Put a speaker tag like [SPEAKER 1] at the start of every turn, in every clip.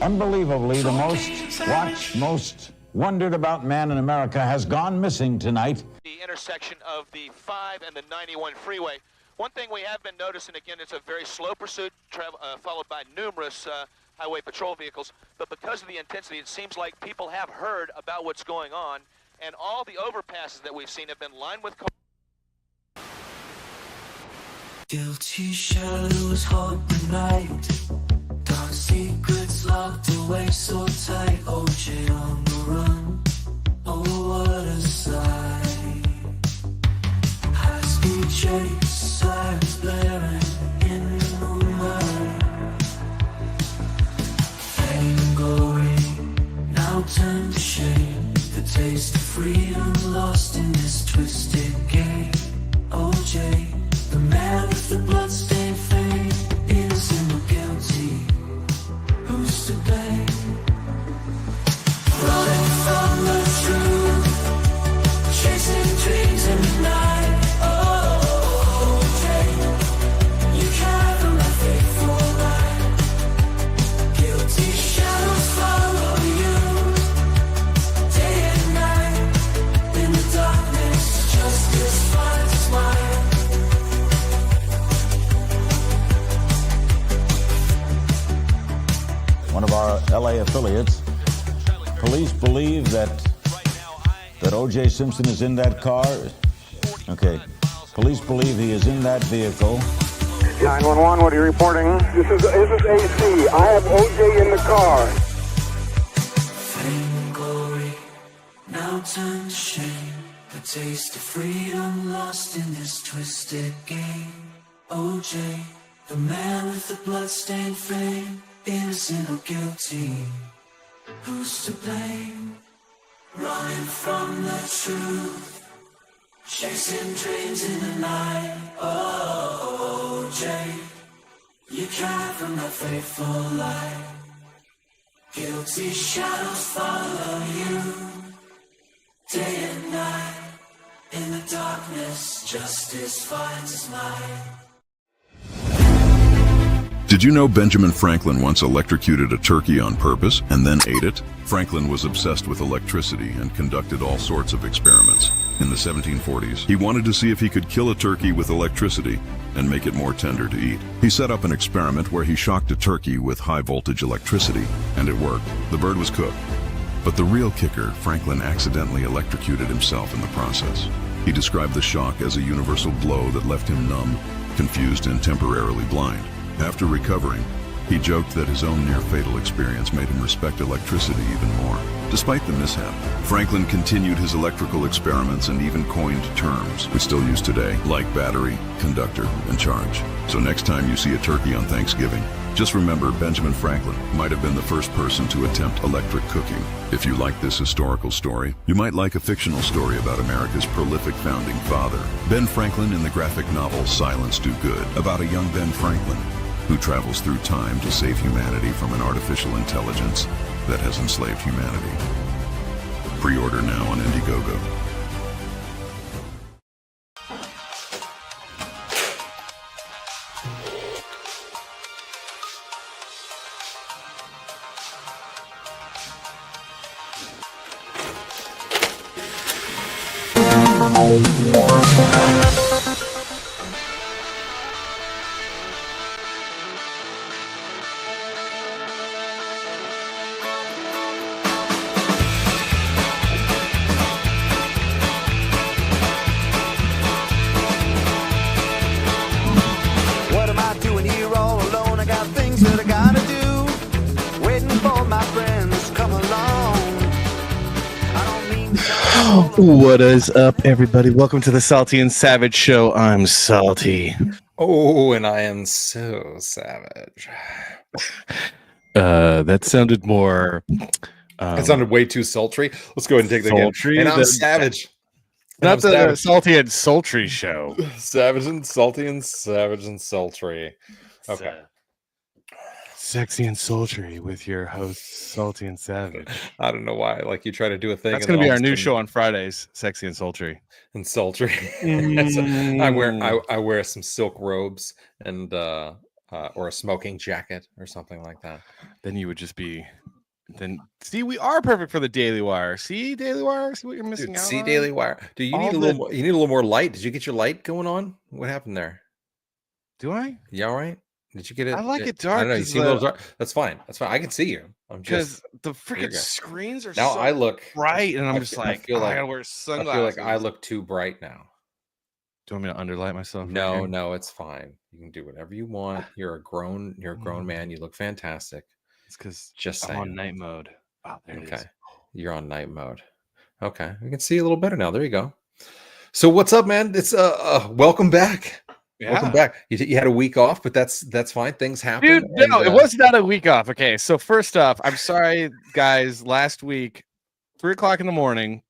[SPEAKER 1] Unbelievably, the most watched, most wondered about man in America has gone missing tonight.
[SPEAKER 2] The intersection of the 5 and the 91 freeway. One thing we have been noticing, again, it's a very slow pursuit, followed by numerous highway patrol vehicles. But because of the intensity, it seems like people have heard about what's going on, and all the overpasses that we've seen have been lined with cars.
[SPEAKER 3] Guilty shadows haunt the night. Dark secrets locked away so tight. OJ on the run. Oh, what a sight. High-speed chase, sirens blaring in the moonlight. Fame and glory now turned to shame. The taste of freedom lost in this twisted game. OJ, the man with the bloodstained fame, innocent or guilty. Who's to blame? Running from the truth, chasing dreams in the night. Oh, Jay, you can't from my faithful light. Guilty shadows follow you, day and night. In the darkness, justice finds its light.
[SPEAKER 1] One of our LA affiliates. Police believe that O.J. Simpson is in that car. Okay. Police believe he is in that vehicle.
[SPEAKER 4] 911, what are you reporting? This is AC. I have O.J. in the car.
[SPEAKER 3] Fame and glory now turned to shame. The taste of freedom lost in this twisted game. O.J., the man with the bloodstained frame. Innocent or guilty, who's to blame? Running from the truth, chasing dreams in the night. Oh, Jay, you cry from that faithful light. Guilty shadows follow you, day and night. In the darkness, justice finds its light.
[SPEAKER 5] Did you know Benjamin Franklin once electrocuted a turkey on purpose and then ate it? Franklin was obsessed with electricity and conducted all sorts of experiments. In the 1740s, he wanted to see if he could kill a turkey with electricity and make it more tender to eat. He set up an experiment where he shocked a turkey with high-voltage electricity, and it worked. The bird was cooked. But the real kicker, Franklin accidentally electrocuted himself in the process. He described the shock as a universal blow that left him numb, confused, and temporarily blind. After recovering, he joked that his own near-fatal experience made him respect electricity even more. Despite the mishap, Franklin continued his electrical experiments and even coined terms we still use today, like battery, conductor, and charge. So next time you see a turkey on Thanksgiving, just remember Benjamin Franklin might have been the first person to attempt electric cooking. If you like this historical story, you might like a fictional story about America's prolific founding father, Ben Franklin, in the graphic novel Silence Do Good, about a young Ben Franklin who travels through time to save humanity from an artificial intelligence that has enslaved humanity. Pre-order now on Indiegogo.
[SPEAKER 6] What is up, everybody? Welcome to the Salty and Savage Show. I'm Salty.
[SPEAKER 7] Oh, and I am so savage.
[SPEAKER 6] That sounded more.
[SPEAKER 7] It sounded way too sultry. Let's go ahead and take that
[SPEAKER 6] sultry.
[SPEAKER 7] again. And I'm savage.
[SPEAKER 6] Not the Salty and Sultry Show.
[SPEAKER 7] Savage and salty and savage and sultry. Okay.
[SPEAKER 6] Sexy and sultry with your host, Salty and Savage.
[SPEAKER 7] I don't know why. Like you try to do a thing.
[SPEAKER 6] That's going to be our new show on Fridays. Sexy and sultry.
[SPEAKER 7] And sultry. So I wear some silk robes and or a smoking jacket or something like that.
[SPEAKER 6] Then you would just be. Then see, we are perfect for the Daily Wire. See, Daily Wire. See what you're missing out.
[SPEAKER 7] See,
[SPEAKER 6] on?
[SPEAKER 7] Daily Wire. Do you need a little more? You need a little more light. Did you get your light going on? What happened there?
[SPEAKER 6] Do I?
[SPEAKER 7] You all right? Did you get it?
[SPEAKER 6] I like it dark.
[SPEAKER 7] I don't know. You seem a little dark. That's fine. That's fine. I can see you. I'm just
[SPEAKER 6] because the freaking screens are
[SPEAKER 7] now.
[SPEAKER 6] So
[SPEAKER 7] I look
[SPEAKER 6] bright, and I'm just
[SPEAKER 7] I
[SPEAKER 6] like,
[SPEAKER 7] feel like
[SPEAKER 6] I gotta wear sunglasses.
[SPEAKER 7] I feel like I look too bright now.
[SPEAKER 6] Do you want me to underlight myself?
[SPEAKER 7] No, no, it's fine. You can do whatever you want. You're a grown man. You look fantastic.
[SPEAKER 6] It's because
[SPEAKER 7] just
[SPEAKER 6] I'm on night mode. Oh, there it is.
[SPEAKER 7] You're on night mode. Okay, we can see a little better now. There you go. So what's up, man? It's welcome back. Yeah. Welcome back. You had a week off, but that's fine. Things happen.
[SPEAKER 6] Dude, no, it was not a week off. Okay, so first off, I'm sorry, guys. Last week, 3:00 in the morning,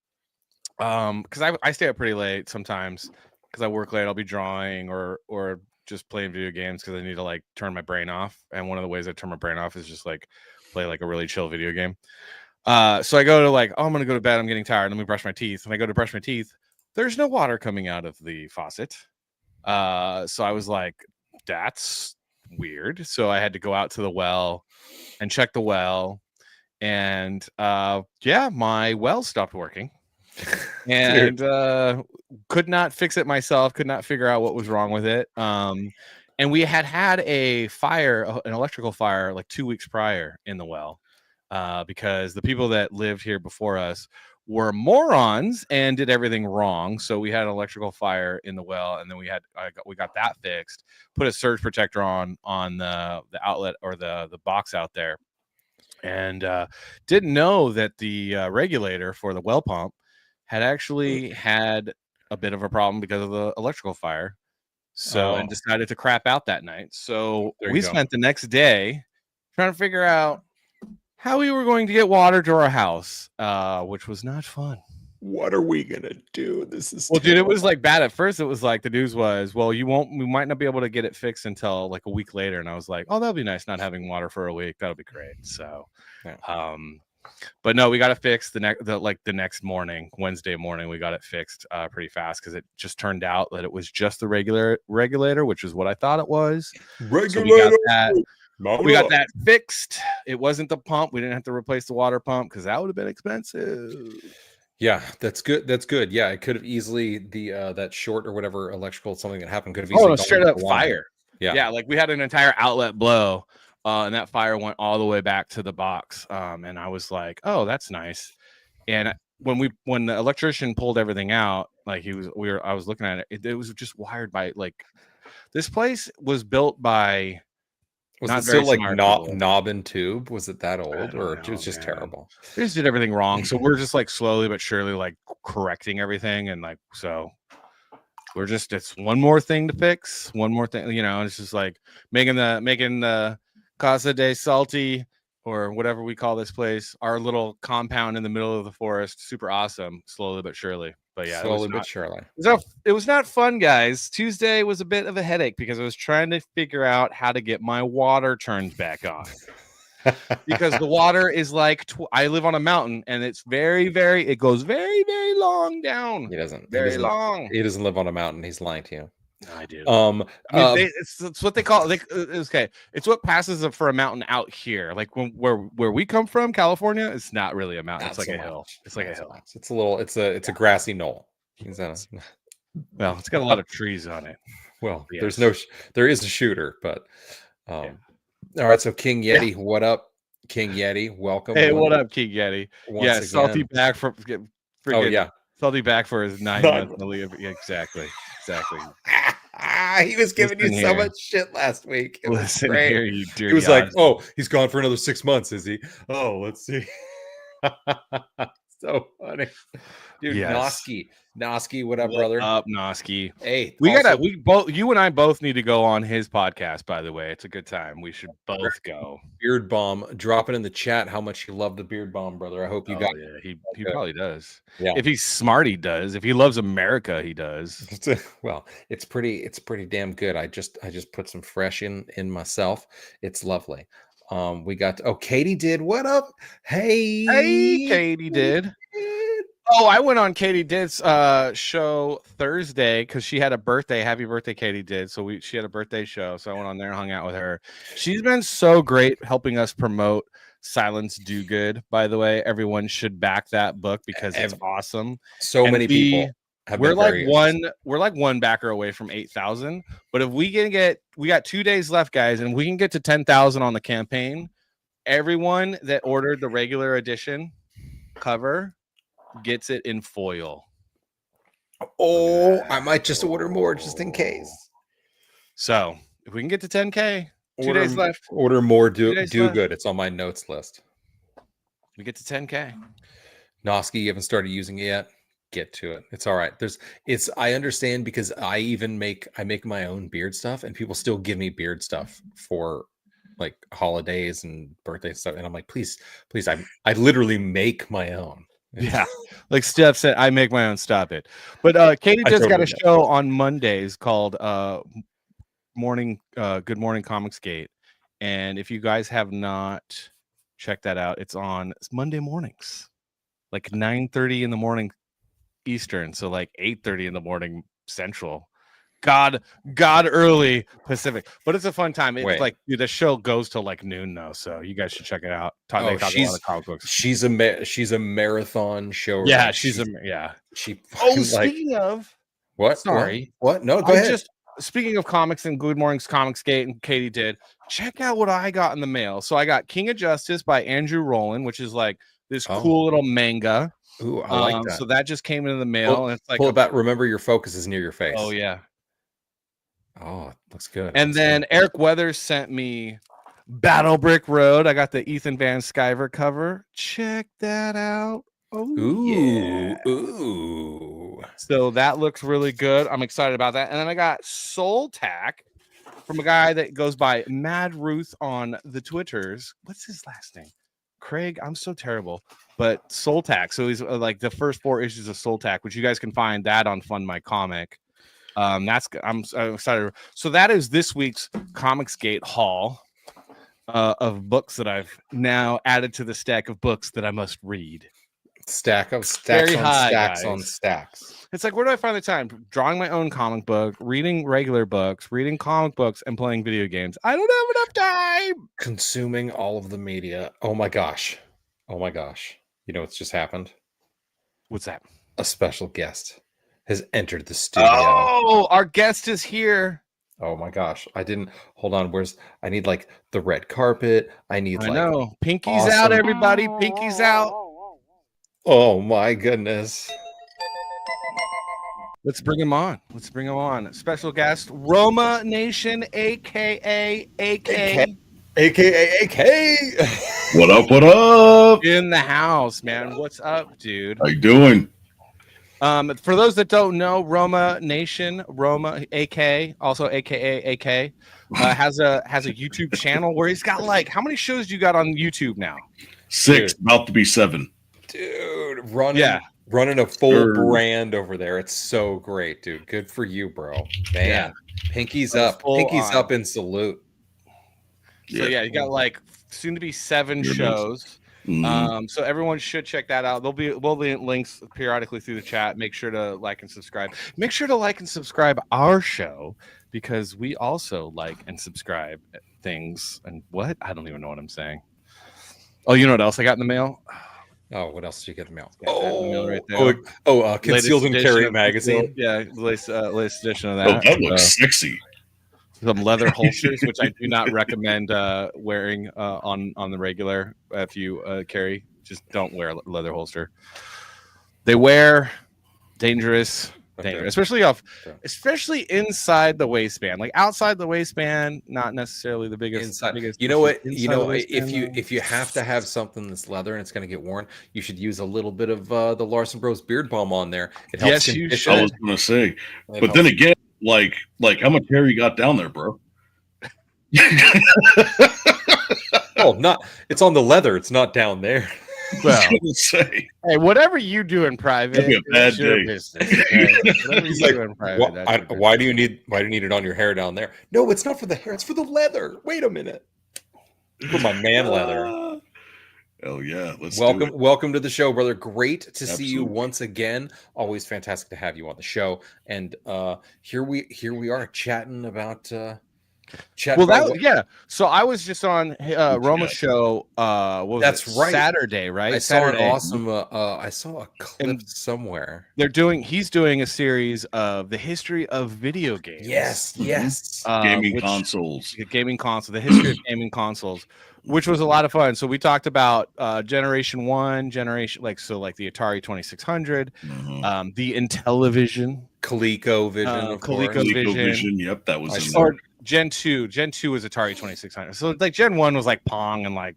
[SPEAKER 6] because I stay up pretty late sometimes because I work late. I'll be drawing or just playing video games because I need to like turn my brain off. And one of the ways I turn my brain off is just like play like a really chill video game. So I go to like, oh, I'm gonna go to bed. I'm getting tired. Let me brush my teeth. And I go to brush my teeth. There's no water coming out of the faucet. So I was like, that's weird. So I had to go out to the well and check the well. And yeah, my well stopped working. And could not fix it myself, could not figure out what was wrong with it. And we had a fire, an electrical fire, like 2 weeks prior in the well, because the people that lived here before us were morons and did everything wrong. So we had an electrical fire in the well, and then we got that fixed, put a surge protector on the outlet or the box out there, and didn't know that the regulator for the well pump had actually had a bit of a problem because of the electrical fire. So and decided to crap out that night. So we spent the next day trying to figure out how we were going to get water to our house, which was not fun.
[SPEAKER 7] What are we gonna do? This is
[SPEAKER 6] dude. It was like bad at first. It was like the news was, well, we might not be able to get it fixed until like a week later. And I was like, oh, that'll be nice, not having water for a week. That'll be great. So, but no, we got it fixed the next morning, Wednesday morning. We got it fixed pretty fast because it just turned out that it was just the regulator, which is what I thought it was.
[SPEAKER 7] Regulator.
[SPEAKER 6] So we got that fixed. It wasn't the pump. We didn't have to replace the water pump because that would have been expensive.
[SPEAKER 7] Yeah, that's good. That's good. Yeah, it could have easily that short or whatever electrical something that happened could have easily
[SPEAKER 6] straight up fire.
[SPEAKER 7] Yeah,
[SPEAKER 6] like we had an entire outlet blow, and that fire went all the way back to the box. And I was like, oh, that's nice. And when the electrician pulled everything out, like I was looking at it. It was just wired by like this place was built by.
[SPEAKER 7] Was it still like knob and tube? Was it that old, or it was just terrible?
[SPEAKER 6] They just did everything wrong. So we're just like slowly but surely like correcting everything, and like so we're just it's one more thing to fix, one more thing, It's just like making the Casa de Salty or whatever we call this place, our little compound in the middle of the forest, super awesome, slowly but surely. But yeah,
[SPEAKER 7] slowly but surely.
[SPEAKER 6] It was not fun, guys. Tuesday was a bit of a headache because I was trying to figure out how to get my water turned back on. Because the water is like I live on a mountain and it's it goes very, very long down.
[SPEAKER 7] He doesn't
[SPEAKER 6] long.
[SPEAKER 7] He doesn't live on a mountain. He's lying to you.
[SPEAKER 6] No, I do. It's what they call okay. It's what passes for a mountain out here. Like where we come from, California, it's not really a mountain. It's like a hill. It's like a hill.
[SPEAKER 7] It's a little. It's a grassy knoll.
[SPEAKER 6] Well, it's got a lot of trees on it.
[SPEAKER 7] Well, yes. There is a shooter, but all right. So King Yeti, what up, King Yeti? Welcome.
[SPEAKER 6] Hey, what up, King Yeti? Yeah, Salty back for. Salty back for his 9 months in the league. Yeah, exactly.
[SPEAKER 7] He was giving you so much shit last week.
[SPEAKER 6] Listen here, you dirty.
[SPEAKER 7] He was like, "Oh, he's gone for another 6 months, is he? Oh, let's see." So funny, dude.
[SPEAKER 6] Yes.
[SPEAKER 7] Noski, what up, brother?
[SPEAKER 6] Up, Noski.
[SPEAKER 7] Hey,
[SPEAKER 6] you and I both need to go on his podcast, by the way. It's a good time. We should both go.
[SPEAKER 7] Beard Balm, drop it in the chat how much you love the Beard Balm, brother. I hope you got.
[SPEAKER 6] Yeah, he probably does.
[SPEAKER 7] Yeah,
[SPEAKER 6] if he's smart, he does. If he loves America, he does.
[SPEAKER 7] Well, it's pretty damn good. I just put some fresh in myself. It's lovely. We got Katie did. What up? Hey,
[SPEAKER 6] Katie did. Oh, I went on Katie Did's show Thursday because she had a birthday. Happy birthday, Katie Did. So she had a birthday show. So I went on there and hung out with her. She's been so great helping us promote Silence Do Good. By the way, everyone should back that book because it's awesome.
[SPEAKER 7] So many people have
[SPEAKER 6] we're like one backer away from 8,000. But if we got 2 days left, guys, and we can get to 10,000 on the campaign, everyone that ordered the regular edition cover gets it in foil.
[SPEAKER 7] Oh, I might just order more just in case.
[SPEAKER 6] So if we can get to 10K, 2 days left.
[SPEAKER 7] Order more. Do good. It's on my notes list.
[SPEAKER 6] We get to 10K.
[SPEAKER 7] Noski, you haven't started using it yet. Get to it. It's all right. I understand because I make my own beard stuff, and people still give me beard stuff for like holidays and birthday stuff, and I'm like, please, I literally make my own.
[SPEAKER 6] Yeah, like Steph said, I make my own. Stop it. But Katie just got a show on Mondays called Good Morning Comics Gate, and if you guys have not checked that out, it's Monday mornings, like 9:30 in the morning Eastern, so like 8:30 in the morning Central. God early Pacific, but it's a fun time. It's like the show goes till like noon though, so you guys should check it out. They talk a lot of comic books.
[SPEAKER 7] She's a marathon show.
[SPEAKER 6] Yeah,
[SPEAKER 7] Speaking
[SPEAKER 6] of
[SPEAKER 7] what?
[SPEAKER 6] Sorry,
[SPEAKER 7] what? No, go ahead.
[SPEAKER 6] Speaking of comics and Good Morning's Comics Gate and Katie did. Check out what I got in the mail. So I got King of Justice by Andrew Rowland, which is like this cool little manga.
[SPEAKER 7] Ooh, I like that.
[SPEAKER 6] So that just came into the mail, and it's like
[SPEAKER 7] remember your focus is near your face.
[SPEAKER 6] Oh yeah.
[SPEAKER 7] Oh, it looks good.
[SPEAKER 6] And then Eric Weathers sent me Battle Brick Road. I got the Ethan Van Sciver cover. Check that out. Oh,
[SPEAKER 7] ooh, ooh.
[SPEAKER 6] So that looks really good. I'm excited about that. And then I got Soul Tack from a guy that goes by Mad Ruth on the Twitters. What's his last name? Craig. I'm so terrible. But Soul Tack. So he's like the first 4 issues of Soul Tack, which you guys can find that on Fund My Comic. I'm excited. So that is this week's Comicsgate haul of books that I've now added to the stack of books that I must read.
[SPEAKER 7] Stacks on stacks.
[SPEAKER 6] It's like, where do I find the time? Drawing my own comic book, reading regular books, reading comic books, and playing video games. I don't have enough time.
[SPEAKER 7] Consuming all of the media. Oh my gosh. You know what's just happened?
[SPEAKER 6] What's that?
[SPEAKER 7] A special guest has entered the studio.
[SPEAKER 6] Oh, our guest is here.
[SPEAKER 7] Oh my gosh. Hold on. I need like the red carpet. I know.
[SPEAKER 6] Pinkies out, everybody. Pinkies out.
[SPEAKER 7] Oh my goodness.
[SPEAKER 6] Let's bring him on. Special guest, Roma Nation, aka AK.
[SPEAKER 8] What up?
[SPEAKER 6] In the house, man. What's up, dude?
[SPEAKER 8] How you doing?
[SPEAKER 6] For those that don't know, Roma Nation, Roma AK, also aka AK, has a YouTube channel where he's got like, how many shows do you got on YouTube now?
[SPEAKER 8] 6, about to be 7.
[SPEAKER 7] Dude, running a full brand over there. It's so great, dude. Good for you, bro. Man, yeah. Pinkies up and salute.
[SPEAKER 6] So yeah, you got like soon to be 7 shows. So everyone should check that out. We'll be links periodically through the chat. Make sure to like and subscribe. Make sure to like and subscribe our show because we also like and subscribe things. And what? I don't even know what I'm saying. Oh, you know what else I got in the mail?
[SPEAKER 7] Oh, what else did you get in the mail?
[SPEAKER 6] Right there.
[SPEAKER 7] Concealed and Carry magazine.
[SPEAKER 6] Yeah, latest edition of
[SPEAKER 8] Oh,
[SPEAKER 6] that.
[SPEAKER 8] that looks sexy.
[SPEAKER 6] Some leather holsters, which I do not recommend wearing on the regular. If you carry, just don't wear a leather holster. They wear dangerous. dangerous,
[SPEAKER 7] Okay.
[SPEAKER 6] especially inside the waistband. Like outside the waistband, not necessarily the biggest.
[SPEAKER 7] Inside.
[SPEAKER 6] biggest
[SPEAKER 7] You know what?
[SPEAKER 6] issue.
[SPEAKER 7] You
[SPEAKER 6] Inside the
[SPEAKER 7] know,
[SPEAKER 6] waistband, though.
[SPEAKER 7] if you have to have something that's leather and it's going to get worn, you should use a little bit of the Larson Bros Beard Balm on there. It helps.
[SPEAKER 6] Yes, you
[SPEAKER 7] condition
[SPEAKER 6] should.
[SPEAKER 8] I
[SPEAKER 7] it.
[SPEAKER 8] was going to say,
[SPEAKER 7] It
[SPEAKER 8] but
[SPEAKER 7] helps.
[SPEAKER 8] then again, like how much hair you got down there, bro?
[SPEAKER 7] Oh, not. It's on the leather. It's not down there.
[SPEAKER 6] Well,
[SPEAKER 8] I was gonna say,
[SPEAKER 6] hey, whatever you do in private,
[SPEAKER 8] That'd be a bad
[SPEAKER 6] it's your
[SPEAKER 8] day.
[SPEAKER 6] business. Okay? Whatever
[SPEAKER 7] He's
[SPEAKER 6] you
[SPEAKER 7] like,
[SPEAKER 6] do in private, that's your
[SPEAKER 7] Why do
[SPEAKER 6] business.
[SPEAKER 7] you need it on your hair down there? No, it's not for the hair. It's for the leather. Wait a minute. For my man leather.
[SPEAKER 8] Oh yeah, let's do it.
[SPEAKER 7] Welcome to the show, brother. Great to see you
[SPEAKER 8] Absolutely.
[SPEAKER 7] once again. Always fantastic to have you on the show. And here we are chatting about
[SPEAKER 6] Well, yeah. So I was just on Roma's
[SPEAKER 8] chat.
[SPEAKER 6] show. What was
[SPEAKER 7] That's
[SPEAKER 6] it?
[SPEAKER 7] right.
[SPEAKER 6] Saturday, right?
[SPEAKER 7] I saw an
[SPEAKER 6] Saturday.
[SPEAKER 7] awesome I saw a clip
[SPEAKER 6] And
[SPEAKER 7] somewhere.
[SPEAKER 6] He's doing a series of the history of video games.
[SPEAKER 7] Yes.
[SPEAKER 8] Gaming
[SPEAKER 6] which-
[SPEAKER 8] consoles.
[SPEAKER 6] gaming console, the history of gaming consoles, which was a lot of fun. So we talked about generation 1, generation like the Atari 2600,
[SPEAKER 8] Mhm.
[SPEAKER 6] the Intellivision,
[SPEAKER 7] ColecoVision, of course.
[SPEAKER 6] ColecoVision.
[SPEAKER 8] Yep, that was in
[SPEAKER 6] or
[SPEAKER 8] there.
[SPEAKER 6] Gen 2. Gen 2 was Atari 2600. So like Gen 1 was like Pong and like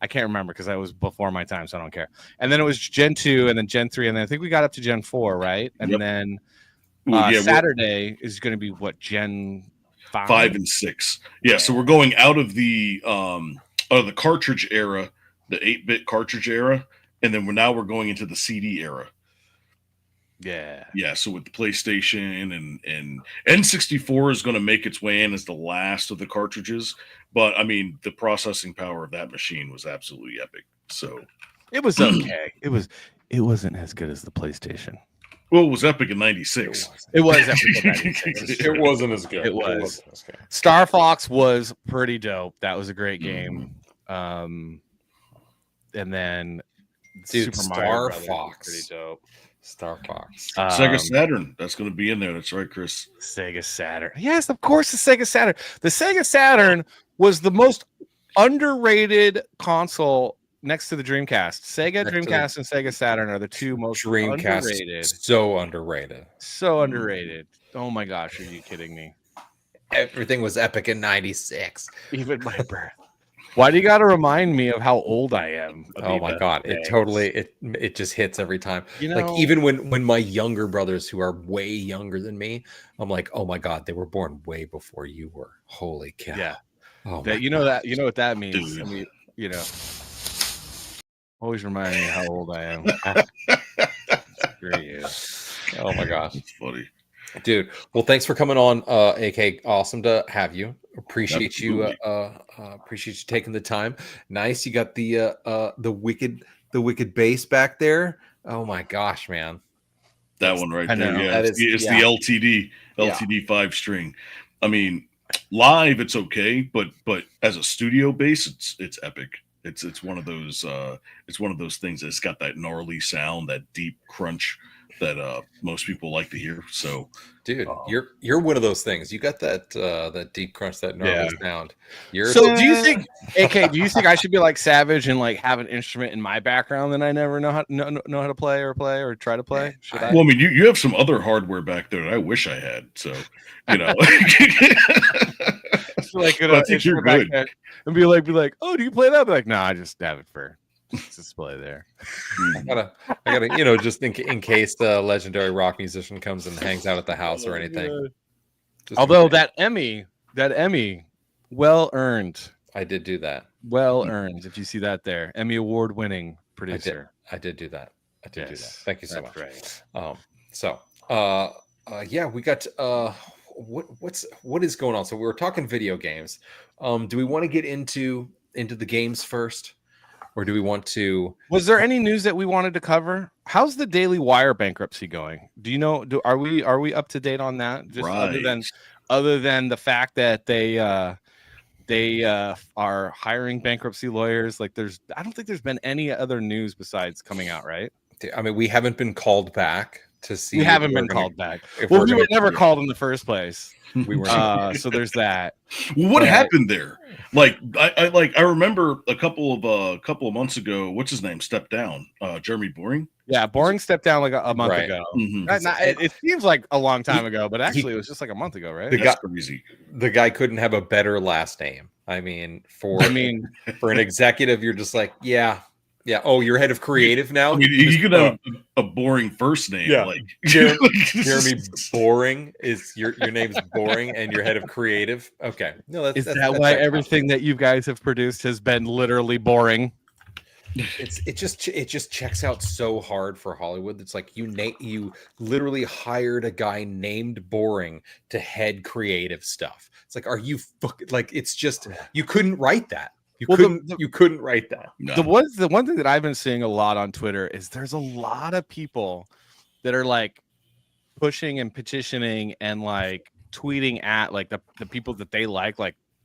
[SPEAKER 6] I can't remember because that was before my time, so I don't care. And then it was Gen 2 and then Gen 3 and then I think we got up to Gen 4, right? And
[SPEAKER 8] Yep.
[SPEAKER 6] then
[SPEAKER 8] Well, yeah,
[SPEAKER 6] Saturday is going to be what, Gen 5?
[SPEAKER 8] 5 and 6. Yeah, so we're going out of the cartridge era, the 8-bit cartridge era, and then we're going into the CD era.
[SPEAKER 6] Yeah.
[SPEAKER 8] Yeah, so with the PlayStation and N64 is going to make its way in as the last of the cartridges, but I mean the processing power of that machine was absolutely epic. So
[SPEAKER 6] It was okay. It wasn't as good as the PlayStation.
[SPEAKER 8] well, it was epic in '96.
[SPEAKER 6] It was epic in 96.
[SPEAKER 7] It wasn't as good.
[SPEAKER 6] It was.
[SPEAKER 7] wasn't as good.
[SPEAKER 6] Star Fox was pretty dope. That was a great game. And then
[SPEAKER 7] Dude,
[SPEAKER 6] Super
[SPEAKER 7] Star
[SPEAKER 6] Mario Brothers was
[SPEAKER 7] Fox.
[SPEAKER 6] pretty dope.
[SPEAKER 7] Star Fox.
[SPEAKER 8] Sega Saturn, that's going to be in there. That's right, Chris.
[SPEAKER 6] Sega Saturn. Yes, of course, the Sega Saturn. The Sega Saturn was the most underrated console next to the Dreamcast. Sega
[SPEAKER 7] Next to the-
[SPEAKER 6] Dreamcast and Sega Saturn are the two most
[SPEAKER 7] Dreamcast.
[SPEAKER 6] underrated.
[SPEAKER 7] So underrated.
[SPEAKER 6] So underrated. Oh my gosh, are you kidding me?
[SPEAKER 7] Everything was epic in '96.
[SPEAKER 6] Even my birth. Why do you got to remind me of how old I am?
[SPEAKER 7] Oh my god, it just hits every time.
[SPEAKER 6] You
[SPEAKER 7] Like
[SPEAKER 6] know-
[SPEAKER 7] even when my younger brothers who are way younger than me, I'm like, oh my god, they were born way before you were. Holy cow.
[SPEAKER 6] Yeah.
[SPEAKER 7] Oh
[SPEAKER 6] That
[SPEAKER 7] my
[SPEAKER 6] you know what that means.
[SPEAKER 8] Dude.
[SPEAKER 6] I mean, you know. Always remind me how old I am. Screw you.
[SPEAKER 7] oh my gosh.
[SPEAKER 8] That's funny.
[SPEAKER 7] Dude, well, thanks for coming on, AK. Awesome to have you. Appreciate you. Appreciate you taking the time. Nice. You got the wicked bass back there. Oh my gosh, man.
[SPEAKER 8] That one right
[SPEAKER 6] I
[SPEAKER 8] there.
[SPEAKER 6] know.
[SPEAKER 8] Yeah,
[SPEAKER 7] That
[SPEAKER 8] it's,
[SPEAKER 7] is-
[SPEAKER 8] it's
[SPEAKER 7] yeah.
[SPEAKER 8] the LTD 5-string. I mean, live it's okay, but as a studio bass, it's epic. It's one of those things that's got that gnarly sound, that deep crunch that most people like to hear. So,
[SPEAKER 7] Dude, you're one of those things. You got that deep crunch, that gnarly sound. You're
[SPEAKER 6] So do you think, AK, do you think I should be like Savage and like have an instrument in my background that I never know how to play or try to play? Should I?
[SPEAKER 8] well, I mean, you have some other hardware back there that I wish I had. So, you know,
[SPEAKER 6] Feel like
[SPEAKER 8] I think you're good.
[SPEAKER 6] And be like, oh, do you play that? Be like, no, I just have it for display there.
[SPEAKER 7] I gotta, just in case the legendary rock musician comes and hangs out at the house or anything. Just in
[SPEAKER 6] Although
[SPEAKER 7] case.
[SPEAKER 6] that Emmy, well earned.
[SPEAKER 7] I did do that.
[SPEAKER 6] Well earned. If you see that there, Emmy award winning producer.
[SPEAKER 7] I did do that. I did do that.
[SPEAKER 6] Yes,
[SPEAKER 7] Thank you so
[SPEAKER 6] that's
[SPEAKER 7] much.
[SPEAKER 6] right.
[SPEAKER 7] Yeah, we got what is going on? So we were talking video games. Do we want to get into the games first, or do we want to?
[SPEAKER 6] Was there any news that we wanted to cover? How's the Daily Wire bankruptcy going? Do you know? Are we up to date on that? Just other than the fact that they are hiring bankruptcy lawyers. Like I don't think there's been any other news besides coming out, right?
[SPEAKER 7] I mean, we haven't been called back to see.
[SPEAKER 6] We haven't been called back. Well, we were never called in the first place.
[SPEAKER 7] We were
[SPEAKER 6] so there's that.
[SPEAKER 8] Well, what happened there? Like I remember a couple of months ago. What's his name? Stepped down. Jeremy Boring.
[SPEAKER 6] Yeah, Boring stepped down like a month ago.
[SPEAKER 8] Mm-hmm.
[SPEAKER 6] It seems like a long time ago, but actually it was just like a month ago, right?
[SPEAKER 8] That's crazy.
[SPEAKER 7] The guy couldn't have a better last name. I mean, for an executive, you're just like, yeah. Oh, you're head of creative now.
[SPEAKER 8] I mean, you could have a boring first name.
[SPEAKER 7] Yeah.
[SPEAKER 8] Like
[SPEAKER 7] Jeremy Boring is your name's Boring, and you're head of creative. Okay, no,
[SPEAKER 6] that's why everything that you guys have produced has been literally boring?
[SPEAKER 7] It just checks out so hard for Hollywood. It's like you literally hired a guy named Boring to head creative stuff. It's like, are you like? It's just you couldn't write that. You couldn't write that.
[SPEAKER 6] No. The one thing that I've been seeing a lot on Twitter is there's a lot of people that are like pushing and petitioning and like tweeting at like the people that they like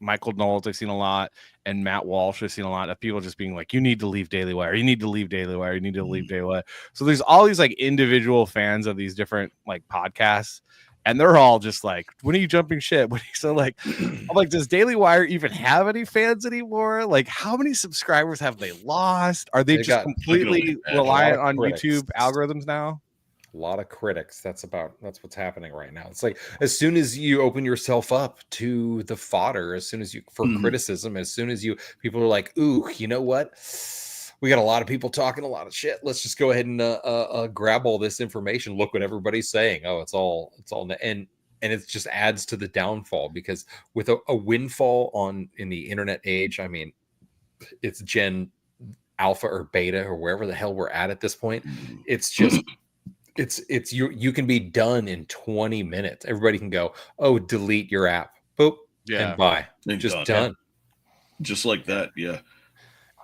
[SPEAKER 6] Michael Knowles, I've seen a lot, and Matt Walsh, I've seen a lot of people just being like, you need to leave Daily Wire, you need to leave Daily Wire, you need to leave Daily Wire. So there's all these like individual fans of these different like podcasts, and they're all just like, when are you jumping ship? So like, I'm like, does Daily Wire even have any fans anymore? Like, how many subscribers have they lost? Are they just completely reliant on YouTube algorithms now?
[SPEAKER 7] A lot of critics. That's what's happening right now. It's like, as soon as you open yourself up to the fodder, as soon as you for criticism, as soon as people are like, ooh, you know what? We got a lot of people talking a lot of shit. Let's just go ahead and grab all this information. Look what everybody's saying. Oh, it's all, and it just adds to the downfall, because with a windfall in the internet age, I mean, it's Gen Alpha or Beta or wherever the hell we're at this point. It's just. It's you can be done in 20 minutes. Everybody can go, oh, delete your app. Boop. Yeah. And bye. Just done.
[SPEAKER 8] Just like that. Yeah.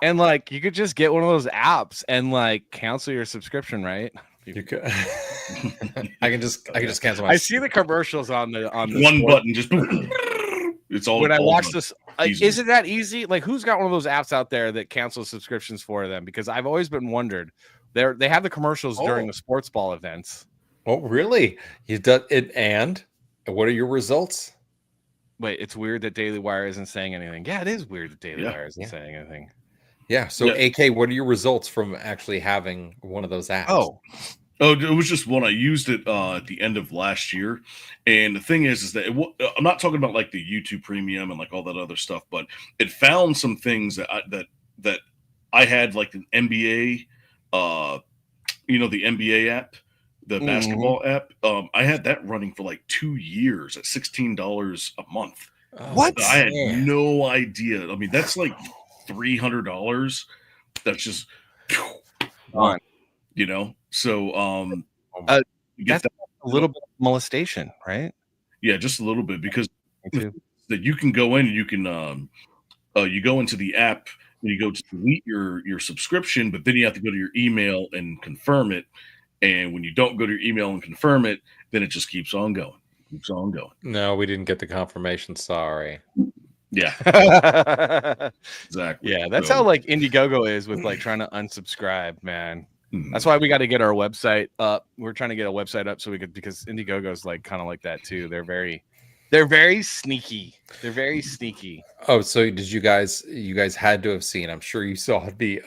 [SPEAKER 6] And like, you could just get one of those apps and like cancel your subscription, right?
[SPEAKER 7] You could. I can just cancel my.
[SPEAKER 6] I see the commercials on the
[SPEAKER 8] one button. Just it's all.
[SPEAKER 6] When I watch this, like, is it that easy? Like, who's got one of those apps out there that cancels subscriptions for them? Because I've always been wondered. They have the commercials during the sports ball events.
[SPEAKER 7] Oh, really? You done it? And what are your results?
[SPEAKER 6] Wait, it's weird that Daily Wire isn't saying anything. Yeah, it is weird that Daily Wire isn't saying anything.
[SPEAKER 7] Yeah. So, AK, what are your results from actually having one of those apps?
[SPEAKER 8] Oh, it was just one. I used it at the end of last year, and the thing is that I'm not talking about like the YouTube Premium and like all that other stuff, but it found some things that I had, like an NBA. The NBA app, the basketball app. I had that running for like 2 years at $16 a month.
[SPEAKER 6] What?
[SPEAKER 8] I had no idea. I mean, that's like $300. That's just, So,
[SPEAKER 6] that's a little bit of molestation, right?
[SPEAKER 8] Yeah, just a little bit, because that you can go in and you can, you go into the app. You go to delete your subscription, but then you have to go to your email and confirm it. And when you don't go to your email and confirm it, then it just keeps on going.
[SPEAKER 7] No, we didn't get the confirmation. Sorry.
[SPEAKER 8] Yeah. Exactly.
[SPEAKER 6] Yeah, that's how like Indiegogo is with like trying to unsubscribe, man. That's why we got to get our website up. We're trying to get a website up because Indiegogo is like kind of like that too. They're very sneaky. They're very sneaky.
[SPEAKER 7] Oh, so did you guys had to have seen, I'm sure you saw the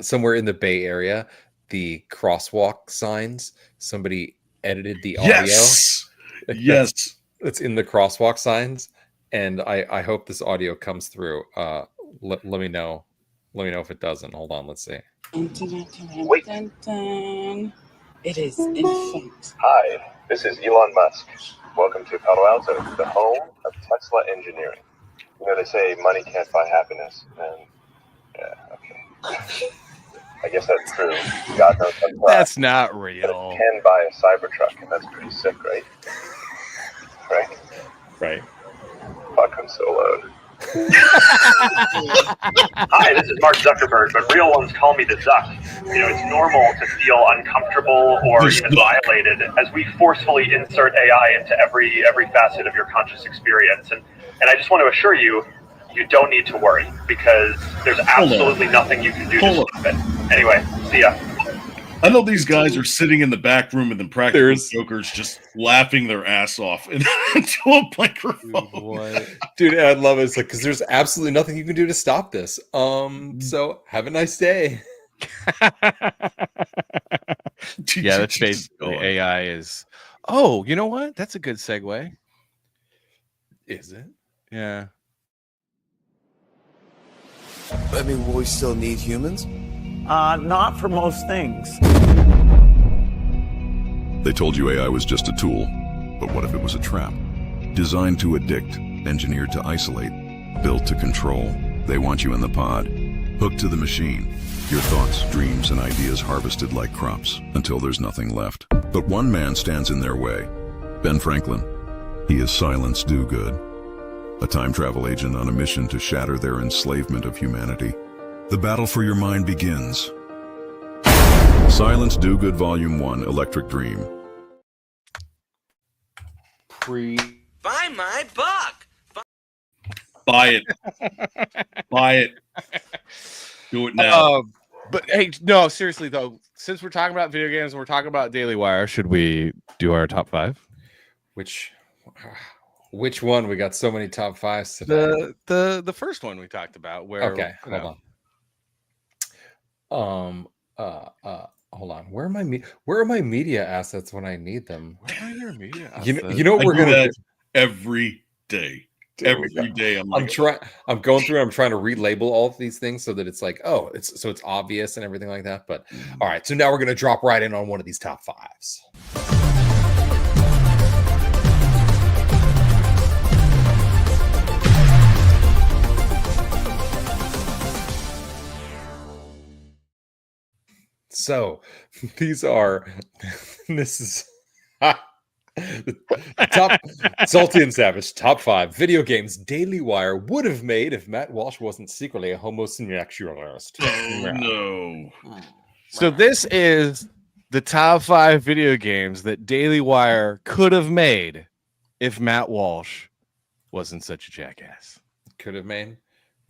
[SPEAKER 7] somewhere in the Bay Area, the crosswalk signs. Somebody edited the audio.
[SPEAKER 8] Yes.
[SPEAKER 7] It's in the crosswalk signs. And I hope this audio comes through. Let me know. Let me know if it doesn't. Hold on, let's see.
[SPEAKER 9] Wait. It is infant.
[SPEAKER 10] Hi, this is Elon Musk. Welcome to Palo Alto, the home of Tesla engineering. You know, they say money can't buy happiness, and okay. I guess that's true. God knows
[SPEAKER 6] that's not real.
[SPEAKER 10] But it can buy a Cybertruck, and that's pretty sick, right?
[SPEAKER 7] Right.
[SPEAKER 10] Fuck, I'm so loud.
[SPEAKER 11] Hi, this is Mark Zuckerberg, but real ones call me the Zuck. You know, it's normal to feel uncomfortable or even violated as we forcefully insert AI into every facet of your conscious experience. And I just want to assure you, you don't need to worry, because there's absolutely nothing you can do to stop it. Anyway, see ya.
[SPEAKER 8] I know these guys are sitting in the back room and then practical jokers just laughing their ass off into a microphone.
[SPEAKER 7] Dude, I love it. It's like, because there's absolutely nothing you can do to stop this. So have a nice day.
[SPEAKER 6] Yeah, that's basically AI is. Oh, you know what? That's a good segue.
[SPEAKER 7] Is it?
[SPEAKER 6] Yeah.
[SPEAKER 12] I mean, will we still need humans?
[SPEAKER 13] Not for most things.
[SPEAKER 5] They told you AI was just a tool, but what if it was a trap? Designed to addict, engineered to isolate, built to control. They want you in the pod, hooked to the machine. Your thoughts, dreams, and ideas harvested like crops until there's nothing left. But one man stands in their way. Ben Franklin. He is Silence Dogood, a time travel agent on a mission to shatter their enslavement of humanity. The battle for your mind begins. Silence Dogood Volume 1, Electric Dream.
[SPEAKER 14] Buy my book.
[SPEAKER 8] Buy it. Buy it. Do it now.
[SPEAKER 6] But hey, no, seriously though, since we're talking about video games and we're talking about Daily Wire, should we do our top 5?
[SPEAKER 7] Which one? We got so many top 5s today.
[SPEAKER 6] The first one we talked about. Where
[SPEAKER 7] hold on. Where are my media assets when I need them?
[SPEAKER 6] Where are your media assets?
[SPEAKER 7] You know what we're gonna do
[SPEAKER 8] every day. Every day I'm going through.
[SPEAKER 7] I'm trying to relabel all of these things so that it's like, oh, it's obvious and everything like that. But all right, so now we're gonna drop right in on one of these top 5s. So these are top Salty and Savage top 5 video games Daily Wire would have made if Matt Walsh wasn't secretly a homosexualist.
[SPEAKER 8] No.
[SPEAKER 6] So this is the top 5 video games that Daily Wire could have made if Matt Walsh wasn't such a jackass.
[SPEAKER 7] Could have made.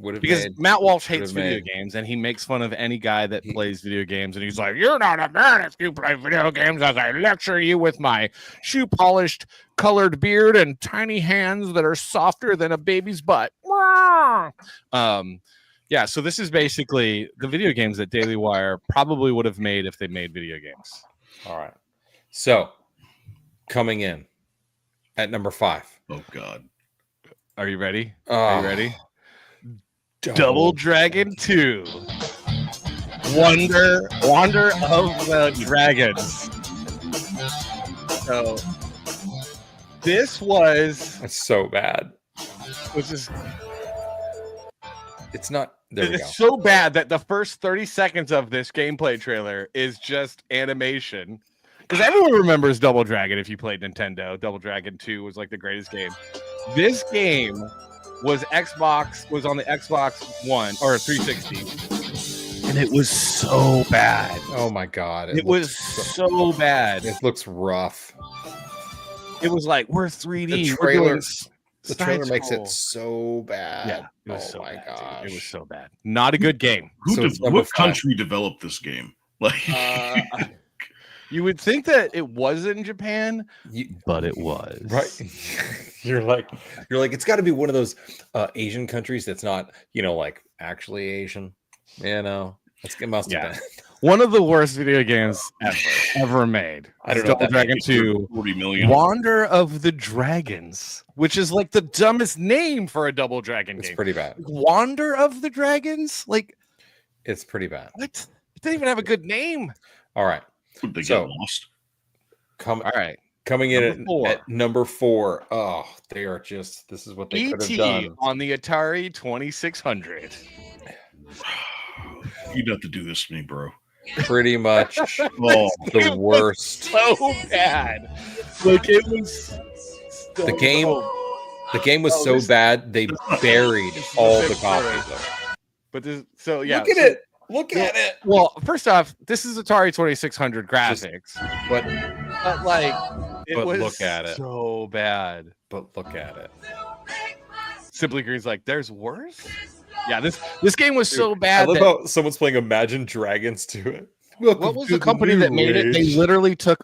[SPEAKER 6] Because Matt Walsh hates video games and he makes fun of any guy that plays video games, and he's like, "You're not a man if you play video games as I lecture you with my shoe polished colored beard and tiny hands that are softer than a baby's butt." Yeah, so this is basically the video games that Daily Wire probably would have made if they made video games.
[SPEAKER 7] All right. So coming in at number 5.
[SPEAKER 8] Oh God.
[SPEAKER 6] Are you ready? Are you ready?
[SPEAKER 7] Double
[SPEAKER 6] Dragon 2. Wander of the Dragons. So this was
[SPEAKER 7] so bad. It's not there.
[SPEAKER 6] It's so bad that the first 30 seconds of this gameplay trailer is just animation. Because everyone remembers Double Dragon if you played Nintendo. Double Dragon 2 was like the greatest game. This game was on the Xbox One or 360, and it was so bad.
[SPEAKER 7] Oh my God.
[SPEAKER 6] It was so bad.
[SPEAKER 7] It looks rough.
[SPEAKER 6] It was like, we're 3D.
[SPEAKER 7] The trailer makes it so bad.
[SPEAKER 6] Yeah, it was so
[SPEAKER 7] my
[SPEAKER 6] bad,
[SPEAKER 7] gosh.
[SPEAKER 6] dude. It was so bad. Not a good game.
[SPEAKER 8] What country developed this game? Like
[SPEAKER 6] you would think that it was in Japan, but it was.
[SPEAKER 7] Right. You're like, it's got to be one of those Asian countries that's not, like actually Asian. It must have been.
[SPEAKER 6] One of the worst video games ever made.
[SPEAKER 7] I don't know.
[SPEAKER 6] Double Dragon 2,
[SPEAKER 8] 40 million.
[SPEAKER 6] Wander of the Dragons, which is like the dumbest name for a Double Dragon game.
[SPEAKER 7] It's pretty bad.
[SPEAKER 6] Wander of the Dragons? Like,
[SPEAKER 7] it's pretty bad.
[SPEAKER 6] What? It didn't even have a good name.
[SPEAKER 7] All right.
[SPEAKER 8] They get lost.
[SPEAKER 6] All right.
[SPEAKER 7] Coming in at number 4. Oh, they are just, this is what they could have done.
[SPEAKER 6] On the Atari 2600.
[SPEAKER 8] You'd have to do this to me, bro.
[SPEAKER 7] Pretty much the worst.
[SPEAKER 6] So bad. Like, it was so
[SPEAKER 7] the game was so bad they buried all the copies of it.
[SPEAKER 6] But this, so yeah.
[SPEAKER 7] Look at it.
[SPEAKER 6] Well, first off, this is Atari 2600 graphics, but like it was
[SPEAKER 7] look at it.
[SPEAKER 6] So bad.
[SPEAKER 7] But look at it.
[SPEAKER 6] Simply Green's like, there's worse. Yeah, this game was so bad.
[SPEAKER 7] I love how someone's playing Imagine Dragons to it.
[SPEAKER 6] What was the company that made it? They literally took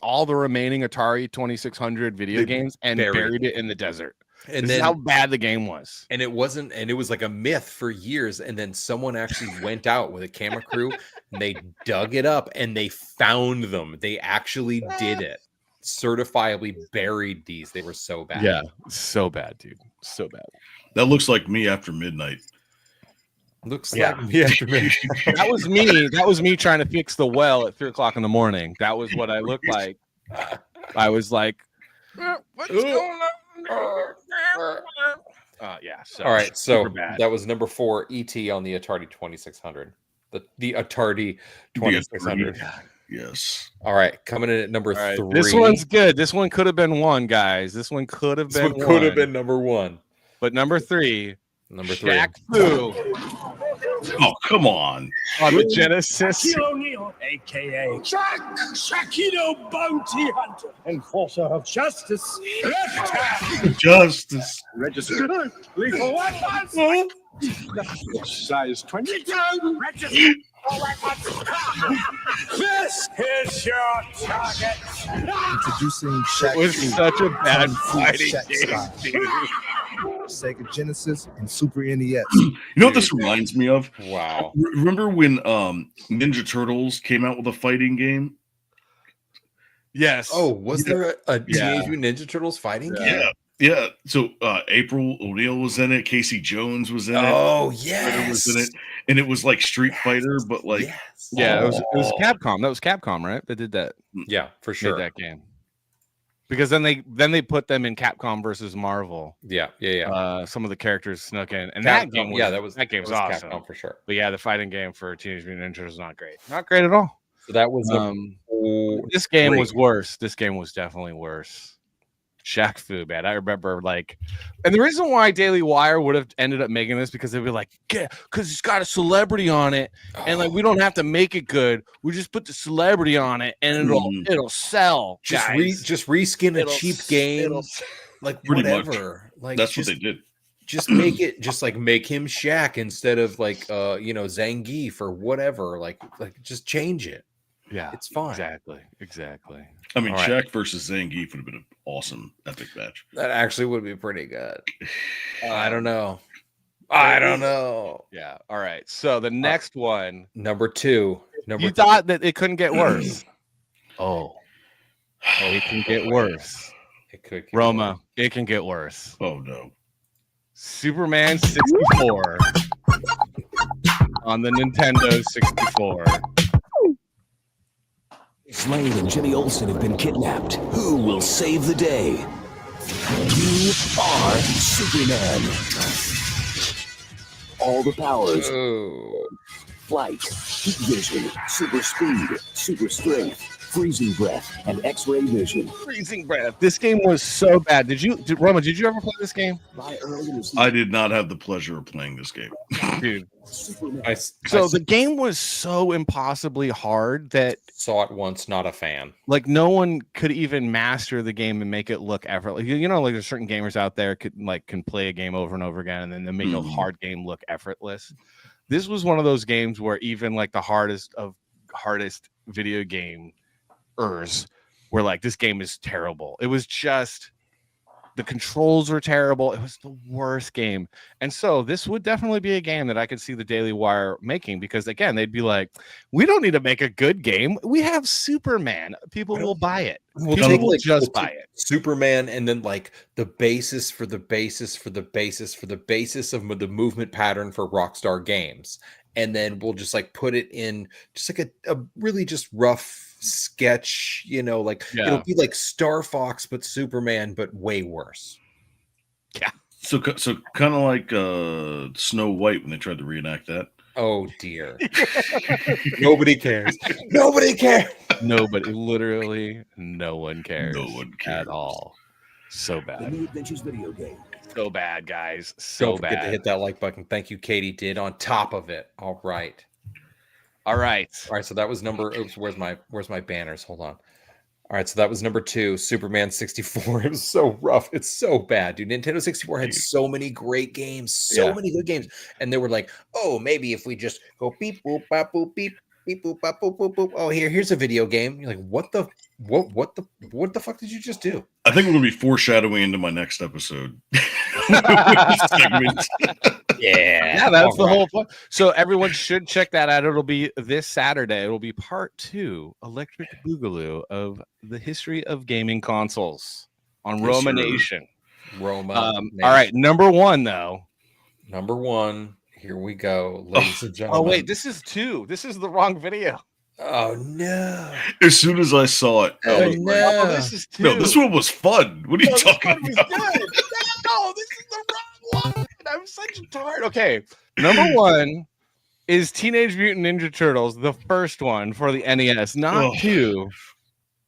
[SPEAKER 6] all the remaining Atari 2600 video games and buried it in the desert. And this is how bad the game was.
[SPEAKER 7] And it wasn't, and it was like a myth for years. And then someone actually went out with a camera crew and they dug it up and they found them. They actually did it. Certifiably buried these. They were so bad.
[SPEAKER 6] Yeah, so bad, dude. So bad.
[SPEAKER 8] That looks like me after midnight.
[SPEAKER 7] Looks like me after midnight.
[SPEAKER 6] That was me. That was me trying to fix the well at 3:00 in the morning. That was what I looked like. I was like, what's going on? Yeah. So,
[SPEAKER 7] all right. So that was number 4, ET on the Atari 2600. The Atari 2600.
[SPEAKER 8] Yes.
[SPEAKER 7] All right. Coming in at number 3.
[SPEAKER 6] This one's good. This one could have been 1, guys. This one could have been 1.
[SPEAKER 7] Could have been number 1.
[SPEAKER 6] But number 3.
[SPEAKER 7] Number 3.
[SPEAKER 6] Shaq Fu.
[SPEAKER 8] Oh, come on.
[SPEAKER 6] On the Genesis.
[SPEAKER 15] Shaquille O'Neal, a.k.a. Shaquito Bounty Hunter, enforcer of justice. Left hand.
[SPEAKER 8] Justice.
[SPEAKER 15] Registered. Lethal weapons. Size 22. Registered. This is your target.
[SPEAKER 12] Introducing Shaq.
[SPEAKER 6] It was such a bad fighting
[SPEAKER 12] Shaq
[SPEAKER 6] game.
[SPEAKER 12] Sega Genesis and Super NES.
[SPEAKER 8] You know what this reminds me of?
[SPEAKER 7] Wow.
[SPEAKER 8] Remember when Ninja Turtles came out with a fighting game?
[SPEAKER 6] Yes.
[SPEAKER 7] Oh, was there a Teenage Mutant Ninja Turtles fighting game?
[SPEAKER 8] Yeah. So April O'Neil was in it. Casey Jones was in it.
[SPEAKER 7] Oh,
[SPEAKER 8] Fighter was in
[SPEAKER 7] yes.
[SPEAKER 8] it. And it was like Street Fighter, but like
[SPEAKER 6] Yeah, it was Capcom. That was Capcom, right? That did that.
[SPEAKER 7] Yeah, for sure.
[SPEAKER 6] Made that game. Because then they put them in Capcom versus Marvel.
[SPEAKER 7] Yeah.
[SPEAKER 6] Some of the characters snuck in, and that game was that game was awesome
[SPEAKER 7] Capcom for sure.
[SPEAKER 6] But yeah, the fighting game for Teenage Mutant Ninja Turtles is not great. Not great at all.
[SPEAKER 7] So that was
[SPEAKER 6] this game was worse. This game was definitely worse. Shaq Fu, man. I remember and the reason why Daily Wire would have ended up making this because they'd be like, because it's got a celebrity on it, and we don't have to make it good. We just put the celebrity on it, and it'll sell.
[SPEAKER 7] Just reskin a cheap game, whatever. Like
[SPEAKER 8] that's what they did.
[SPEAKER 7] Just make it make him Shaq instead of Zangief or whatever. Like just change it.
[SPEAKER 6] Yeah,
[SPEAKER 7] it's fine.
[SPEAKER 6] Exactly.
[SPEAKER 8] I mean, Shaq versus Zangief would have been an awesome epic match.
[SPEAKER 7] That actually would be pretty good. I don't know.
[SPEAKER 6] Yeah. All right. So the next one,
[SPEAKER 7] number 2.
[SPEAKER 6] You thought that it couldn't get worse. It can get worse.
[SPEAKER 7] It could.
[SPEAKER 6] Roma, it can get worse.
[SPEAKER 8] Oh no.
[SPEAKER 6] Superman 64 on the Nintendo 64.
[SPEAKER 16] Slade and Jimmy Olsen have been kidnapped. Who will save the day? You are Superman. All the powers. Flight, heat vision, super speed, super strength, freezing breath, and X-ray vision.
[SPEAKER 6] Freezing breath. This game was so bad. Roma, did you ever play this game?
[SPEAKER 8] I did not have the pleasure of playing this game.
[SPEAKER 6] Dude. The game was so impossibly hard that
[SPEAKER 7] saw it once, not a fan.
[SPEAKER 6] No one could even master the game and make it look effortless. There's certain gamers out there can play a game over and over again, and then they make a hard game look effortless. This was one of those games where even the hardest video gamers were this game is terrible. It was just the controls were terrible. It was the worst game. And so this would definitely be a game that I could see the Daily Wire making, because again, they'd be like, we don't need to make a good game. We have Superman. People will buy it. We'll buy it.
[SPEAKER 7] Superman, and then the basis for the basis for the basis for the basis of the movement pattern for Rockstar Games. And then we'll just put it in just a really just rough sketch, it'll be like Star Fox but Superman, but way worse.
[SPEAKER 6] Yeah.
[SPEAKER 8] So kind of like Snow White when they tried to reenact that.
[SPEAKER 7] Oh dear. Nobody cares. Nobody cares.
[SPEAKER 6] Literally no one cares.
[SPEAKER 8] No one cares
[SPEAKER 6] at all. So bad.
[SPEAKER 16] The New Adventures video game.
[SPEAKER 6] So bad, guys. So
[SPEAKER 7] Don't forget to hit that like button. Thank you, Katie did on top of it. All right. So that was where's my banners? Hold on. All right, so that was number 2, Superman 64. It was so rough. It's so bad, dude. Nintendo 64 had so many great games, so many good games. And they were like, oh, maybe if we just go beep, boop, bop, boop, beep, beep boop bop, boop boop boop. Oh, here's a video game. You're like, what the fuck did you just do?
[SPEAKER 8] I think we're gonna be foreshadowing into my next episode.
[SPEAKER 6] Yeah, that's the whole point. So everyone should check that out. It'll be this Saturday. It'll be part 2, Electric Boogaloo, of the history of gaming consoles on
[SPEAKER 8] Yes,
[SPEAKER 6] Roma
[SPEAKER 8] sir.
[SPEAKER 6] Nation.
[SPEAKER 7] Roma.
[SPEAKER 6] All right, number 1 though.
[SPEAKER 7] Number 1. Here we go, ladies and gentlemen.
[SPEAKER 6] Oh wait, this is 2. This is the wrong video.
[SPEAKER 7] Oh no!
[SPEAKER 8] As soon as I saw it, I was like,
[SPEAKER 6] Oh, this is 2.
[SPEAKER 8] no, this one was fun. What are you talking about?
[SPEAKER 6] No, this is the wrong one. I'm such a tart. Okay, number 1 is Teenage Mutant Ninja Turtles, the first one for the NES, not 2.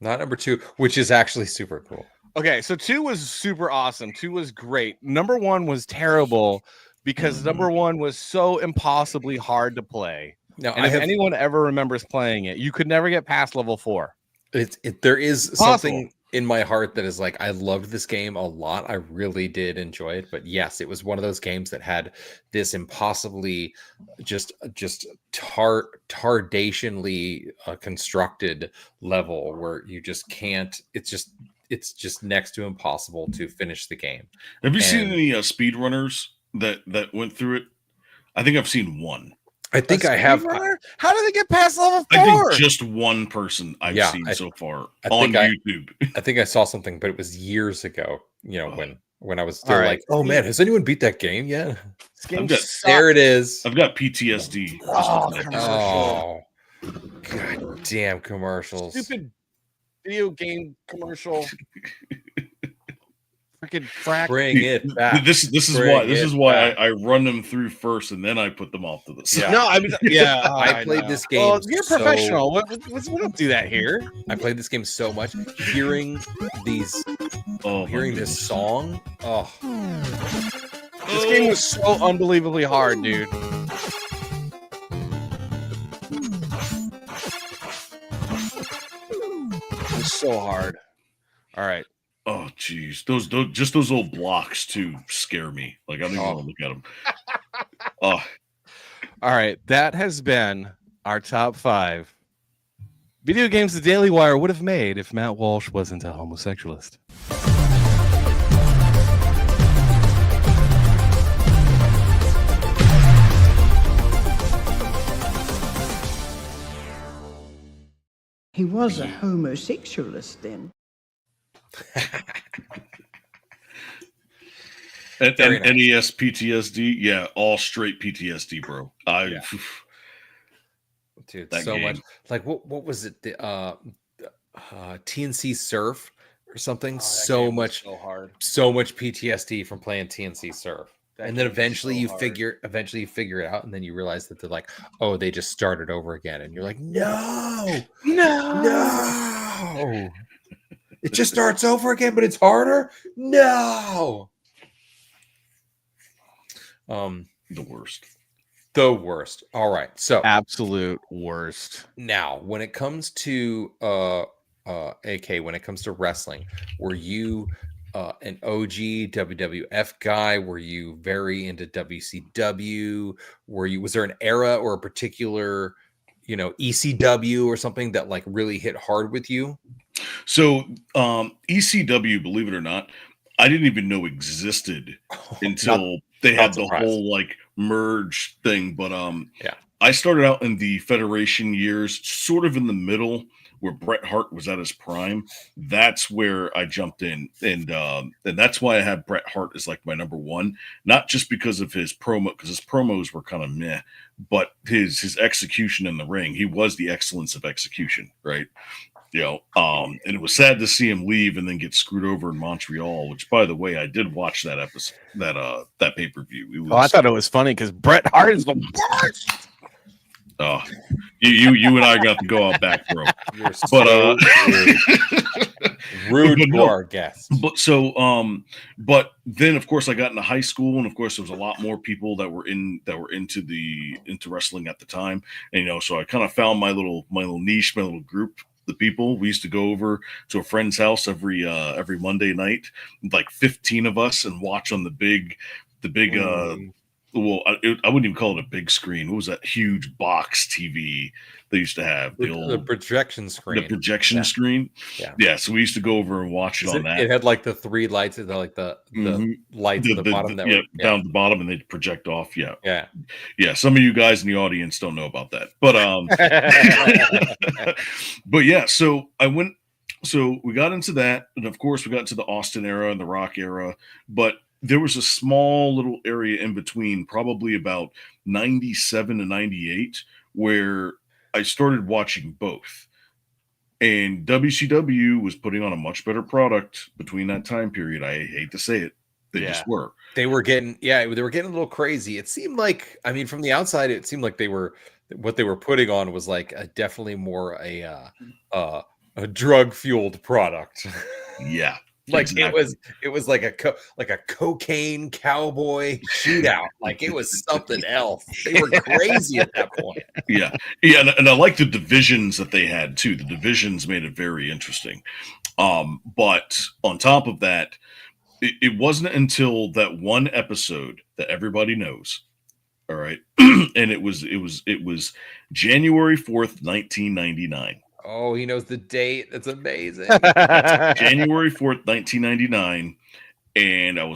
[SPEAKER 7] Not number 2, which is actually super cool.
[SPEAKER 6] Okay, so 2 was super awesome. 2 was great. Number 1 was terrible because number 1 was so impossibly hard to play.
[SPEAKER 7] Now,
[SPEAKER 6] And if anyone ever remembers playing it, you could never get past level 4.
[SPEAKER 7] There is
[SPEAKER 6] Possible.
[SPEAKER 7] something in my heart that is like, I loved this game a lot. I really did enjoy it. But yes, it was one of those games that had this impossibly just tardationally constructed level where you just can't. It's just next to impossible to finish the game.
[SPEAKER 8] Have you seen any speedrunners that went through it? I think I've seen one.
[SPEAKER 7] I think I have.
[SPEAKER 6] How did they get past level 4?
[SPEAKER 8] I think just one person I've seen so far on YouTube.
[SPEAKER 7] I think I saw something, but it was years ago. You know, when I was still like, oh man, has anyone beat that game yet? There it is.
[SPEAKER 8] I've got PTSD.
[SPEAKER 7] Oh, god damn commercials!
[SPEAKER 6] Stupid video game commercial. Freaking frack.
[SPEAKER 7] Bring it back.
[SPEAKER 8] This is why I run them through first and then I put them off to the side.
[SPEAKER 6] No, I mean, yeah,
[SPEAKER 7] I played this game.
[SPEAKER 6] Well, you're professional. We don't do that here.
[SPEAKER 7] I played this game so much. Hearing this song. Oh,
[SPEAKER 6] this game was so unbelievably hard, dude. It was so hard. All right.
[SPEAKER 8] Oh, geez. Those old blocks, too, scare me. Like, I don't even want to look at them.
[SPEAKER 6] All right. That has been our top 5 video games the Daily Wire would have made if Matt Walsh wasn't a homosexualist.
[SPEAKER 17] He was a homosexualist then.
[SPEAKER 8] And NES PTSD, yeah, all straight PTSD, bro.
[SPEAKER 7] Dude,
[SPEAKER 8] that
[SPEAKER 7] so
[SPEAKER 8] game.
[SPEAKER 7] much. Like what was it? The TNC Surf or something? So much PTSD from playing TNC Surf. And then eventually you figure it out, and then you realize that they're like, oh, they just started over again, and you're like, no. It just starts over again, but it's harder. No.
[SPEAKER 8] The worst.
[SPEAKER 7] All right. So
[SPEAKER 6] absolute worst.
[SPEAKER 7] Now, when it comes to AK, when it comes to wrestling, were you an OG WWF guy? Were you very into WCW? Was there an era or a particular, ECW or something that like really hit hard with you?
[SPEAKER 8] So ECW, believe it or not, I didn't even know existed until they had the whole like merge thing. But I started out in the Federation years, sort of in the middle where Bret Hart was at his prime. That's where I jumped in, and that's why I have Bret Hart as like my number 1, not just because of his promo, because his promos were kind of meh, but his execution in the ring. He was the excellence of execution, right? And it was sad to see him leave and then get screwed over in Montreal, which, by the way, I did watch that episode, that pay-per-view.
[SPEAKER 6] I thought it was funny because Bret Hart is the worst.
[SPEAKER 8] You and I got to go out back, bro.
[SPEAKER 7] You're so rude to our guests.
[SPEAKER 8] But then of course I got into high school, and of course there was a lot more people that were into wrestling at the time, and so I kind of found my little niche, my little group. The people, we used to go over to a friend's house every Monday night, like 15 of us, and watch on the big well, I wouldn't even call it a big screen. What was that huge box TV they used to have?
[SPEAKER 7] The projection screen.
[SPEAKER 8] The projection screen. Yeah. So we used to go over and watch it on that.
[SPEAKER 7] It had like the 3 lights, the lights at the bottom that were
[SPEAKER 8] down at the bottom, and they'd project off. Yeah.
[SPEAKER 7] Yeah.
[SPEAKER 8] Some of you guys in the audience don't know about that, but but yeah. So we got into that, and of course we got into the Austin era and the Rock era, but there was a small little area in between, probably about 97 to 98, where I started watching both. And WCW was putting on a much better product between that time period. I hate to say it. They just were.
[SPEAKER 7] They were getting a little crazy. It seemed like, I mean, from the outside, it seemed like what they were putting on was like definitely more a drug-fueled product.
[SPEAKER 8] Yeah.
[SPEAKER 7] Like exactly. it was like a cocaine cowboy shootout. Like it was something else. They were crazy at that point.
[SPEAKER 8] Yeah, and I like the divisions that they had too. The divisions made it very interesting. But on top of that, it wasn't until that one episode that everybody knows. All right, and it was January 4th, 1999.
[SPEAKER 7] Oh, he knows the date. That's amazing.
[SPEAKER 8] January 4th, 1999. And I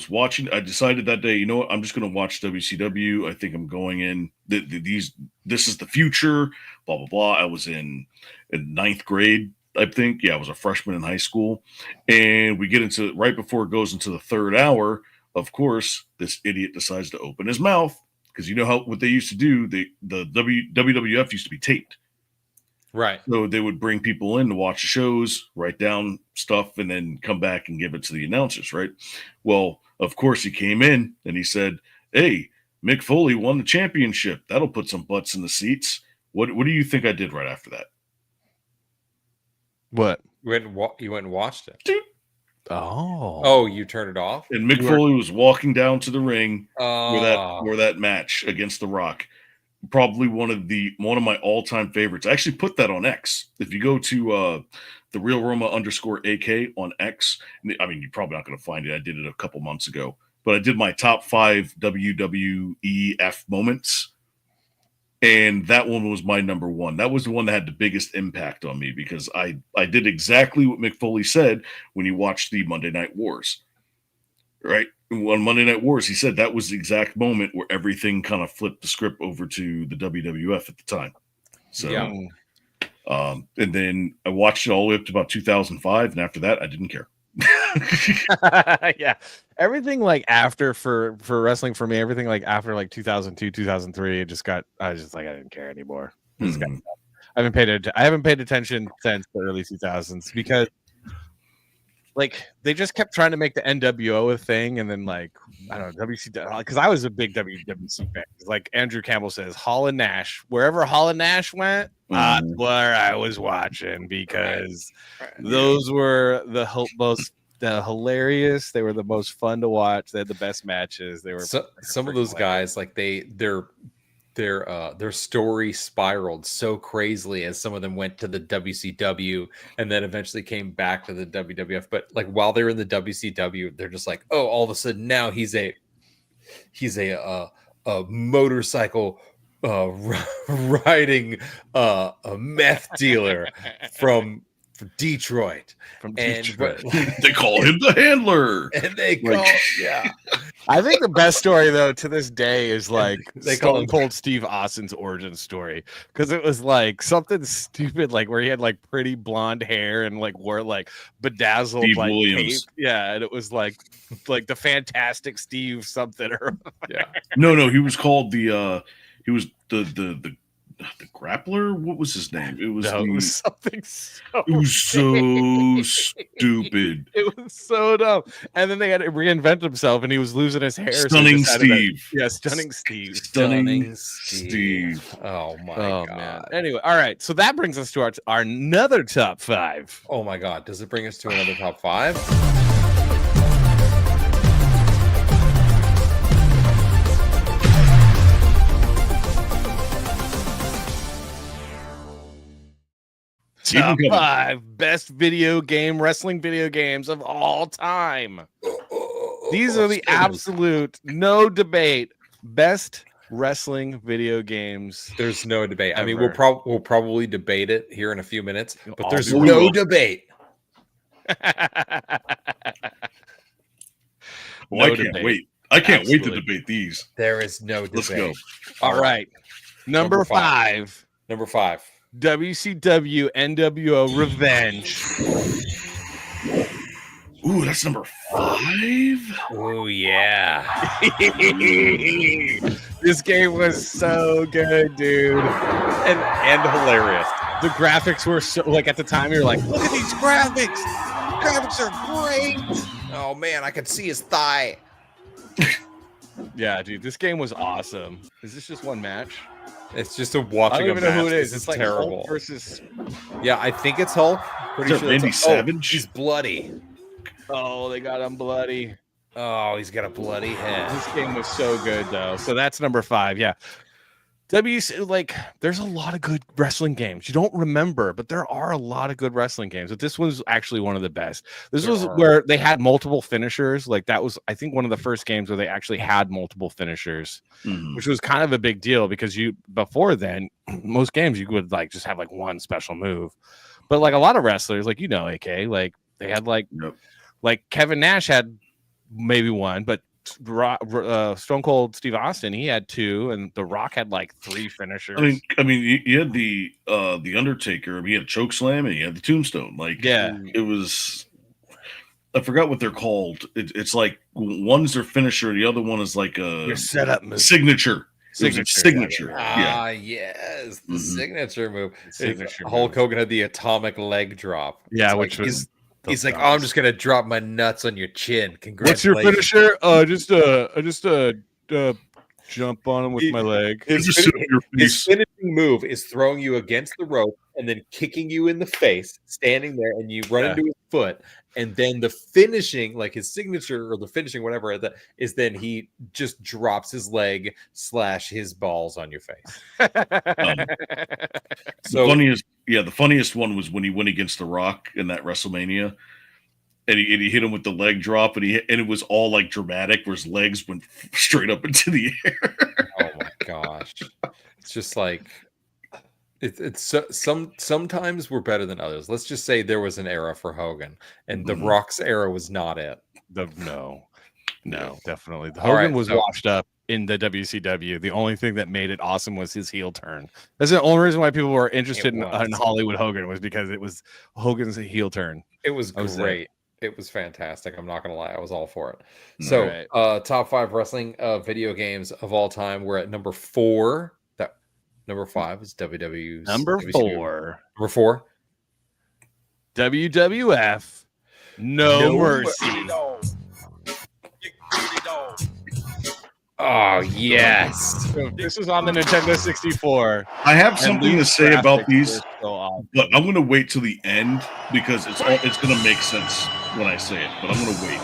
[SPEAKER 8] decided that day, you know what? I'm just going to watch WCW. I think I'm going in. This is the future, blah, blah, blah. I was in 9th grade, I think. Yeah, I was a freshman in high school. And we get into right before it goes into the 3rd hour. Of course, this idiot decides to open his mouth because you know what they used to do. The WWF used to be taped.
[SPEAKER 7] Right.
[SPEAKER 8] So they would bring people in to watch the shows, write down stuff, and then come back and give it to the announcers, right? Well, of course, he came in and he said, "Hey, Mick Foley won the championship. That'll put some butts in the seats." What do you think I did right after that?
[SPEAKER 6] What?
[SPEAKER 7] You went and watched it.
[SPEAKER 8] Dude.
[SPEAKER 7] Oh, you turned it off?
[SPEAKER 8] And Mick Foley was walking down to the ring for that match against The Rock. Probably one of my all-time favorites. I actually put that on X. If you go to the Real Roma _AK on X, I mean, you're probably not going to find it. I did it a couple months ago, but I did my top 5 WWEF moments, and that one was my number 1. That was the one that had the biggest impact on me because I did exactly what Mick Foley said when he watched the Monday Night Wars. Right? On Monday Night Wars, he said that was the exact moment where everything kind of flipped the script over to the WWF at the time. So, and then I watched it all the way up to about 2005, and after that, I didn't care.
[SPEAKER 6] Yeah, everything like after for wrestling for me, everything like after like 2002, 2003, I didn't care anymore. I haven't paid attention since the early 2000s because. Like they just kept trying to make the NWO a thing, and then like I don't know WCW because I was a big WWC fan. Like Andrew Campbell says, Hall and Nash, wherever Hall and Nash went, that's where I was watching because those were the most hilarious. They were the most fun to watch. They had the best matches. They were
[SPEAKER 7] some of those guys like their story spiraled so crazily as some of them went to the WCW and then eventually came back to the WWF. But like while they're in the WCW, they're just like, oh, all of a sudden now he's a motorcycle riding a meth dealer from Detroit.
[SPEAKER 8] They call him the handler.
[SPEAKER 7] And they call
[SPEAKER 6] I think the best story though to this day is like
[SPEAKER 7] they call
[SPEAKER 6] Stone Cold Steve Austin's origin story because it was like something stupid like where he had like pretty blonde hair and like wore like bedazzled
[SPEAKER 8] Steve
[SPEAKER 6] like
[SPEAKER 8] Williams.
[SPEAKER 6] tape. Yeah, and it was like the Fantastic Steve something or
[SPEAKER 8] No, he was called the grappler. What was his name? It was
[SPEAKER 6] something so
[SPEAKER 8] it was so stupid.
[SPEAKER 6] It was so dumb. And then they had to reinvent himself and he was losing his hair.
[SPEAKER 8] Stunning Steve.
[SPEAKER 6] Stunning Steve.
[SPEAKER 8] Stunning Steve.
[SPEAKER 7] Oh my god.
[SPEAKER 6] Man. Anyway, all right. So that brings us to our another top 5.
[SPEAKER 7] Oh my god. Does it bring us to another top 5?
[SPEAKER 6] Top 5 best wrestling video games of all time. These are the absolute, no debate, best wrestling video games.
[SPEAKER 7] There's no debate. I mean,
[SPEAKER 6] ever.
[SPEAKER 7] we'll probably debate it here in a few minutes, but there's
[SPEAKER 8] be
[SPEAKER 7] no
[SPEAKER 8] real.
[SPEAKER 7] debate.
[SPEAKER 8] Oh, I can't wait. I can't wait to debate these.
[SPEAKER 7] There is no debate.
[SPEAKER 8] Let's go.
[SPEAKER 6] All right. Number five.
[SPEAKER 7] Number 5.
[SPEAKER 6] WCW NWO Revenge.
[SPEAKER 8] Ooh, that's number 5.
[SPEAKER 7] Oh yeah.
[SPEAKER 6] This game was so good, dude.
[SPEAKER 7] And hilarious.
[SPEAKER 6] The graphics were so, like, at the time you're like, look at these graphics. Graphics are great.
[SPEAKER 7] Oh man, I could see his thigh.
[SPEAKER 6] Yeah, dude, this game was awesome. Is this just one match?
[SPEAKER 7] It's just watching.
[SPEAKER 6] I don't even know who it is.
[SPEAKER 7] This
[SPEAKER 6] It's like
[SPEAKER 7] terrible.
[SPEAKER 6] Hulk versus.
[SPEAKER 7] Yeah, I think it's Hulk. Pretty
[SPEAKER 8] Is that
[SPEAKER 7] sure it's
[SPEAKER 8] Randy Savage?
[SPEAKER 7] he's bloody.
[SPEAKER 6] Oh, they got him bloody.
[SPEAKER 7] Oh, he's got a bloody head.
[SPEAKER 6] This game was so good, though. So that's number 5. Yeah. There's a lot of good wrestling games. You don't remember, but there are a lot of good wrestling games. But this was actually one of the best. Where they had multiple finishers. Like, that was, I think, one of the first games where they actually had multiple finishers, which was kind of a big deal because before then, most games you would like just have like one special move. But like a lot of wrestlers, like, AK, like they had like Kevin Nash had maybe one, but Stone Cold Steve Austin, he had 2, and The Rock had like 3 finishers.
[SPEAKER 8] I mean, you had the Undertaker. He had a choke slam, and he had the Tombstone. Like, it was. I forgot what they're called. It's like one's their finisher, the other one is like a
[SPEAKER 6] your setup move.
[SPEAKER 8] Signature.
[SPEAKER 6] Signature.
[SPEAKER 7] Yes, the signature move. Hulk Hogan had the atomic leg drop.
[SPEAKER 6] Yeah,
[SPEAKER 7] It's
[SPEAKER 6] which
[SPEAKER 7] like,
[SPEAKER 6] was.
[SPEAKER 7] He's like, I'm just gonna drop my nuts on your chin.
[SPEAKER 6] What's your finisher? I just jump on him with my leg.
[SPEAKER 7] His finishing move is throwing you against the rope and then kicking you in the face, standing there, and you run into his foot. And then the finishing, like his signature or the finishing, whatever, is then he just drops his leg / his balls on your face.
[SPEAKER 8] The funniest one was when he went against The Rock in that WrestleMania. And he hit him with the leg drop, and it was all like dramatic, where his legs went straight up into the air.
[SPEAKER 7] Oh my gosh! It's just like sometimes we're better than others. Let's just say there was an era for Hogan, and The Rock's era was not it.
[SPEAKER 6] No, definitely. Hogan was washed up in the WCW. The only thing that made it awesome was his heel turn. That's the only reason why people were interested in Hollywood Hogan, was because it was Hogan's heel turn.
[SPEAKER 7] It was great. It was fantastic. I'm not gonna lie, I was all for it. So, top 5 wrestling video games of all time. We're at number 4. That number 5 is WW's
[SPEAKER 6] number 4.
[SPEAKER 7] Number 4,
[SPEAKER 6] WWF No Mercy.
[SPEAKER 7] Oh yes.
[SPEAKER 6] So this was on the Nintendo 64.
[SPEAKER 8] I have something to say about these, but I'm going to wait till the end because it's going to make sense when I say it. But I'm going to wait.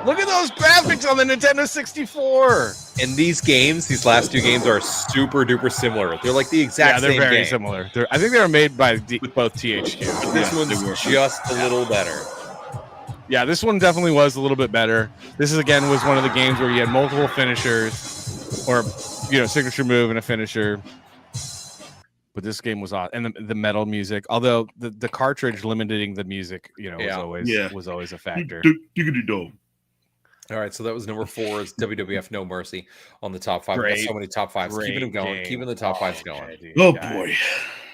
[SPEAKER 6] Look at those graphics on the Nintendo 64.
[SPEAKER 7] And these games, these last 2 games, are super duper similar. They're like the exact same game.
[SPEAKER 6] They're very similar. I think they were made by both THQ.
[SPEAKER 7] This one's just a little better.
[SPEAKER 6] Yeah, this one definitely was a little bit better. This was one of the games where you had multiple finishers, or signature move and a finisher. But this game was awesome, and the metal music. Although the cartridge limiting the music, was always a factor.
[SPEAKER 7] All right, so that was number 4. Is WWF No Mercy on the top 5. We've got so many top 5s. Keeping them going. Keeping the top 5s going.
[SPEAKER 8] Oh boy.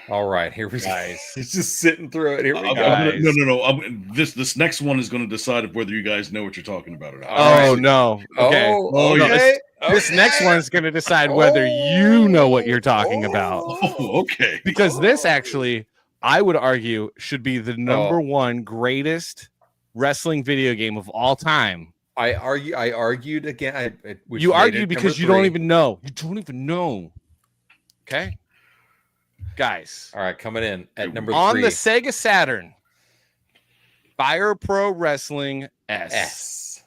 [SPEAKER 7] All right, here we go. He's just sitting through it. Here we go.
[SPEAKER 8] No. This next one is going to decide whether you guys know what you're talking about or not.
[SPEAKER 6] Oh, no. Okay.
[SPEAKER 7] Okay.
[SPEAKER 6] This next one is going to decide whether you know what you're talking about.
[SPEAKER 8] Oh, okay.
[SPEAKER 6] Because this actually, I would argue, should be the number 1 greatest wrestling video game of all time.
[SPEAKER 7] I argued again.
[SPEAKER 6] You argued because you don't even know. You don't even know. Okay. Guys.
[SPEAKER 7] All right, coming in at number 3.
[SPEAKER 6] On the Sega Saturn, Fire Pro Wrestling S.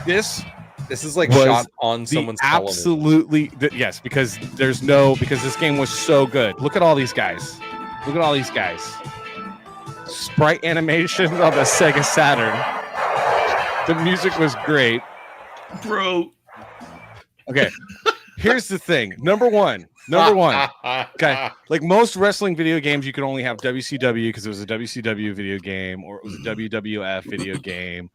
[SPEAKER 6] This
[SPEAKER 7] is like shot on someone's
[SPEAKER 6] absolutely yes, because this game was so good. Look at all these guys. Sprite animation on the Sega Saturn. The music was great.
[SPEAKER 8] bro.
[SPEAKER 6] Okay, here's the thing. Number one. Okay, like most wrestling video games, you could only have WCW because it was a WCW video game, or it was a WWF video game,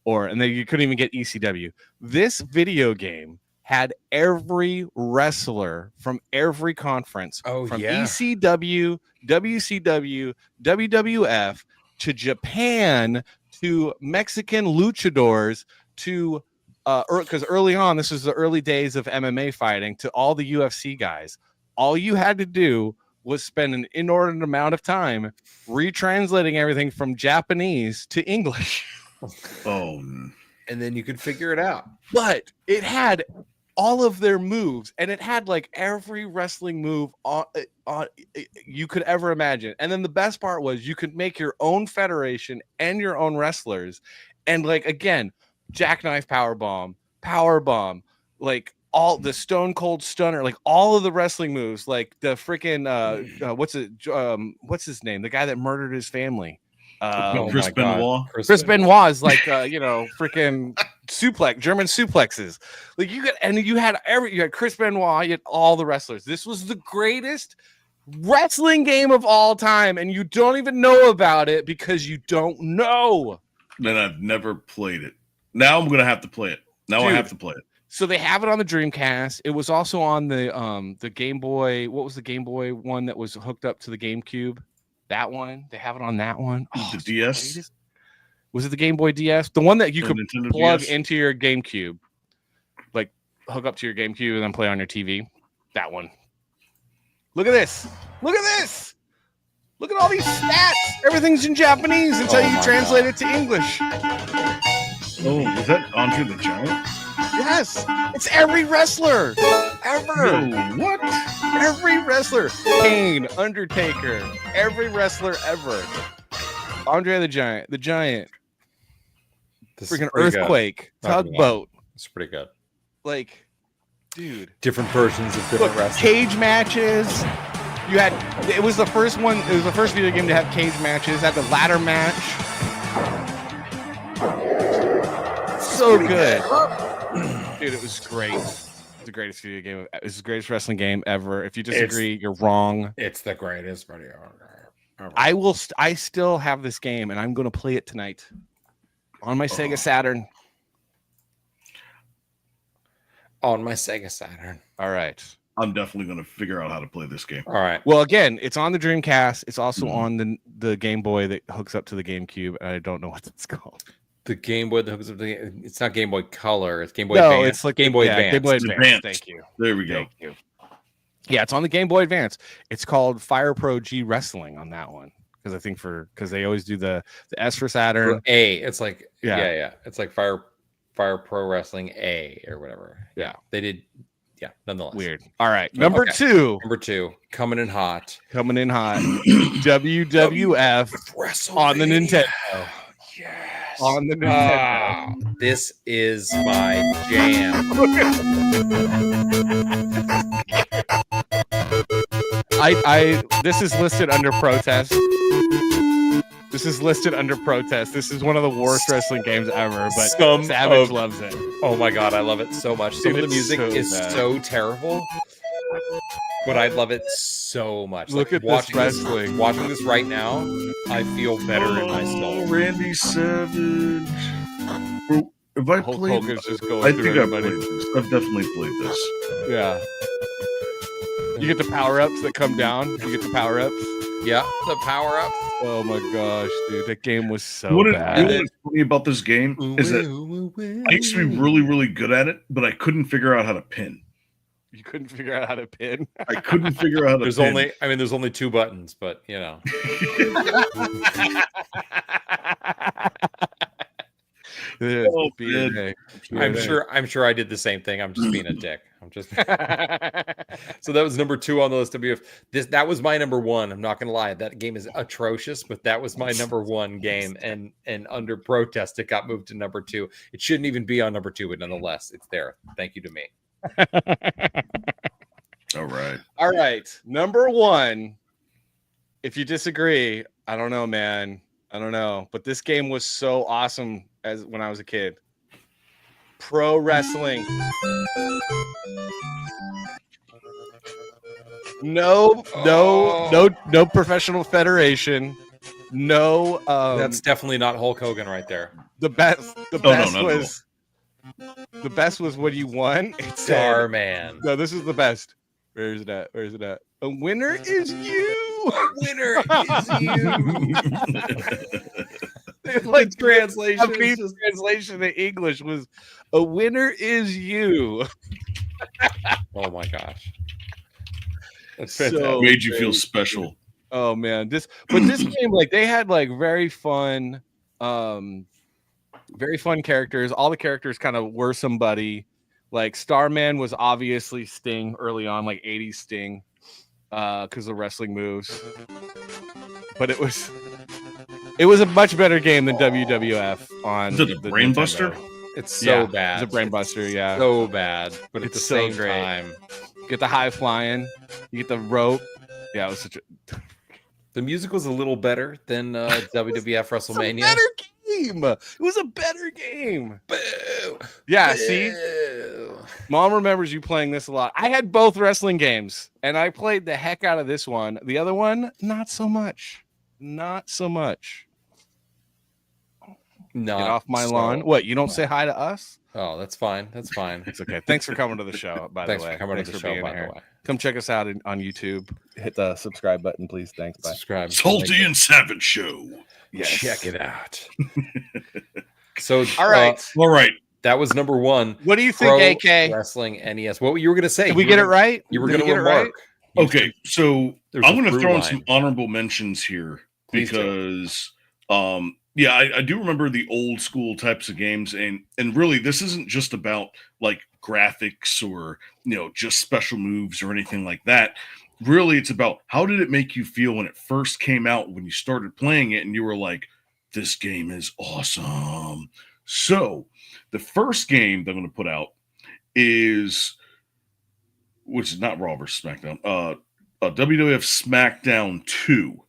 [SPEAKER 6] and then you couldn't even get ECW. This video game had every wrestler from every conference, from ECW, WCW, WWF to Japan to Mexican luchadors to because early on, this was the early days of MMA fighting, to all the UFC guys. All you had to do was spend an inordinate amount of time retranslating everything from Japanese to English.
[SPEAKER 8] Oh,
[SPEAKER 7] and then you could figure it out.
[SPEAKER 6] But it had all of their moves, and it had like every wrestling move on you could ever imagine. And then the best part was you could make your own federation and your own wrestlers. And like, again, jackknife power bomb, like all the stone cold stunner, like all of the wrestling moves, like the freaking what's his name, the guy that murdered his family,
[SPEAKER 8] Chris Benoit.
[SPEAKER 6] Chris Benoit is like freaking German suplexes. Like you had Chris Benoit, you had all the wrestlers. This was the greatest wrestling game of all time, and you don't even know about it because you don't know.
[SPEAKER 8] Then I've never played it. Now I'm gonna have to play it. Dude, I have to play it.
[SPEAKER 6] So they have it on the Dreamcast. It was also on the Game Boy. What was the Game Boy one that was hooked up to the GameCube? That one. They have it on that one.
[SPEAKER 8] The DS.
[SPEAKER 6] Was it the Game Boy DS? The one that you could
[SPEAKER 8] Nintendo
[SPEAKER 6] plug
[SPEAKER 8] DS?
[SPEAKER 6] into your GameCube, like hook up to your GameCube and then play on your TV. That one. Look at this. Look at this. Look at all these stats. Everything's in Japanese until you translate it to English.
[SPEAKER 8] Oh, is that Andre the Giant?
[SPEAKER 6] Yes, it's every wrestler ever.
[SPEAKER 8] No, what?
[SPEAKER 6] Every wrestler. Kane, Undertaker, every wrestler ever. Andre the Giant, freaking Earthquake, Tugboat.
[SPEAKER 7] It's pretty good.
[SPEAKER 6] Like, dude.
[SPEAKER 7] Different versions of different wrestling.
[SPEAKER 6] Cage matches. It was the first one. It was the first video game to have cage matches. Had the ladder match. So good. Dude, it was great. It's the greatest video game. It's the greatest wrestling game ever. If you disagree, you're wrong.
[SPEAKER 7] It's the greatest video ever.
[SPEAKER 6] I still have this game, and I'm going to play it tonight on my Sega Saturn.
[SPEAKER 7] On my Sega Saturn.
[SPEAKER 6] All right.
[SPEAKER 8] I'm definitely going to figure out how to play this game.
[SPEAKER 7] All right.
[SPEAKER 6] Well, again, it's on the Dreamcast. It's also on the Game Boy that hooks up to the GameCube. And I don't know what it's called.
[SPEAKER 7] The Game Boy that hooks up to it's not Game Boy Color. It's Game Boy
[SPEAKER 6] Advance.
[SPEAKER 7] It's like Game Boy Advance.
[SPEAKER 6] Game Boy Advance. Thank you.
[SPEAKER 8] There we go.
[SPEAKER 6] Thank you. Yeah, it's on the Game Boy Advance. It's called Fire Pro G Wrestling on that one. Because they always do the S for Saturn.
[SPEAKER 7] For A. It's like yeah. It's like Fire Pro Wrestling A or whatever. Yeah. They did. Yeah, nonetheless.
[SPEAKER 6] Weird. All right. Number two.
[SPEAKER 7] Coming in hot.
[SPEAKER 6] WWF on the Nintendo.
[SPEAKER 7] Yes.
[SPEAKER 6] On the Nintendo.
[SPEAKER 7] This is my jam.
[SPEAKER 6] This is listed under protest. This is one of the worst wrestling games ever, but Savage loves it.
[SPEAKER 7] Oh my god, I love it so much. Some of the music is so terrible, but I love it so much.
[SPEAKER 6] Look at this wrestling.
[SPEAKER 7] Watching this right now, I feel better in my soul.
[SPEAKER 8] Randy Savage. Have I
[SPEAKER 6] Hulk
[SPEAKER 8] played?
[SPEAKER 6] Hogan's just going
[SPEAKER 8] I
[SPEAKER 6] through
[SPEAKER 8] think I've
[SPEAKER 6] everybody.
[SPEAKER 8] played this. I've definitely played this.
[SPEAKER 6] Yeah. You get the power-ups that come down. You get the power-ups.
[SPEAKER 7] Yeah, the power-ups.
[SPEAKER 6] Oh my gosh, dude. That game was so bad.
[SPEAKER 8] You know what's funny about this game is that I used to be really, really good at it, but I couldn't figure out how to pin.
[SPEAKER 6] You couldn't figure out how to pin?
[SPEAKER 8] I couldn't figure out how to pin.
[SPEAKER 7] There's only two buttons, but you know. I'm sure I did the same thing. I'm just being a dick. So that was number 2 on the list. That was my number 1. I'm not gonna lie, that game is atrocious, but that was my number 1 game, and under protest it got moved to number 2. It shouldn't even be on number 2, but nonetheless, it's there. Thank you to me.
[SPEAKER 8] All
[SPEAKER 6] right. Number 1. If you disagree, I don't know, man. I don't know, but this game was so awesome when I was a kid. Pro wrestling. No professional federation. No.
[SPEAKER 7] That's definitely not Hulk Hogan right there.
[SPEAKER 6] The best. The best was what you won. It said,
[SPEAKER 7] Starman.
[SPEAKER 6] No, this is the best. Where is it at? A winner is you.
[SPEAKER 7] A winner is you.
[SPEAKER 6] Like translation in English was a winner is you.
[SPEAKER 7] Oh my gosh.
[SPEAKER 8] That's fantastic. Made you feel special.
[SPEAKER 6] Oh man, this game, like they had like very fun characters. All the characters kind of were somebody. Like Starman was obviously Sting early on, like 80s Sting, because of wrestling moves. But it was a much better game than WWF on
[SPEAKER 8] the Brain Buster.
[SPEAKER 7] It's so bad.
[SPEAKER 6] It's a Brain Buster, yeah.
[SPEAKER 7] So bad, but at the same
[SPEAKER 6] great.
[SPEAKER 7] time,
[SPEAKER 6] You get the high flying, you get the rope. Yeah, it was such a.
[SPEAKER 7] The music was a little better than WWF WrestleMania.
[SPEAKER 6] Better game. It was a better game.
[SPEAKER 7] Boo.
[SPEAKER 6] Yeah,
[SPEAKER 7] Boo.
[SPEAKER 6] see, Mom remembers you playing this a lot. I had both wrestling games, and I played the heck out of this one. The other one, not so much. Not so much.
[SPEAKER 7] Not
[SPEAKER 6] Get off my
[SPEAKER 7] so
[SPEAKER 6] lawn. What? You don't say hi to us?
[SPEAKER 7] Oh, that's fine. That's fine.
[SPEAKER 6] It's okay. Thanks for coming to the show. By the way,
[SPEAKER 7] Thanks for coming to the show. By the way,
[SPEAKER 6] come check us out on YouTube. Hit the subscribe button, please. Thanks. Bye.
[SPEAKER 7] Subscribe.
[SPEAKER 8] Salty and Savage Show.
[SPEAKER 6] Yes.
[SPEAKER 7] Check it out. So,
[SPEAKER 6] all right.
[SPEAKER 8] All right.
[SPEAKER 7] That was number one.
[SPEAKER 6] What do you think, AK?
[SPEAKER 7] Wrestling NES. What you were going to say?
[SPEAKER 6] Did we get it right?
[SPEAKER 7] You were going to get
[SPEAKER 6] remark.
[SPEAKER 7] it right?
[SPEAKER 8] Okay, so
[SPEAKER 7] There's
[SPEAKER 8] I'm
[SPEAKER 7] a
[SPEAKER 8] going to
[SPEAKER 7] through
[SPEAKER 8] throw in
[SPEAKER 7] line.
[SPEAKER 8] some honorable mentions here
[SPEAKER 7] Please
[SPEAKER 8] because, yeah, I do remember the old school types of games, and really, this isn't just about like graphics or just special moves or anything like that. Really, it's about how did it make you feel when it first came out, when you started playing it, and you were like, "This game is awesome." So, the first game that I'm going to put out is, which is not Raw versus SmackDown, WWF SmackDown 2.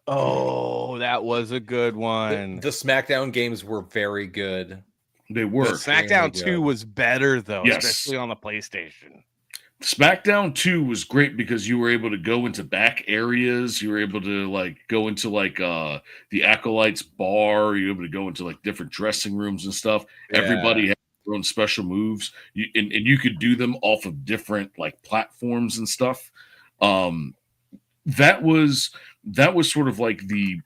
[SPEAKER 6] Oh, that was a good one.
[SPEAKER 7] The SmackDown games were very good.
[SPEAKER 8] They were.
[SPEAKER 6] The SmackDown 2 was better, though,
[SPEAKER 8] Yes.
[SPEAKER 6] especially on the PlayStation.
[SPEAKER 8] SmackDown 2 was great because you were able to go into back areas. You were able to like go into like the Acolytes bar. You were able to go into like different dressing rooms and stuff.
[SPEAKER 6] Yeah.
[SPEAKER 8] Everybody had their own special moves. And you could do them off of different like platforms and stuff. That was sort of like the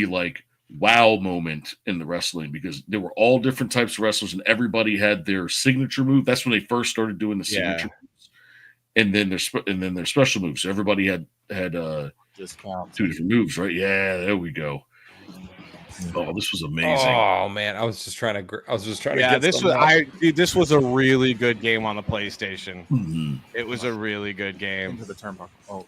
[SPEAKER 8] like wow moment in the wrestling because there were all different types of wrestlers and everybody had their signature move. That's when they first started doing the signature moves. And then their special moves. So everybody had
[SPEAKER 18] discounts.
[SPEAKER 8] 2 different moves, right? Yeah, there we go. Oh, this was amazing.
[SPEAKER 7] Oh man, I was just trying to.
[SPEAKER 6] Yeah,
[SPEAKER 7] get
[SPEAKER 6] this was a really good game on the PlayStation.
[SPEAKER 8] Mm-hmm.
[SPEAKER 6] It was a really good game.
[SPEAKER 18] Into the turnbuckle. Oh,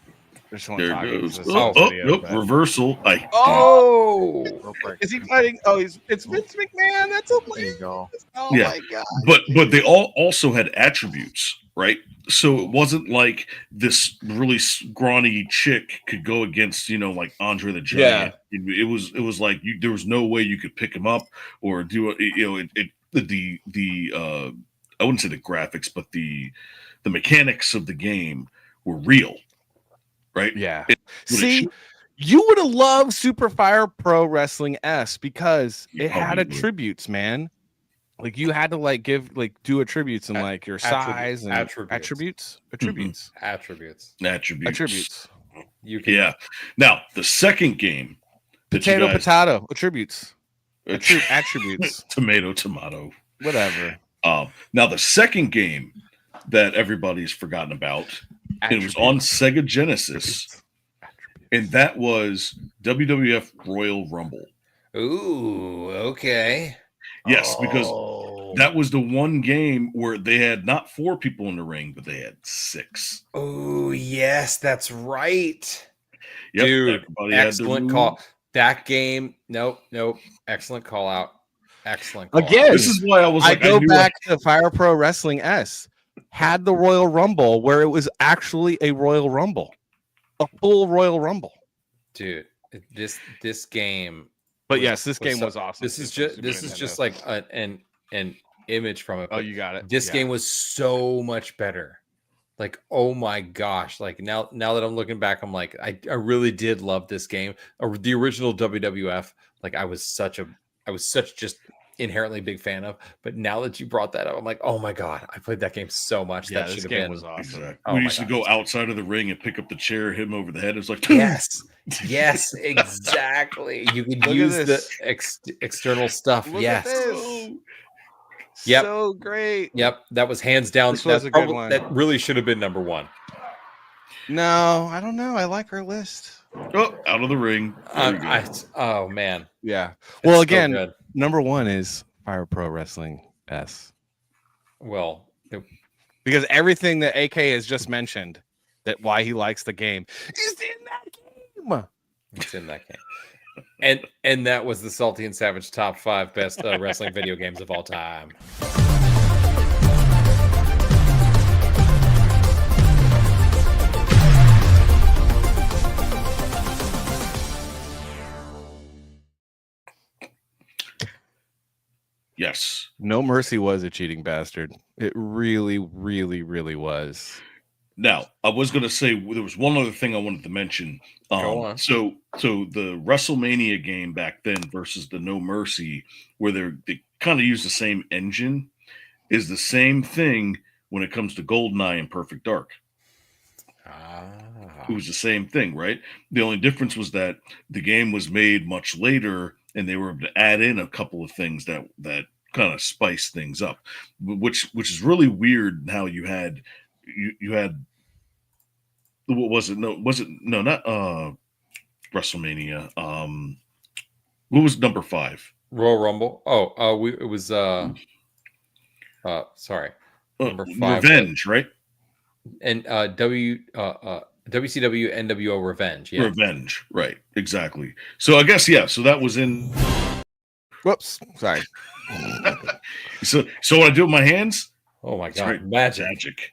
[SPEAKER 6] There's someone
[SPEAKER 8] There
[SPEAKER 6] talking.
[SPEAKER 8] goes.
[SPEAKER 6] This is a video,
[SPEAKER 8] Nope,
[SPEAKER 6] but-
[SPEAKER 8] reversal.
[SPEAKER 6] Oh,
[SPEAKER 18] real quick.
[SPEAKER 6] is he fighting? Oh, it's Vince McMahon. That's a
[SPEAKER 18] There you go.
[SPEAKER 6] Oh
[SPEAKER 8] Yeah.
[SPEAKER 6] my god.
[SPEAKER 8] But they all also had attributes, right? So it wasn't like this really scrawny chick could go against, like Andre the Giant. It was like there was no way you could pick him up or do it. I wouldn't say the graphics, but the mechanics of the game were real, right?
[SPEAKER 6] Yeah.
[SPEAKER 8] It
[SPEAKER 6] See, you would have loved Super Fire Pro Wrestling S because
[SPEAKER 8] You
[SPEAKER 6] it had
[SPEAKER 8] probably would.
[SPEAKER 6] attributes, man. Like you had to do attributes and like your size and attributes.
[SPEAKER 7] You can,
[SPEAKER 8] Yeah. Now the second game, that you guys-
[SPEAKER 6] Potato, attributes. Attributes.
[SPEAKER 8] tomato.
[SPEAKER 6] Whatever.
[SPEAKER 8] Now the second game that everybody's forgotten about, it was on Sega Genesis, and that was WWF Royal Rumble.
[SPEAKER 7] Ooh, okay.
[SPEAKER 8] Yes, because that was the one game where they had not 4 people in the ring, but they had 6.
[SPEAKER 7] Oh, yes, that's right.
[SPEAKER 8] Yep,
[SPEAKER 7] Dude,
[SPEAKER 8] everybody had their
[SPEAKER 7] excellent
[SPEAKER 8] move.
[SPEAKER 7] call. That game, nope. Excellent call out. Excellent call
[SPEAKER 6] Again,
[SPEAKER 7] out.
[SPEAKER 8] This is why I was like,
[SPEAKER 6] I go
[SPEAKER 8] knew
[SPEAKER 6] back to Fire Pro Wrestling S. Had the Royal Rumble where it was actually a Royal Rumble, a full Royal Rumble.
[SPEAKER 7] Dude, this game.
[SPEAKER 6] But yes, this game was awesome.
[SPEAKER 7] This is just like an image from it.
[SPEAKER 6] Oh,
[SPEAKER 7] but
[SPEAKER 6] you got it.
[SPEAKER 7] This
[SPEAKER 6] Yeah.
[SPEAKER 7] game was so much better. Like, oh my gosh! Like now that I'm looking back, I'm like, I really did love this game. Or the original WWF. Like I was such just inherently big fan of. But now that you brought that up, I'm like, oh my god, I played that game so much.
[SPEAKER 6] Yeah,
[SPEAKER 7] That
[SPEAKER 6] this
[SPEAKER 7] should have
[SPEAKER 6] game
[SPEAKER 7] been
[SPEAKER 6] was awesome.
[SPEAKER 8] Exactly.
[SPEAKER 7] Oh
[SPEAKER 8] We
[SPEAKER 7] my
[SPEAKER 8] used to
[SPEAKER 7] God.
[SPEAKER 8] go outside of the ring and pick up the chair, hit him over the head. It was like,
[SPEAKER 7] Yes, exactly. You could
[SPEAKER 6] Look at
[SPEAKER 7] use the
[SPEAKER 6] this.
[SPEAKER 7] external stuff.
[SPEAKER 6] Look
[SPEAKER 7] yes.
[SPEAKER 6] at this.
[SPEAKER 7] Yep.
[SPEAKER 6] So great.
[SPEAKER 7] Yep. That was hands down.
[SPEAKER 6] This was a good one.
[SPEAKER 7] That really should have been number one.
[SPEAKER 6] No, I don't know. I like our list.
[SPEAKER 8] Oh, out of the ring. There we go.
[SPEAKER 7] Oh man.
[SPEAKER 6] Yeah.
[SPEAKER 7] It's
[SPEAKER 6] Well,
[SPEAKER 7] so
[SPEAKER 6] again,
[SPEAKER 7] good.
[SPEAKER 6] number one is Fire Pro Wrestling S.
[SPEAKER 7] Well,
[SPEAKER 6] Because everything that AK has just mentioned, that why he likes the game, is in that game.
[SPEAKER 7] it's in that game. And that was the Salty and Savage top 5 best wrestling video games of all time.
[SPEAKER 8] Yes.
[SPEAKER 6] No Mercy was a cheating bastard. It really, really, really was.
[SPEAKER 8] Now, I was going to say there was one other thing I wanted to mention.
[SPEAKER 7] Go on.
[SPEAKER 8] So the WrestleMania game back then versus the No Mercy, where they kind of use the same engine, is the same thing when it comes to GoldenEye and Perfect Dark. It was the same thing, right? The only difference was that the game was made much later, and they were able to add in a couple of things that kind of spice things up, which is really weird. How you had what was it? No, not WrestleMania. What was number 5?
[SPEAKER 7] Royal Rumble. It was sorry. Number 5.
[SPEAKER 8] Revenge, right?
[SPEAKER 7] And WCW NWO Revenge. Yeah.
[SPEAKER 8] Revenge, right? Exactly. So I guess so that was in.
[SPEAKER 6] Whoops, sorry.
[SPEAKER 8] So when I do it with my hands,
[SPEAKER 7] oh my god,
[SPEAKER 8] right.
[SPEAKER 7] magic.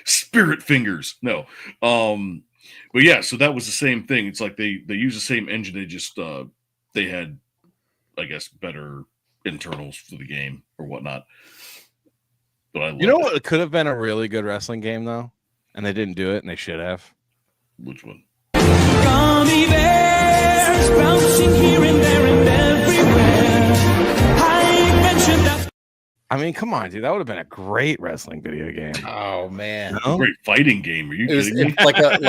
[SPEAKER 8] Spirit fingers. No. But yeah, so that was the same thing. It's like they use the same engine. They just they had, I guess, better internals for the game or whatnot. But I love
[SPEAKER 6] You know what? It could have been a really good wrestling game though, and they didn't do it, and they should have.
[SPEAKER 8] Which one?
[SPEAKER 3] Gummy bears bouncing here and there and everywhere. I mentioned that.
[SPEAKER 6] I mean, come on, dude. That would have been a great wrestling video game.
[SPEAKER 7] Oh man,
[SPEAKER 6] No?
[SPEAKER 8] Great fighting game. Are you
[SPEAKER 7] it was
[SPEAKER 8] kidding me?
[SPEAKER 7] like a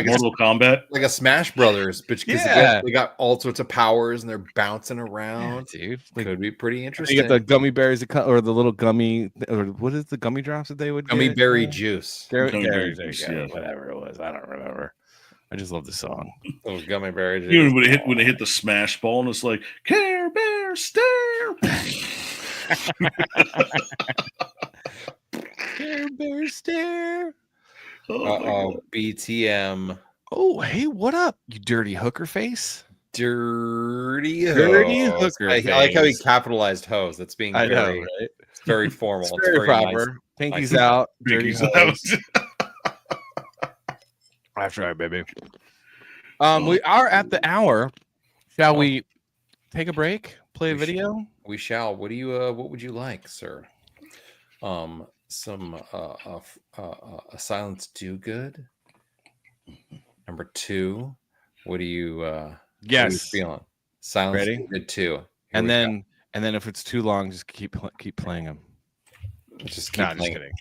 [SPEAKER 8] Mortal Kombat,
[SPEAKER 7] like a Smash Brothers, but because
[SPEAKER 6] Yeah.
[SPEAKER 7] they got all sorts of powers and they're bouncing around.
[SPEAKER 6] Dude.
[SPEAKER 7] Could be pretty
[SPEAKER 6] You
[SPEAKER 7] interesting.
[SPEAKER 6] get the gummy berries or the little gummy, or what is the gummy drops that they would
[SPEAKER 7] gummy
[SPEAKER 6] get?
[SPEAKER 7] berry juice.
[SPEAKER 6] Gummy
[SPEAKER 8] Gummy
[SPEAKER 6] berry
[SPEAKER 8] berry
[SPEAKER 6] juice,
[SPEAKER 8] juice, yeah.
[SPEAKER 6] Whatever it was. I don't remember. I just love the song.
[SPEAKER 7] Those gummy berry juice.
[SPEAKER 8] You know, when they hit the smash ball and it's like Care Bear stare.
[SPEAKER 6] Care Bear stare.
[SPEAKER 8] Oh, my God.
[SPEAKER 7] BTM.
[SPEAKER 6] Oh, hey, what up, you dirty hooker face?
[SPEAKER 7] Dirty
[SPEAKER 6] hooker
[SPEAKER 7] I like how he
[SPEAKER 6] face.
[SPEAKER 7] capitalized hose. That's being
[SPEAKER 6] I know,
[SPEAKER 7] very,
[SPEAKER 6] right?
[SPEAKER 7] it's very formal.
[SPEAKER 6] It's very
[SPEAKER 7] nice.
[SPEAKER 6] proper. Pinky's
[SPEAKER 7] Nice.
[SPEAKER 6] out. Dirty
[SPEAKER 8] Pinky's
[SPEAKER 6] hose.
[SPEAKER 8] out.
[SPEAKER 6] That's right, baby. We are at the hour. Shall we take a break? Play a video?
[SPEAKER 7] We shall. What do you? What would you like, sir? Some a silence do good. Number 2. What do you? What are you
[SPEAKER 6] Yes.
[SPEAKER 7] feeling? Silence
[SPEAKER 6] Ready?
[SPEAKER 7] do good 2.
[SPEAKER 6] And then if it's too long, just keep playing them.
[SPEAKER 7] just keep
[SPEAKER 6] Nah, just
[SPEAKER 7] playing
[SPEAKER 6] kidding.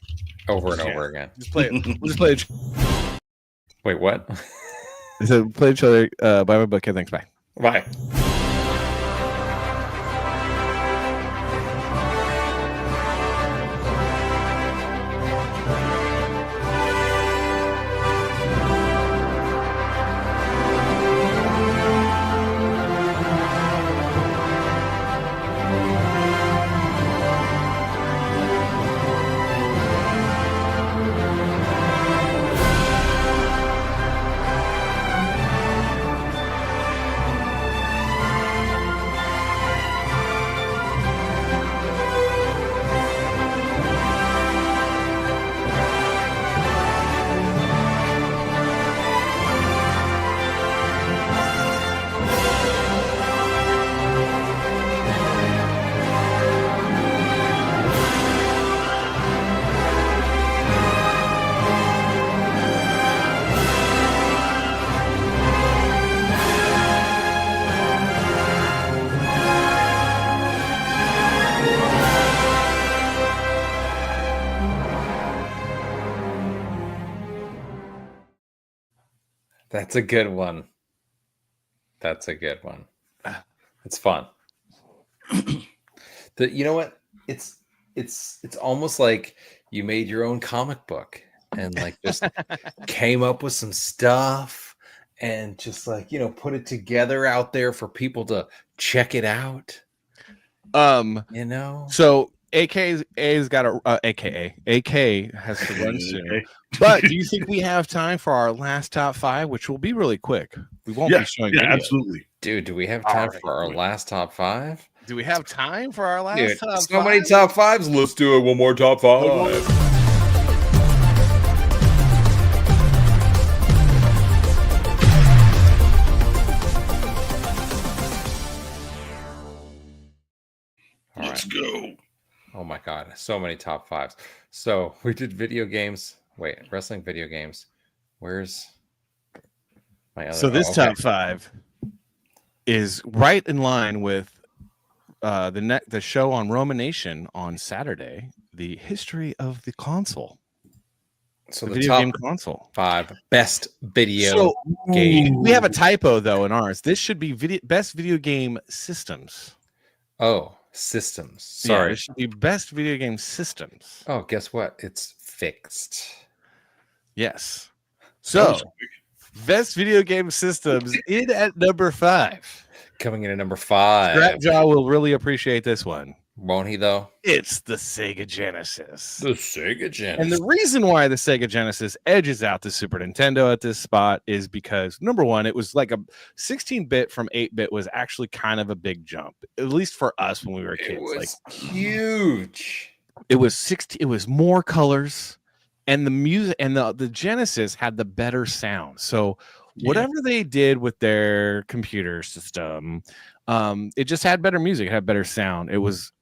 [SPEAKER 7] over and
[SPEAKER 6] Yeah.
[SPEAKER 7] over again.
[SPEAKER 6] Just play it. We'll just play it.
[SPEAKER 7] Wait, what?
[SPEAKER 6] I said play each other. Buy my book. Okay, thanks. Bye.
[SPEAKER 7] Bye. That's a good one. That's a good one. It's fun. You know what? It's almost like you made your own comic book and like just came up with some stuff and just like, put it together out there for people to check it out.
[SPEAKER 6] So AK's got a AK has to run soon. But do you think we have time for our last top 5, which will be really quick? We won't be showing videos.
[SPEAKER 8] Absolutely.
[SPEAKER 7] Dude, do we have time for our last top 5?
[SPEAKER 6] Do we have time for our last top 5?
[SPEAKER 7] So many top 5s. Let's do it. One more top 5.
[SPEAKER 8] Let's go.
[SPEAKER 7] Oh my God. So many top 5s. So we did video games. Wait, wrestling video games. Where's my other?
[SPEAKER 6] So this top 5 is right in line with the show on Roma Nation on Saturday, the history of the console.
[SPEAKER 7] So
[SPEAKER 6] the
[SPEAKER 7] the
[SPEAKER 6] video
[SPEAKER 7] top
[SPEAKER 6] game console.
[SPEAKER 7] 5 best video game.
[SPEAKER 6] We have a typo though in ours. This should be best video game systems.
[SPEAKER 7] Oh, systems. Sorry.
[SPEAKER 6] It should be best video game systems.
[SPEAKER 7] Oh, guess what? It's fixed.
[SPEAKER 6] Yes. So best video game systems in at number 5.
[SPEAKER 7] Coming in at number 5.
[SPEAKER 6] Scrapjaw will really appreciate this one.
[SPEAKER 7] Won't he, though?
[SPEAKER 6] It's the Sega Genesis.
[SPEAKER 7] The Sega Genesis.
[SPEAKER 6] And the reason why the Sega Genesis edges out the Super Nintendo at this spot is because, number one, it was like a 16-bit from 8-bit was actually kind of a big jump, at least for us when we were kids.
[SPEAKER 7] It was
[SPEAKER 6] like
[SPEAKER 7] huge.
[SPEAKER 6] It was more colors, and the music and the Genesis had the better sound. So whatever they did with their computer system, it just had better music, it had better sound. It was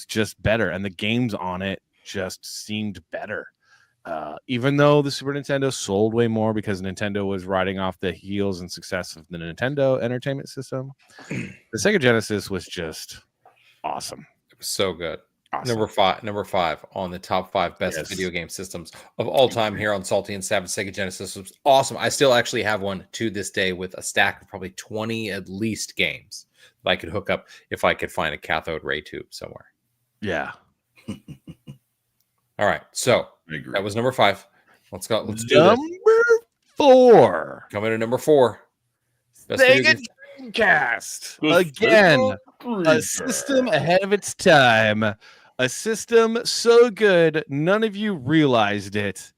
[SPEAKER 6] just better, and the games on it just seemed better. Even though the Super Nintendo sold way more because Nintendo was riding off the heels and success of the Nintendo Entertainment System, the Sega Genesis was just awesome.
[SPEAKER 7] It was so good.
[SPEAKER 6] Awesome.
[SPEAKER 7] Number five on the top 5 best video game systems of all time here on Salty and Savage. Sega Genesis was awesome. I still actually have one to this day with a stack of probably 20 at least games that I could hook up if I could find a cathode ray tube somewhere.
[SPEAKER 6] Yeah.
[SPEAKER 7] All right. So that was number 5. Let's go. Let's do
[SPEAKER 6] number
[SPEAKER 7] this.
[SPEAKER 6] 4.
[SPEAKER 7] Coming to number 4. Best
[SPEAKER 6] Sega Dreamcast. Again, a system ahead of its time. A system so good, none of you realized it.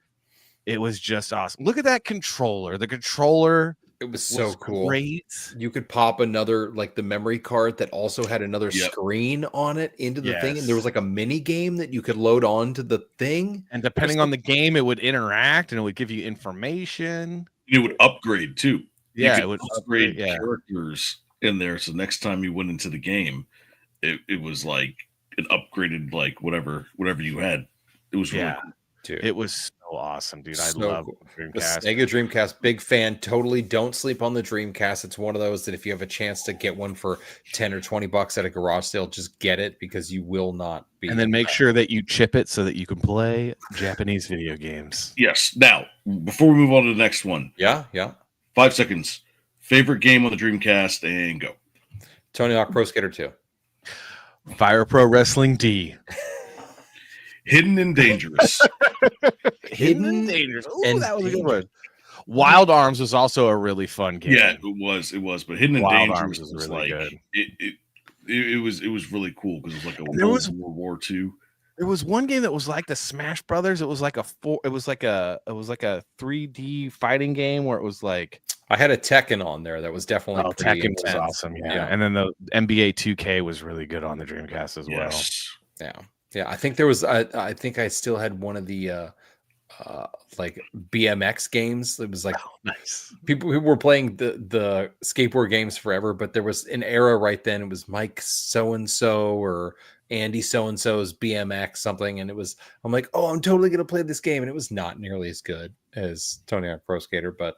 [SPEAKER 6] It was just awesome. Look at that controller. The controller.
[SPEAKER 7] It was so cool.
[SPEAKER 6] Great.
[SPEAKER 7] You could pop another, like the memory card that also had another screen on it into the thing. And there was like a mini game that you could load on to the thing.
[SPEAKER 6] And depending on the game, it would interact and it would give you information.
[SPEAKER 8] It would upgrade too.
[SPEAKER 6] Yeah,
[SPEAKER 8] you
[SPEAKER 6] it would
[SPEAKER 8] upgrade characters in there. So next time you went into the game, it was like an upgraded, like whatever you had. It was really cool.
[SPEAKER 7] Dude.
[SPEAKER 6] It was so awesome, dude. I
[SPEAKER 7] So
[SPEAKER 6] love
[SPEAKER 7] cool.
[SPEAKER 6] Dreamcast.
[SPEAKER 7] The Sega Dreamcast, big fan. Totally don't sleep on the Dreamcast. It's one of those that if you have a chance to get one for 10 or 20 bucks at a garage sale, just get it because you will not be.
[SPEAKER 6] And then make sure that you chip it so that you can play Japanese video games.
[SPEAKER 8] Yes. Now, before we move on to the next one.
[SPEAKER 7] Yeah.
[SPEAKER 8] 5 seconds. Favorite game on the Dreamcast and go.
[SPEAKER 7] Tony Hawk Pro Skater 2.
[SPEAKER 6] Fire Pro Wrestling D.
[SPEAKER 8] Hidden and Dangerous.
[SPEAKER 6] Hidden and Dangerous. Ooh, that was a good one. Wild Arms was also a really fun game.
[SPEAKER 8] Yeah, it was. But Hidden and
[SPEAKER 6] Wild
[SPEAKER 8] Dangerous
[SPEAKER 6] Arms
[SPEAKER 8] was
[SPEAKER 6] really
[SPEAKER 8] like
[SPEAKER 6] good.
[SPEAKER 8] It was really cool because it was like a
[SPEAKER 6] there
[SPEAKER 8] World
[SPEAKER 6] was-
[SPEAKER 8] War II.
[SPEAKER 6] There was one game that was like the Smash Brothers. It was like a 3D fighting game where it was like
[SPEAKER 7] I had a Tekken on there that was definitely pretty
[SPEAKER 6] Tekken was
[SPEAKER 7] intense.
[SPEAKER 6] awesome. Yeah. And then the NBA 2K was really good on the Dreamcast as well.
[SPEAKER 7] Yeah. I think there was. I think I still had one of the like BMX games. It was like
[SPEAKER 6] nice.
[SPEAKER 7] People who were playing the skateboard games forever, but there was an era right then. It was Mike so and so or Andy so and so's BMX something, and it was. I'm like, oh, I'm totally gonna play this game, and it was not nearly as good as Tony Hawk Pro Skater, but.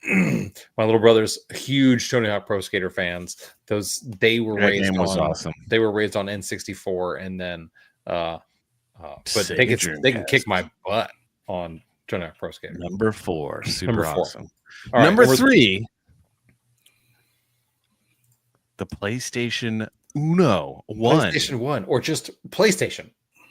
[SPEAKER 7] My little brother's huge Tony Hawk Pro Skater fans. They were raised
[SPEAKER 6] game was
[SPEAKER 7] on
[SPEAKER 6] awesome.
[SPEAKER 7] They were raised on N64, and then but they
[SPEAKER 6] Sega
[SPEAKER 7] can kick
[SPEAKER 6] Dreamcast.
[SPEAKER 7] my butt on Tony Hawk Pro Skater.
[SPEAKER 6] Number 4, super
[SPEAKER 7] Number 4.
[SPEAKER 6] awesome.
[SPEAKER 7] All right,
[SPEAKER 6] Number 3, the PlayStation Uno 1.
[SPEAKER 7] PlayStation 1 or just PlayStation.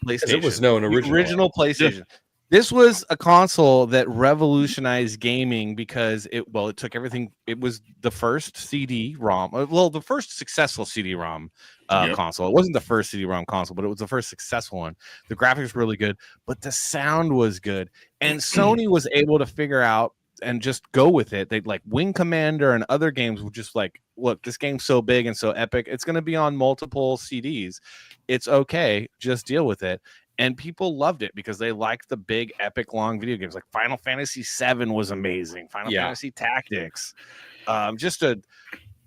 [SPEAKER 7] As it was
[SPEAKER 6] PlayStation.
[SPEAKER 7] known
[SPEAKER 6] The
[SPEAKER 7] originally.
[SPEAKER 6] original PlayStation. This was a console that revolutionized gaming because it took everything. It was the first CD-ROM, the first successful CD-ROM console. It wasn't the first CD-ROM console, but it was the first successful one. The graphics were really good, but the sound was good. And Sony was able to figure out and just go with it. They'd like Wing Commander and other games were just like, look, this game's so big and so epic. It's going to be on multiple CDs. It's okay. Just deal with it. And people loved it because they liked the big, epic, long video games. Like Final Fantasy VII was amazing. Final Fantasy Tactics.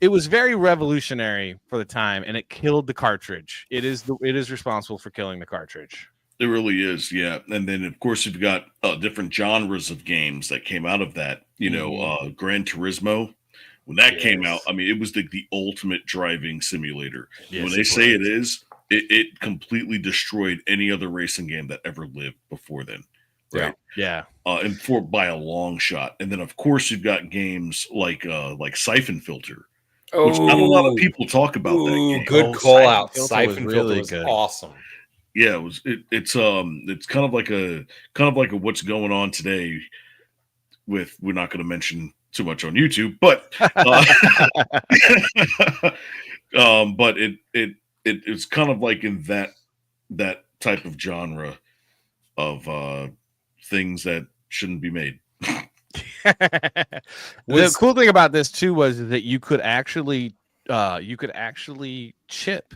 [SPEAKER 6] It was very revolutionary for the time, and it killed the cartridge. It is responsible for killing the cartridge.
[SPEAKER 8] It really is, yeah. And then, of course, you've got different genres of games that came out of that. Gran Turismo. When that came out, I mean, it was the ultimate driving simulator.
[SPEAKER 6] Yes,
[SPEAKER 8] when they say it is, it completely destroyed any other racing game that ever lived before then. Right?
[SPEAKER 6] Yeah.
[SPEAKER 8] And by a long shot. And then, of course, you've got games like Siphon Filter, which not a lot of people talk about that game.
[SPEAKER 7] Good call out. Siphon Filter was awesome.
[SPEAKER 8] Yeah, it's kind of like a what's going on today with, we're not going to mention too much on YouTube, but but it's kind of like in that type of genre of things that shouldn't be made.
[SPEAKER 6] The cool thing about this too was that you could actually chip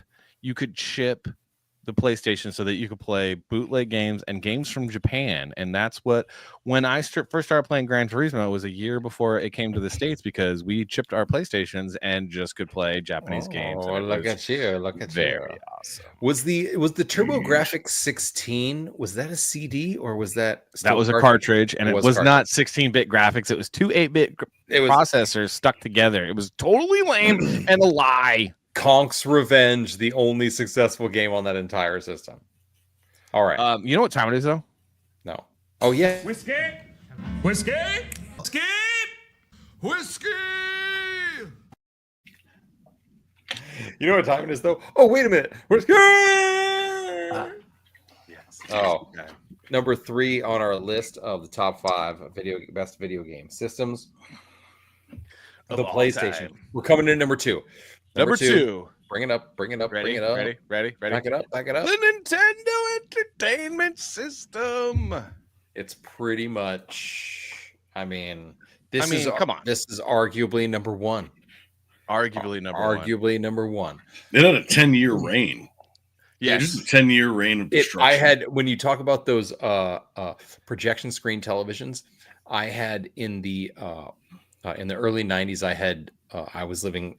[SPEAKER 6] the PlayStation so that you could play bootleg games and games from Japan. And that's what, when I first started playing Gran Turismo, it was a year before it came to the States because we chipped our PlayStations and just could play Japanese games.
[SPEAKER 7] Oh, look at you. Look at
[SPEAKER 6] very
[SPEAKER 7] you.
[SPEAKER 6] Awesome.
[SPEAKER 7] Was the TurboGrafx 16, was that a CD or was that
[SPEAKER 6] That was a cartridge, and it was not 16-bit graphics. It was two 8-bit processors stuck together. It was totally lame and a lie.
[SPEAKER 7] Conk's Revenge, the only successful game on that entire system. All right.
[SPEAKER 6] You know what time it is, though?
[SPEAKER 7] No. Oh, yeah.
[SPEAKER 15] Whiskey! Whiskey! Whiskey! Whiskey!
[SPEAKER 7] You know what time it is, though? Oh, wait a minute. Whiskey!
[SPEAKER 6] Yes.
[SPEAKER 7] Oh, okay. Number 3 on our list of the top 5 best video game systems. The PlayStation. We're coming in number 2. Number two. Bring it up. Ready,
[SPEAKER 6] bring it up. Ready.
[SPEAKER 7] Back it up.
[SPEAKER 6] The Nintendo Entertainment System.
[SPEAKER 7] It's pretty much,
[SPEAKER 6] come on.
[SPEAKER 7] This is arguably number 1.
[SPEAKER 6] Arguably
[SPEAKER 7] number one.
[SPEAKER 8] It had a 10-year reign.
[SPEAKER 6] Yes.
[SPEAKER 8] Just a 10-year reign of destruction.
[SPEAKER 7] When you talk about those projection screen televisions, I had in the early 90s, I was living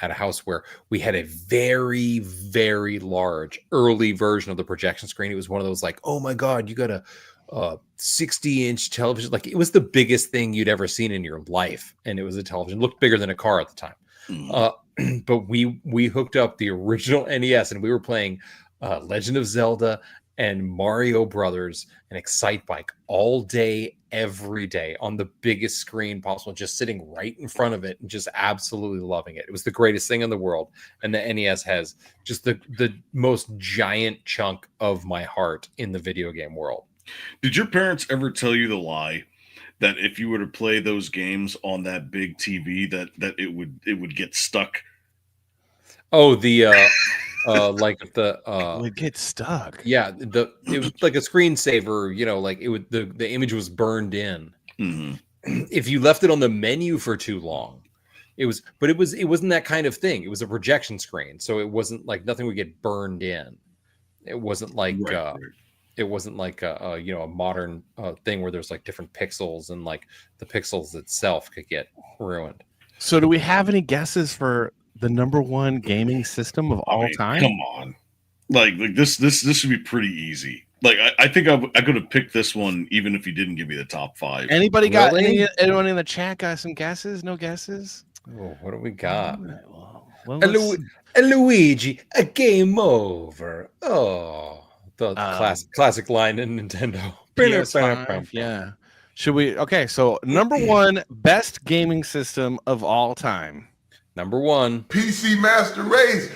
[SPEAKER 7] at a house where we had a very, very large early version of the projection screen. It was one of those like, oh my God, you got a 60-inch television. Like, it was the biggest thing you'd ever seen in your life. And it was a television, looked bigger than a car at the time. But we hooked up the original NES and we were playing Legend of Zelda and Mario Brothers and Excite Bike all day, every day on the biggest screen possible, just sitting right in front of it and just absolutely loving it. It was the greatest thing in the world. And the NES has just the most giant chunk of my heart in the video game world.
[SPEAKER 8] Did your parents ever tell you the lie that if you were to play those games on that big TV that it would get stuck?
[SPEAKER 7] Oh, the
[SPEAKER 6] would get stuck.
[SPEAKER 7] Yeah, it was like a screensaver, like it would the image was burned in.
[SPEAKER 8] Mm-hmm.
[SPEAKER 7] If you left it on the menu for too long, it wasn't that kind of thing. It was a projection screen, so it wasn't like nothing would get burned in. It wasn't like it wasn't like a modern thing where there's like different pixels and like the pixels itself could get ruined.
[SPEAKER 6] So do we have any guesses for the number one gaming system of all time?
[SPEAKER 8] Come on, like this should be pretty easy. Like I think I could have picked this one even if you didn't give me the top 5.
[SPEAKER 6] Anybody got anyone in the chat got some guesses? No guesses?
[SPEAKER 7] Oh, what do we got?
[SPEAKER 6] Luigi,
[SPEAKER 7] a game over. Oh, the classic line in Nintendo.
[SPEAKER 6] PS5, yeah. Should we? Okay, so number one best gaming system of all time.
[SPEAKER 7] Number one,
[SPEAKER 19] PC Master Race.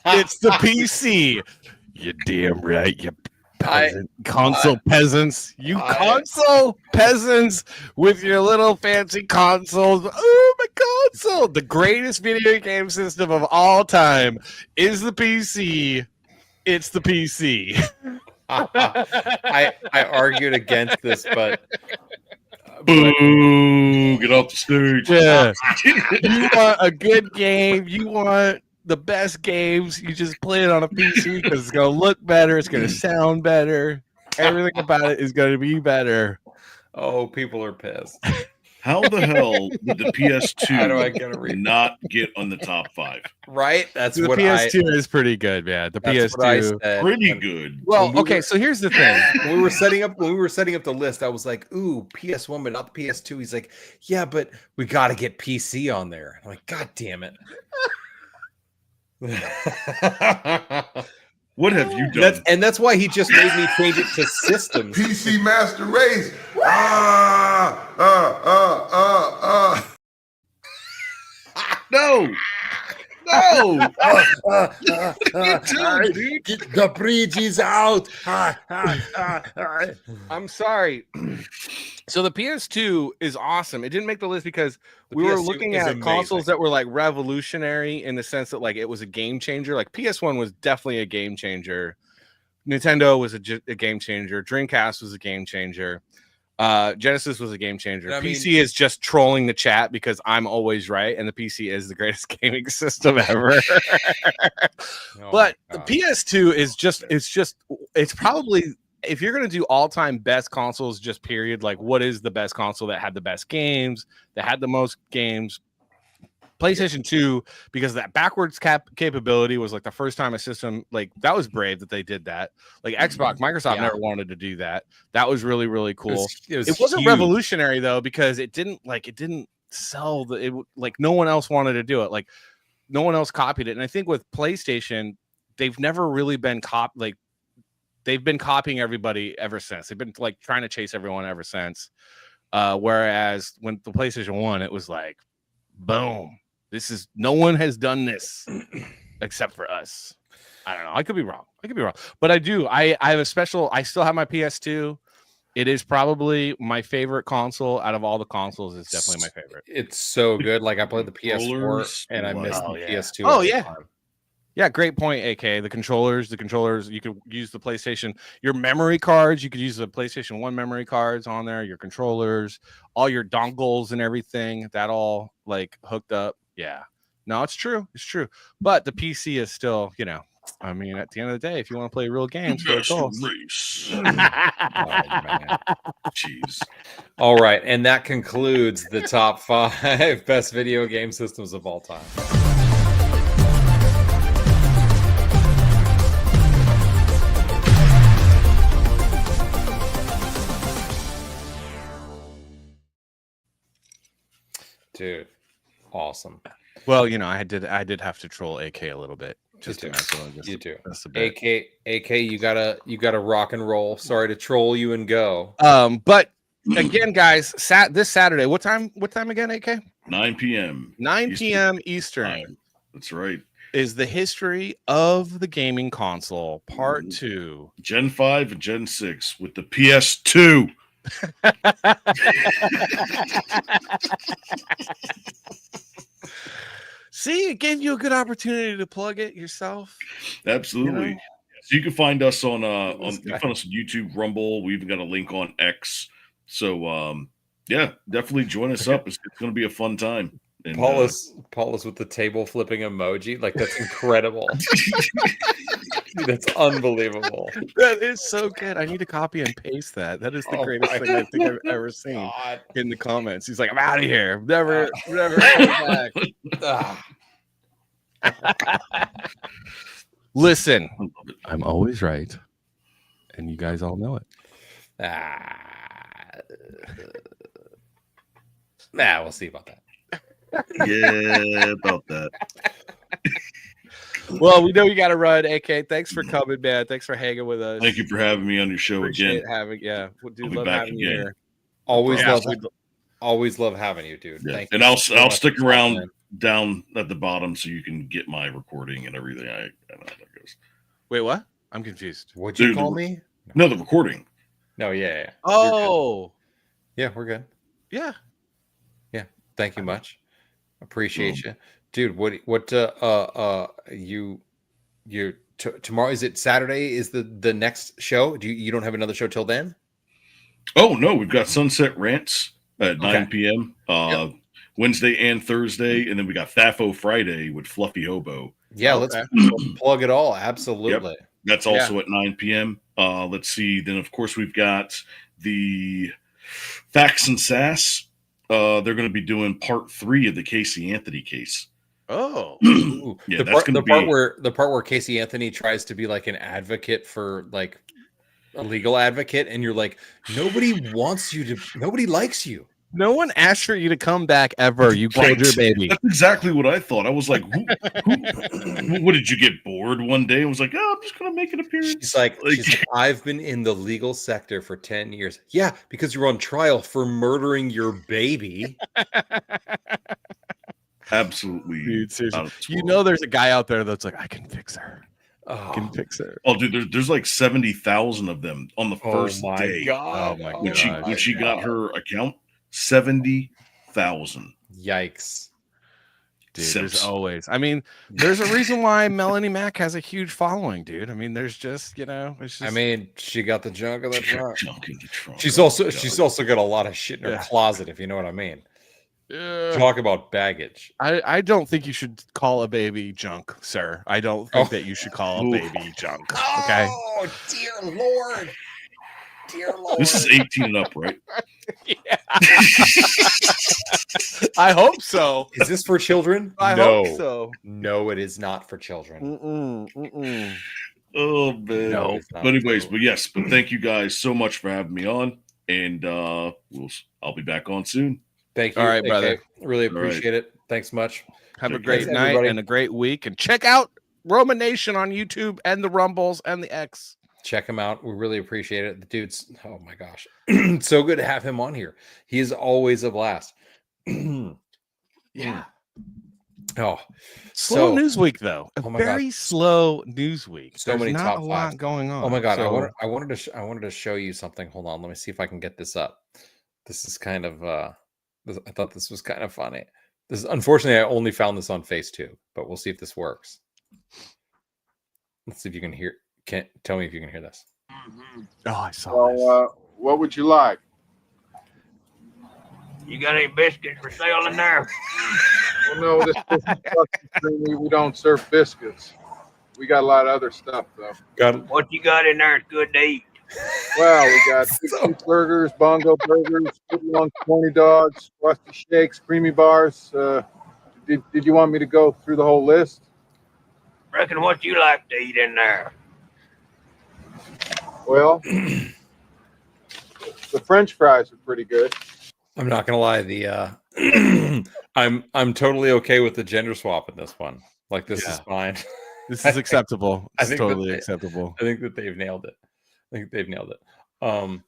[SPEAKER 6] It's the PC. You damn right, you console peasants. You console peasants with your little fancy consoles. Oh, my console. The greatest video game system of all time is the PC. It's the PC.
[SPEAKER 7] I argued against this, but
[SPEAKER 8] boo, get off the stage.
[SPEAKER 6] Yeah. You want a good game, you want the best games, you just play it on a PC because it's going to look better, it's going to sound better, everything about it is going to be better.
[SPEAKER 7] Oh, people are pissed.
[SPEAKER 8] How the hell did the
[SPEAKER 7] How do I get a
[SPEAKER 8] PS2 not get on the top 5?
[SPEAKER 7] Right? That's
[SPEAKER 6] the
[SPEAKER 7] what
[SPEAKER 6] PS2 is pretty good, man. The PS2
[SPEAKER 8] pretty good.
[SPEAKER 6] Well, okay, so here's the thing.
[SPEAKER 7] When we were setting up the list, I was like, "Ooh, PS1, but not the PS2." He's like, "Yeah, but we got to get PC on there." I'm like, "God damn it!"
[SPEAKER 8] What have you done?
[SPEAKER 7] That's why he just made me change it to systems.
[SPEAKER 19] PC Master Race.
[SPEAKER 8] No. No.
[SPEAKER 19] The bridge is out.
[SPEAKER 6] I'm sorry. So the PS2 is awesome. It didn't make the list because we were
[SPEAKER 7] PS2
[SPEAKER 6] looking
[SPEAKER 7] is
[SPEAKER 6] at
[SPEAKER 7] amazing.
[SPEAKER 6] consoles that were like revolutionary in the sense that like it was a game changer. Like PS1 was definitely a game changer. Nintendo was a game changer. Dreamcast was a game changer. Genesis was a game changer. PC is just trolling the chat because I'm always right, and the PC is the greatest gaming system ever. But the PS2 is it's probably, if you're gonna do all-time best consoles, just period, like what is the best console that had the best games, that had the most games? PlayStation 2, because that backwards capability was like the first time a system, like that was brave that they did that. Like Xbox, Microsoft never wanted to do that. That was really, really cool. It wasn't
[SPEAKER 7] huge.
[SPEAKER 6] revolutionary though, because it didn't sell like no one else wanted to do it. Like no one else copied it. And I think with PlayStation, they've never really been they've been copying everybody ever since. They've been like trying to chase everyone ever since. Whereas when the PlayStation 1, it was like, boom. No one has done this except for us. I don't know. I could be wrong. But I do. I have a special. I still have my PS2. It is probably my favorite console out of all the consoles. It's definitely my favorite.
[SPEAKER 7] It's so good. Like I played the PS4 and I missed the PS2.
[SPEAKER 6] Oh yeah. Yeah, great point, AK. The controllers, you could use the PlayStation, your memory cards, you could use the PlayStation 1 memory cards on there, your controllers, all your dongles and everything, that all like hooked up. Yeah. No, it's true. But the PC is still, I mean, at the end of the day, if you want to play real games,
[SPEAKER 8] Race. Jeez.
[SPEAKER 7] All right, and that concludes the top 5 best video game systems of all time. Dude, awesome.
[SPEAKER 6] Well, I did have to troll AK a little bit.
[SPEAKER 7] You do. AK, you gotta rock and roll. Sorry to troll you and go.
[SPEAKER 6] But again, guys, this Saturday, what time again, AK?
[SPEAKER 8] 9 p.m.
[SPEAKER 6] 9 p.m. Eastern.
[SPEAKER 8] That's right.
[SPEAKER 6] Is the history of the gaming console part 2.
[SPEAKER 8] Gen 5 and Gen 6 with the PS2.
[SPEAKER 6] See, it gave you a good opportunity to plug it yourself.
[SPEAKER 8] Absolutely. So you can find us on YouTube, Rumble. We even got a link on X. So definitely join us up. It's going to be a fun time. And,
[SPEAKER 7] Paulus with the table flipping emoji, like that's incredible. That's unbelievable.
[SPEAKER 6] That is so good. I need to copy and paste that. That is the greatest thing I think I've ever seen in the comments. He's like, I'm out of here. Never come back. Listen, I'm always right. And you guys all know it.
[SPEAKER 7] We'll see about that.
[SPEAKER 8] Yeah, about that.
[SPEAKER 6] Well, we know you got to run. AK, thanks for coming, man. Thanks for hanging with us.
[SPEAKER 8] Thank you for having me on your show
[SPEAKER 6] Appreciate
[SPEAKER 8] again.
[SPEAKER 6] Yeah,
[SPEAKER 8] I'll
[SPEAKER 6] dude,
[SPEAKER 8] be
[SPEAKER 6] love
[SPEAKER 8] back
[SPEAKER 6] having you
[SPEAKER 8] again.
[SPEAKER 6] here.
[SPEAKER 7] Always love having you, dude.
[SPEAKER 8] Yeah.
[SPEAKER 7] Thank
[SPEAKER 8] and
[SPEAKER 7] you.
[SPEAKER 8] I'll
[SPEAKER 7] so much
[SPEAKER 8] stick
[SPEAKER 7] for
[SPEAKER 8] around
[SPEAKER 7] stopping in.
[SPEAKER 8] down at the bottom so you can get my recording and everything. I know how that goes.
[SPEAKER 6] Wait, what? I'm confused.
[SPEAKER 7] What'd you call me?
[SPEAKER 8] No, the recording.
[SPEAKER 7] No, yeah.
[SPEAKER 6] Oh,
[SPEAKER 7] yeah, we're good.
[SPEAKER 6] Yeah.
[SPEAKER 7] Thank you much. Appreciate you, dude. What you tomorrow, is it Saturday? Is the next show? You don't have another show till then?
[SPEAKER 8] Oh no, we've got Sunset Rants at 9 p.m. Wednesday and Thursday, and then we got Thaffo Friday with Fluffy Hobo.
[SPEAKER 7] Yeah, let's plug it all. Absolutely.
[SPEAKER 8] Yep. That's also at 9 p.m. Let's see. Then of course we've got the Facts and Sass. They're going to be doing part 3 of the Casey Anthony case.
[SPEAKER 6] Oh,
[SPEAKER 8] yeah,
[SPEAKER 7] the part where Casey Anthony tries to be like an advocate for like a legal advocate, and you're like, nobody likes you.
[SPEAKER 6] No one asked for you to come back ever. You killed your baby.
[SPEAKER 8] That's exactly what I thought. I was like, what did you get bored one day? I was like, oh, I'm just going to make an appearance.
[SPEAKER 7] She's like, I've been in the legal sector for 10 years. Yeah, because you're on trial for murdering your baby.
[SPEAKER 8] Absolutely.
[SPEAKER 6] Dude, seriously. You know there's a guy out there that's like, I can fix her. I can fix her.
[SPEAKER 8] Oh, dude, there's like 70,000 of them on the first day.
[SPEAKER 6] God. Oh my God.
[SPEAKER 8] When she got her account. 70,000.
[SPEAKER 7] Yikes.
[SPEAKER 6] Dude, there's always. I mean, there's a reason why Melanie Mack has a huge following, dude. I mean, there's just, it's just...
[SPEAKER 7] I mean, she got the junk of the trunk.
[SPEAKER 8] Junk in the trunk.
[SPEAKER 7] She's also got a lot of shit in her closet, if you know what I mean. Talk about baggage.
[SPEAKER 6] I don't think you should call a baby junk, sir. I don't think that you should call a baby junk. Okay.
[SPEAKER 7] Oh, dear Lord. Dear Lord.
[SPEAKER 8] This is 18 and up, right?
[SPEAKER 6] Yeah. I hope so.
[SPEAKER 7] Is this for children?
[SPEAKER 6] I hope so.
[SPEAKER 7] No, it is not for children.
[SPEAKER 8] Oh man. No. But anyways, but thank you guys so much for having me on, and I'll be back on soon.
[SPEAKER 7] Thank you.
[SPEAKER 6] All right, brother.
[SPEAKER 7] Really appreciate it. Thanks much.
[SPEAKER 6] Have a great night, everybody. And a great week, and check out Roma Nation on YouTube and the Rumbles and the X.
[SPEAKER 7] Check him out. We really appreciate it. The dude's, oh my gosh, so good to have him on here. He is always a blast.
[SPEAKER 6] Yeah.
[SPEAKER 7] Oh,
[SPEAKER 6] slow news week though. Very
[SPEAKER 7] God.
[SPEAKER 6] Slow news week.
[SPEAKER 7] So many top
[SPEAKER 6] a lot going on.
[SPEAKER 7] Oh my God. So... I wanted to show you something. Hold on. Let me see if I can get this up. This is kind of, I thought this was kind of funny. Unfortunately, I only found this on FaceTube, but we'll see if this works. Let's see if you can hear. Can't tell me if you can hear this.
[SPEAKER 6] Oh, I saw this.
[SPEAKER 20] What would you like?
[SPEAKER 21] You got any biscuits for sale in there?
[SPEAKER 20] Well, no, we don't serve biscuits. We got a lot of other stuff though.
[SPEAKER 21] What you got in there is good to eat.
[SPEAKER 20] Well, we got burgers, bongo burgers, footlong, 20 dogs, rusty shakes, creamy bars. Did you want me to go through the whole list?
[SPEAKER 21] Reckon what you like to eat in there?
[SPEAKER 20] Well, the French fries are pretty good.
[SPEAKER 7] I'm not gonna lie, I'm totally okay with the gender swap in this one. Like this is fine.
[SPEAKER 6] This is acceptable. It's totally acceptable.
[SPEAKER 7] I think that they've nailed it.
[SPEAKER 6] Oh,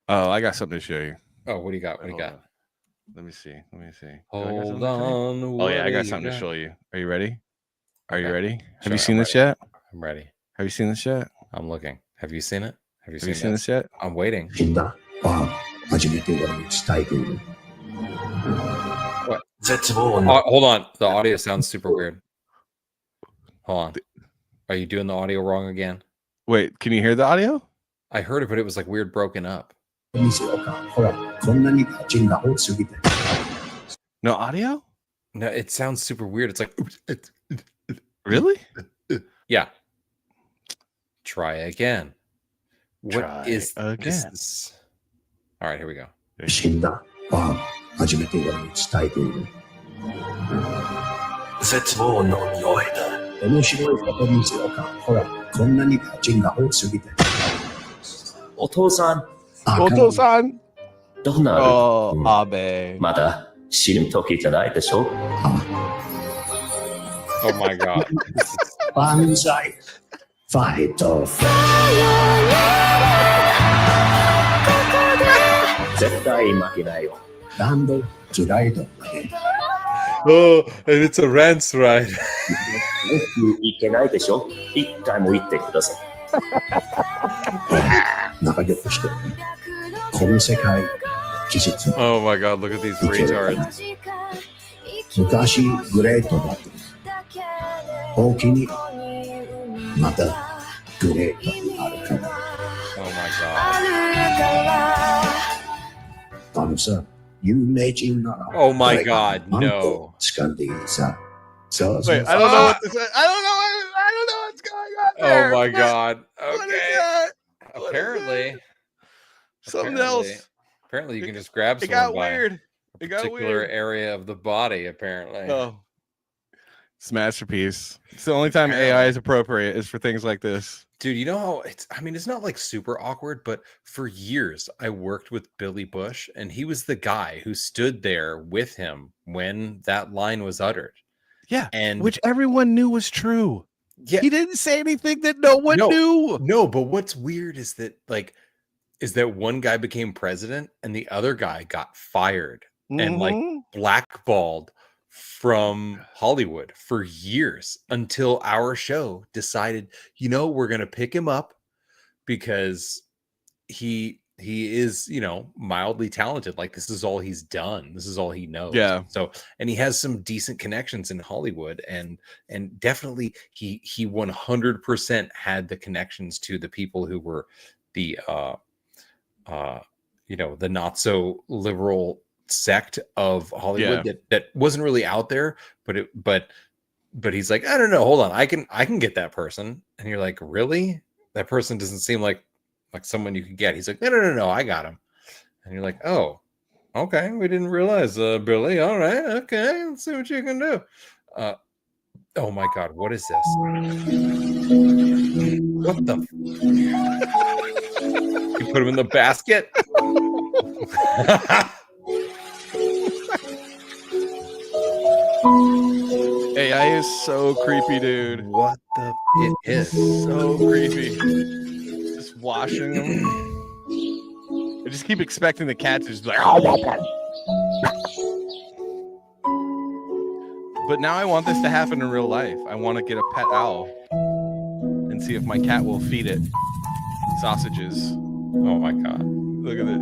[SPEAKER 6] I got something to show you.
[SPEAKER 7] Oh, what do you got? What do you got?
[SPEAKER 6] Let me see.
[SPEAKER 7] Hold on.
[SPEAKER 6] Oh yeah, I got something to show you. Are you ready? Are you ready? Have you seen this yet?
[SPEAKER 7] I'm ready.
[SPEAKER 6] Have you seen this yet?
[SPEAKER 7] I'm looking. Have you seen it? Have you
[SPEAKER 6] seen this yet?
[SPEAKER 7] I'm waiting. What? Hold on. The audio sounds super weird. Hold on. Are you doing the audio wrong again?
[SPEAKER 6] Wait, can you hear the audio?
[SPEAKER 7] I heard it, but it was like weird broken up.
[SPEAKER 6] No audio?
[SPEAKER 7] No, it sounds super weird. It's like,
[SPEAKER 6] really?
[SPEAKER 7] Yeah. Try again. What
[SPEAKER 6] Try
[SPEAKER 7] is
[SPEAKER 6] again.
[SPEAKER 7] This? All right, here we go.
[SPEAKER 6] Otosan.
[SPEAKER 22] どうなる？
[SPEAKER 6] Oh, Abe.
[SPEAKER 22] まだ死ぬ時じゃないでしょ？
[SPEAKER 7] Oh my God.
[SPEAKER 16] Banzai. Fight or flight. 絶対負けないよ。ランドトゥライドまで。
[SPEAKER 7] Oh, and it's a rants ride.
[SPEAKER 16] いけないでしょ。一回も言ってください。仲良くして。この世界、技術。
[SPEAKER 7] Oh my god, look at these retards.
[SPEAKER 16] 昔グレートだった。大きにまたグレートになるから。
[SPEAKER 7] Oh my god.
[SPEAKER 16] あのさ、有名人なら。
[SPEAKER 7] Oh my god, no.
[SPEAKER 16] 掴んでいいさ。そうそう。
[SPEAKER 6] Wait, I don't know what this is. I don't know what's going on there.
[SPEAKER 7] Oh my god.
[SPEAKER 6] What is
[SPEAKER 7] Okay.
[SPEAKER 6] that?
[SPEAKER 7] Apparently.
[SPEAKER 6] Something else.
[SPEAKER 7] Apparently you can just grab
[SPEAKER 6] It
[SPEAKER 7] someone
[SPEAKER 6] got
[SPEAKER 7] by
[SPEAKER 6] weird.
[SPEAKER 7] a
[SPEAKER 6] It got
[SPEAKER 7] particular
[SPEAKER 6] weird.
[SPEAKER 7] area of the body, apparently.
[SPEAKER 6] Oh. It's a masterpiece. It's the only time AI is appropriate is for things like this.
[SPEAKER 7] Dude, you know how it's not like super awkward, but for years I worked with Billy Bush and he was the guy who stood there with him when that line was uttered.
[SPEAKER 6] Yeah.
[SPEAKER 7] And
[SPEAKER 6] which everyone knew was true.
[SPEAKER 7] Yeah.
[SPEAKER 6] He didn't say anything that no one knew.
[SPEAKER 7] No, but what's weird is that one guy became president and the other guy got fired and like blackballed from Hollywood for years until our show decided, we're going to pick him up because he is, mildly talented. Like this is all he's done. This is all he knows.
[SPEAKER 6] Yeah.
[SPEAKER 7] So, and he has some decent connections in Hollywood and definitely he 100% had the connections to the people who were the, the not so liberal sect of Hollywood that wasn't really out there, but he's like, I don't know, hold on, I can get that person. And you're like, really? That person doesn't seem like someone you could get. He's like, no, I got him. And you're like, oh, okay, we didn't realize, Billy. All right, okay, let's see what you can do. Oh my god, what is this? What the you put him in the basket?
[SPEAKER 6] AI is so creepy, dude.
[SPEAKER 7] What the? It is
[SPEAKER 6] so creepy. Just washing them. I just keep expecting the cat to just be like, but now I want this to happen in real life. I want to get a pet owl and see if my cat will feed it sausages.
[SPEAKER 7] Oh my god!
[SPEAKER 6] Look at this.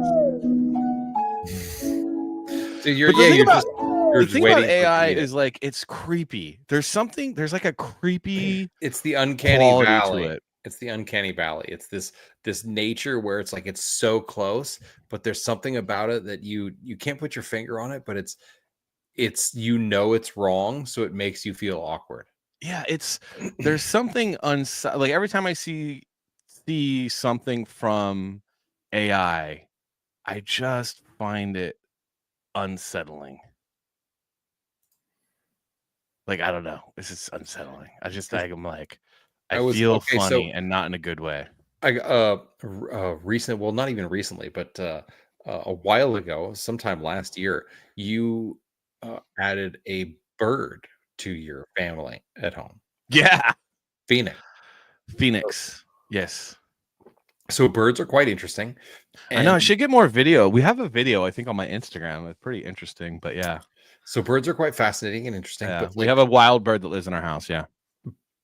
[SPEAKER 7] Dude,
[SPEAKER 6] the thing about AI is like it's creepy. There's like a creepy.
[SPEAKER 7] It's the uncanny valley.
[SPEAKER 6] To it.
[SPEAKER 7] It's the uncanny valley. It's this nature where it's like it's so close, but there's something about it that you can't put your finger on it, but it's it's wrong, so it makes you feel awkward.
[SPEAKER 6] Yeah, there's something like every time I see something from AI, I just find it unsettling. Like, I don't know. This is unsettling. I feel funny and not in a good way.
[SPEAKER 7] Well, not even recently, but a while ago, sometime last year, you added a bird to your family at home.
[SPEAKER 6] Yeah.
[SPEAKER 7] Phoenix.
[SPEAKER 6] Yes.
[SPEAKER 7] So birds are quite interesting.
[SPEAKER 6] I know I should get more video. We have a video, I think, on my Instagram. It's pretty interesting, but yeah.
[SPEAKER 7] So birds are quite fascinating and interesting.
[SPEAKER 6] Yeah,
[SPEAKER 7] but
[SPEAKER 6] we have a wild bird that lives in our house. Yeah.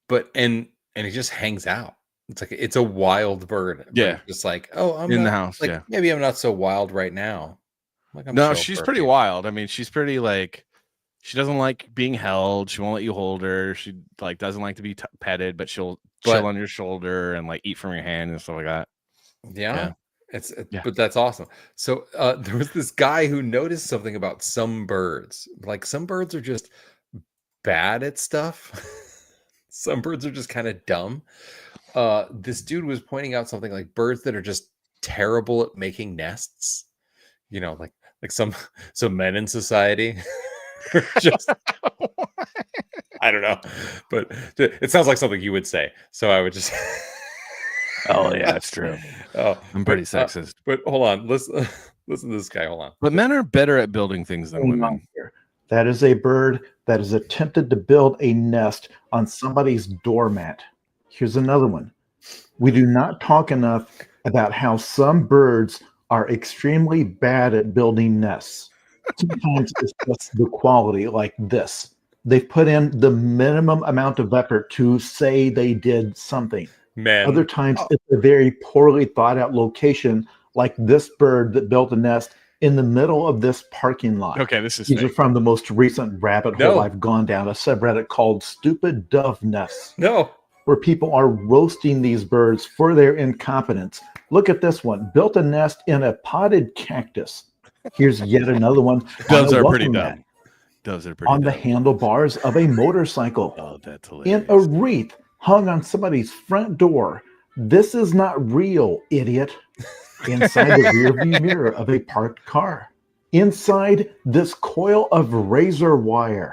[SPEAKER 7] But and he just hangs out. It's a wild bird.
[SPEAKER 6] Yeah.
[SPEAKER 7] Just like, oh, I'm
[SPEAKER 6] in
[SPEAKER 7] not,
[SPEAKER 6] the house.
[SPEAKER 7] Like,
[SPEAKER 6] yeah.
[SPEAKER 7] Maybe I'm not so wild right now.
[SPEAKER 6] No, she's pretty wild. I mean, she's pretty like, she doesn't like being held. She won't let you hold her. She like doesn't like to be petted, but she'll chill on your shoulder and like eat from your hand and stuff like that.
[SPEAKER 7] Yeah. But that's awesome. So there was this guy who noticed something about some birds. Like some birds are just bad at stuff. Some birds are just kind of dumb. This dude was pointing out something like birds that are just terrible at making nests. Like some men in society. Just I don't know, but it sounds like something you would say. So I would just.
[SPEAKER 6] Oh yeah, that's true. I'm pretty sexist.
[SPEAKER 7] But hold on, listen to this guy. Hold on.
[SPEAKER 6] But men are better at building things than women.
[SPEAKER 2] That is a bird that has attempted to build a nest on somebody's doormat. Here's another one. We do not talk enough about how some birds are extremely bad at building nests. Sometimes it's just the quality, like this. They've put in the minimum amount of effort to say they did something.
[SPEAKER 7] Man.
[SPEAKER 2] Other times it's a very poorly thought out location, like this bird that built a nest in the middle of this parking lot.
[SPEAKER 6] Okay, this is
[SPEAKER 2] These are
[SPEAKER 6] fake.
[SPEAKER 2] from the most recent rabbit hole
[SPEAKER 7] No.
[SPEAKER 2] I've gone down, a subreddit called Stupid Dove Nests,
[SPEAKER 7] No.
[SPEAKER 2] where people are roasting these birds for their incompetence. Look at this one, built a nest in a potted cactus. Here's yet another one.
[SPEAKER 6] Doves
[SPEAKER 2] on a
[SPEAKER 6] are pretty
[SPEAKER 2] welcome
[SPEAKER 6] dumb.
[SPEAKER 2] mat,
[SPEAKER 6] Doves are pretty
[SPEAKER 2] on the
[SPEAKER 6] dumb.
[SPEAKER 2] handlebars of a motorcycle,
[SPEAKER 6] Oh, that's
[SPEAKER 2] in
[SPEAKER 6] hilarious.
[SPEAKER 2] a wreath hung on somebody's front door. This is not real, idiot. Inside the rearview mirror of a parked car. Inside this coil of razor wire.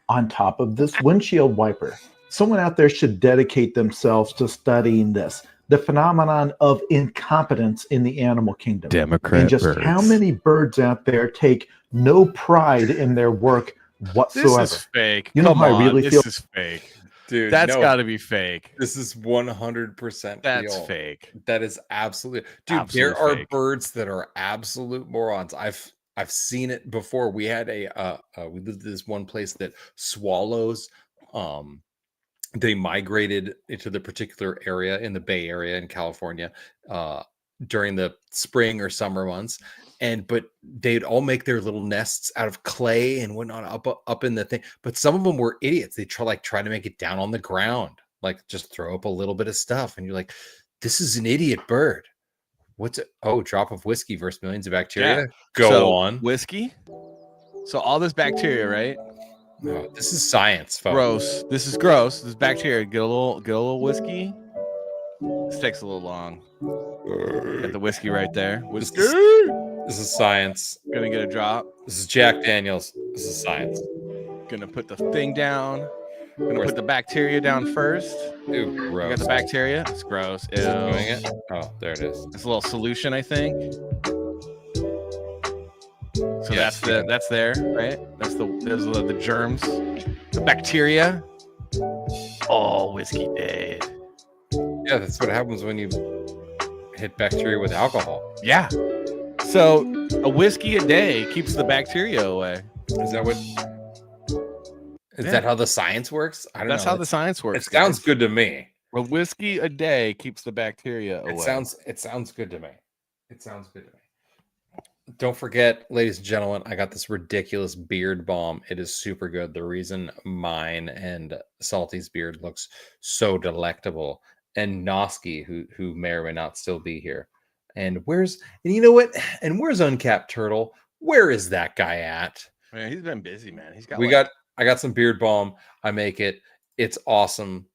[SPEAKER 2] On top of this windshield wiper. Someone out there should dedicate themselves to studying this. The phenomenon of incompetence in the animal kingdom.
[SPEAKER 6] Democrat
[SPEAKER 2] and just
[SPEAKER 6] birds.
[SPEAKER 2] how many birds out there take no pride in their work whatsoever.
[SPEAKER 6] This is fake.
[SPEAKER 2] You know
[SPEAKER 6] Come
[SPEAKER 2] how I
[SPEAKER 6] on,
[SPEAKER 2] really
[SPEAKER 6] this
[SPEAKER 2] feel?
[SPEAKER 6] is fake.
[SPEAKER 7] Dude,
[SPEAKER 6] That's
[SPEAKER 7] no.
[SPEAKER 6] got to be fake.
[SPEAKER 7] This is 100%
[SPEAKER 6] That's
[SPEAKER 7] real.
[SPEAKER 6] fake.
[SPEAKER 7] That is absolutely, dude.
[SPEAKER 6] Absolute
[SPEAKER 7] there are
[SPEAKER 6] fake.
[SPEAKER 7] birds that are absolute morons. I've seen it before. We had we lived in this one place that swallows, they migrated into the particular area in the Bay Area in California during the spring or summer months. But they'd all make their little nests out of clay and whatnot up in the thing. But some of them were idiots. They try to make it down on the ground, like just throw up a little bit of stuff. And you're like, this is an idiot bird. What's it? Oh, drop of whiskey versus millions of bacteria.
[SPEAKER 6] Yeah.
[SPEAKER 7] Go
[SPEAKER 6] So,
[SPEAKER 7] on.
[SPEAKER 6] Whiskey. So all this bacteria, right?
[SPEAKER 7] Oh, this is science, folks.
[SPEAKER 6] Gross. This is gross. This is bacteria. Get a little whiskey. This takes a little long. Got the whiskey right there. Whiskey.
[SPEAKER 7] This is science.
[SPEAKER 6] Gonna get a drop.
[SPEAKER 7] This is Jack Daniels. This is science.
[SPEAKER 6] Gonna put the thing down. Gonna put the bacteria down first.
[SPEAKER 7] Ooh,
[SPEAKER 6] You
[SPEAKER 7] gross.
[SPEAKER 6] got the bacteria. It's gross. Ew.
[SPEAKER 7] Is it doing it? Oh, there it is.
[SPEAKER 6] It's a little solution, I think. So
[SPEAKER 7] Yes.
[SPEAKER 6] that's there, right? Those are the germs, the bacteria. Oh, whiskey dead.
[SPEAKER 7] Yeah, that's what happens when you hit bacteria with alcohol.
[SPEAKER 6] Yeah. So a whiskey a day keeps the bacteria away.
[SPEAKER 7] Is that what? Is
[SPEAKER 6] Yeah.
[SPEAKER 7] that how the science works? I don't know.
[SPEAKER 6] That's how the science works.
[SPEAKER 7] It sounds
[SPEAKER 6] guys.
[SPEAKER 7] good to me.
[SPEAKER 6] A whiskey a day keeps the bacteria away.
[SPEAKER 7] It sounds good to me. It sounds good to me. Don't forget, ladies and gentlemen, I got this ridiculous beard balm. It is super good. The reason mine and Salty's beard looks so delectable, and Noski, who may or may not still be here. And you know what? And where's Uncapped Turtle? Where is that guy at?
[SPEAKER 6] Man, he's been busy, man.
[SPEAKER 7] I got some beard balm. I make it. It's awesome.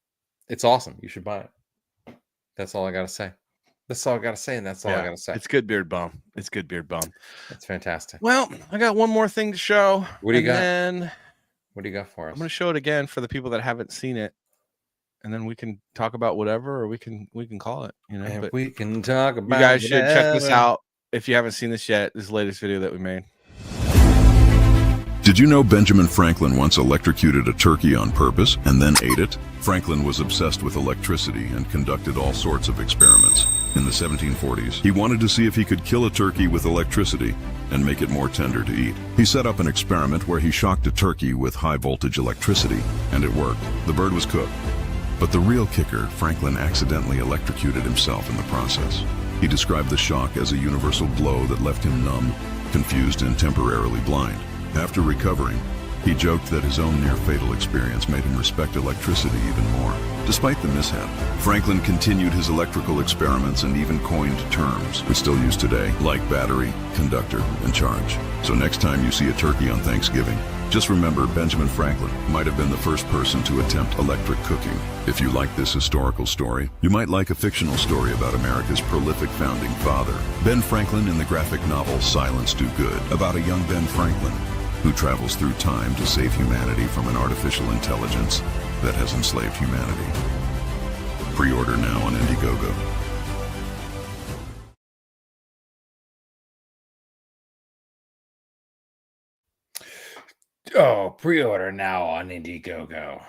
[SPEAKER 7] It's awesome. You should buy it. That's all I gotta say. That's all I gotta say, and that's all I gotta say.
[SPEAKER 6] It's good beard balm. It's good beard balm.
[SPEAKER 7] That's fantastic.
[SPEAKER 6] Well, I got one more thing to show.
[SPEAKER 7] What do you got?
[SPEAKER 6] Then
[SPEAKER 7] What do you got for us?
[SPEAKER 6] I'm gonna show it again for the people that haven't seen it, and then we can talk about whatever, or we can call it. You know,
[SPEAKER 7] And
[SPEAKER 6] but
[SPEAKER 7] we can talk about.
[SPEAKER 6] you guys should check this
[SPEAKER 7] whatever.
[SPEAKER 6] out if you haven't seen this yet. This is the latest video that we made.
[SPEAKER 5] Did you know Benjamin Franklin once electrocuted a turkey on purpose and then ate it? Franklin was obsessed with electricity and conducted all sorts of experiments. In the 1740s, he wanted to see if he could kill a turkey with electricity and make it more tender to eat. He set up an experiment where he shocked a turkey with high-voltage electricity, and it worked. The bird was cooked. But the real kicker, Franklin accidentally electrocuted himself in the process. He described the shock as a universal blow that left him numb, confused, and temporarily blind. After recovering, he joked that his own near-fatal experience made him respect electricity even more. Despite the mishap, Franklin continued his electrical experiments and even coined terms we still use today, like battery, conductor, and charge. So next time you see a turkey on Thanksgiving, just remember Benjamin Franklin might have been the first person to attempt electric cooking. If you like this historical story, you might like a fictional story about America's prolific founding father, Ben Franklin, in the graphic novel Silence Do Good, about a young Ben Franklin who travels through time to save humanity from an artificial intelligence that has enslaved humanity. Pre-order now on Indiegogo.
[SPEAKER 7] Oh, pre-order now on Indiegogo.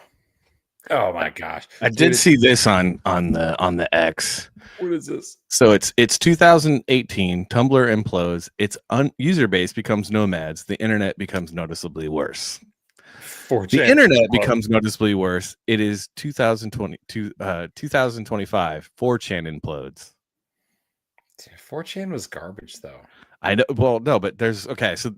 [SPEAKER 7] Oh my gosh.
[SPEAKER 6] I did see this on the X.
[SPEAKER 7] What is this?
[SPEAKER 6] So it's 2018. Tumblr implodes. Its user base becomes nomads. The internet becomes noticeably worse. The internet becomes noticeably worse. It is 2025. 4chan implodes.
[SPEAKER 7] 4chan was garbage, though.
[SPEAKER 6] I know. Well, no, but there's so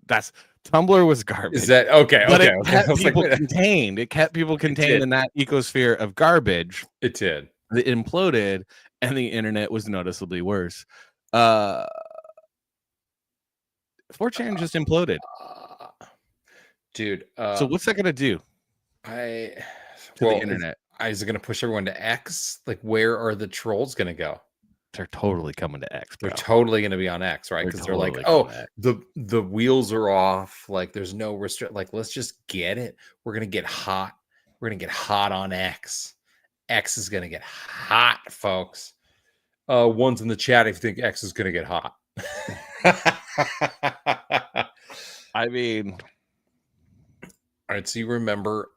[SPEAKER 6] that's Tumblr was garbage.
[SPEAKER 7] Is that okay?
[SPEAKER 6] But
[SPEAKER 7] Okay,
[SPEAKER 6] it
[SPEAKER 7] okay.
[SPEAKER 6] kept
[SPEAKER 7] I was like,
[SPEAKER 6] people
[SPEAKER 7] wait.
[SPEAKER 6] contained. It kept people contained in that ecosphere of garbage.
[SPEAKER 7] It did.
[SPEAKER 6] It imploded, and the internet was noticeably worse. 4chan just imploded,
[SPEAKER 7] dude.
[SPEAKER 6] So what's that gonna do?
[SPEAKER 7] To
[SPEAKER 6] the internet?
[SPEAKER 7] Is it gonna push everyone to X? Like, where are the trolls gonna go?
[SPEAKER 6] They're totally coming to X. Bro.
[SPEAKER 7] They're totally going to be on X, right? Because they're like, oh, the wheels are off. Like, there's no restrict. Like, let's just get it. We're going to get hot. We're going to get hot on X. X is going to get hot, folks. One's in the chat if you think X is going to get hot.
[SPEAKER 6] I mean,
[SPEAKER 7] all right. So you remember,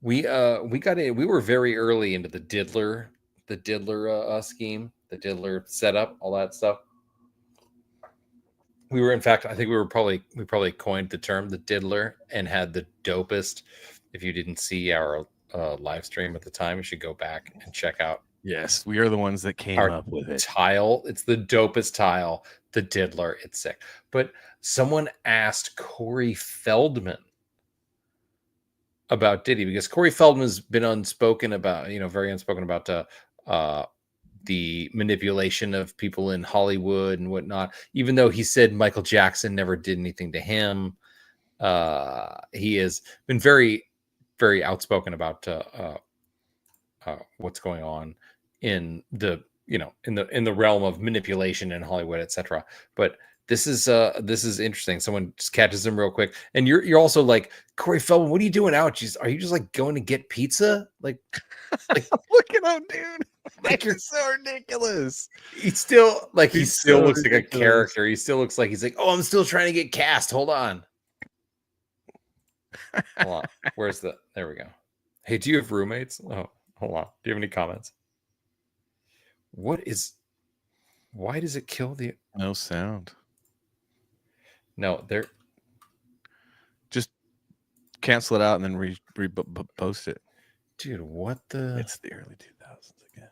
[SPEAKER 7] we were very early into the diddler scheme, the diddler setup, all that stuff. We were, in fact, I think we probably coined the term the diddler and had the dopest. If you didn't see our live stream at the time, you should go back and check out.
[SPEAKER 6] Yes, we are the ones that came up with it.
[SPEAKER 7] Tile. It's the dopest tile, the diddler. It's sick. But someone asked Corey Feldman about Diddy, because Corey Feldman's been unspoken about, very unspoken about the manipulation of people in Hollywood and whatnot. Even though he said Michael Jackson never did anything to him, he has been very, very outspoken about what's going on in the in the realm of manipulation in Hollywood, etc. But this is interesting. Someone just catches him real quick, and you're also like, Corey Feldman, what are you doing out? Are you just like going to get pizza? Like
[SPEAKER 6] look at him, dude.
[SPEAKER 7] Like,
[SPEAKER 6] you're so ridiculous.
[SPEAKER 7] He still looks
[SPEAKER 6] so
[SPEAKER 7] like a
[SPEAKER 6] ridiculous.
[SPEAKER 7] character. He still looks like he's like, oh, I'm still trying to get cast. Hold on. Hold on. Where's the? There we go. Hey, do you have roommates? Oh, hold on. Do you have any comments? Why does it kill the?
[SPEAKER 6] No sound.
[SPEAKER 7] No, they're
[SPEAKER 6] just cancel it out and then repost it.
[SPEAKER 7] Dude, what the?
[SPEAKER 6] It's the early 2000s again.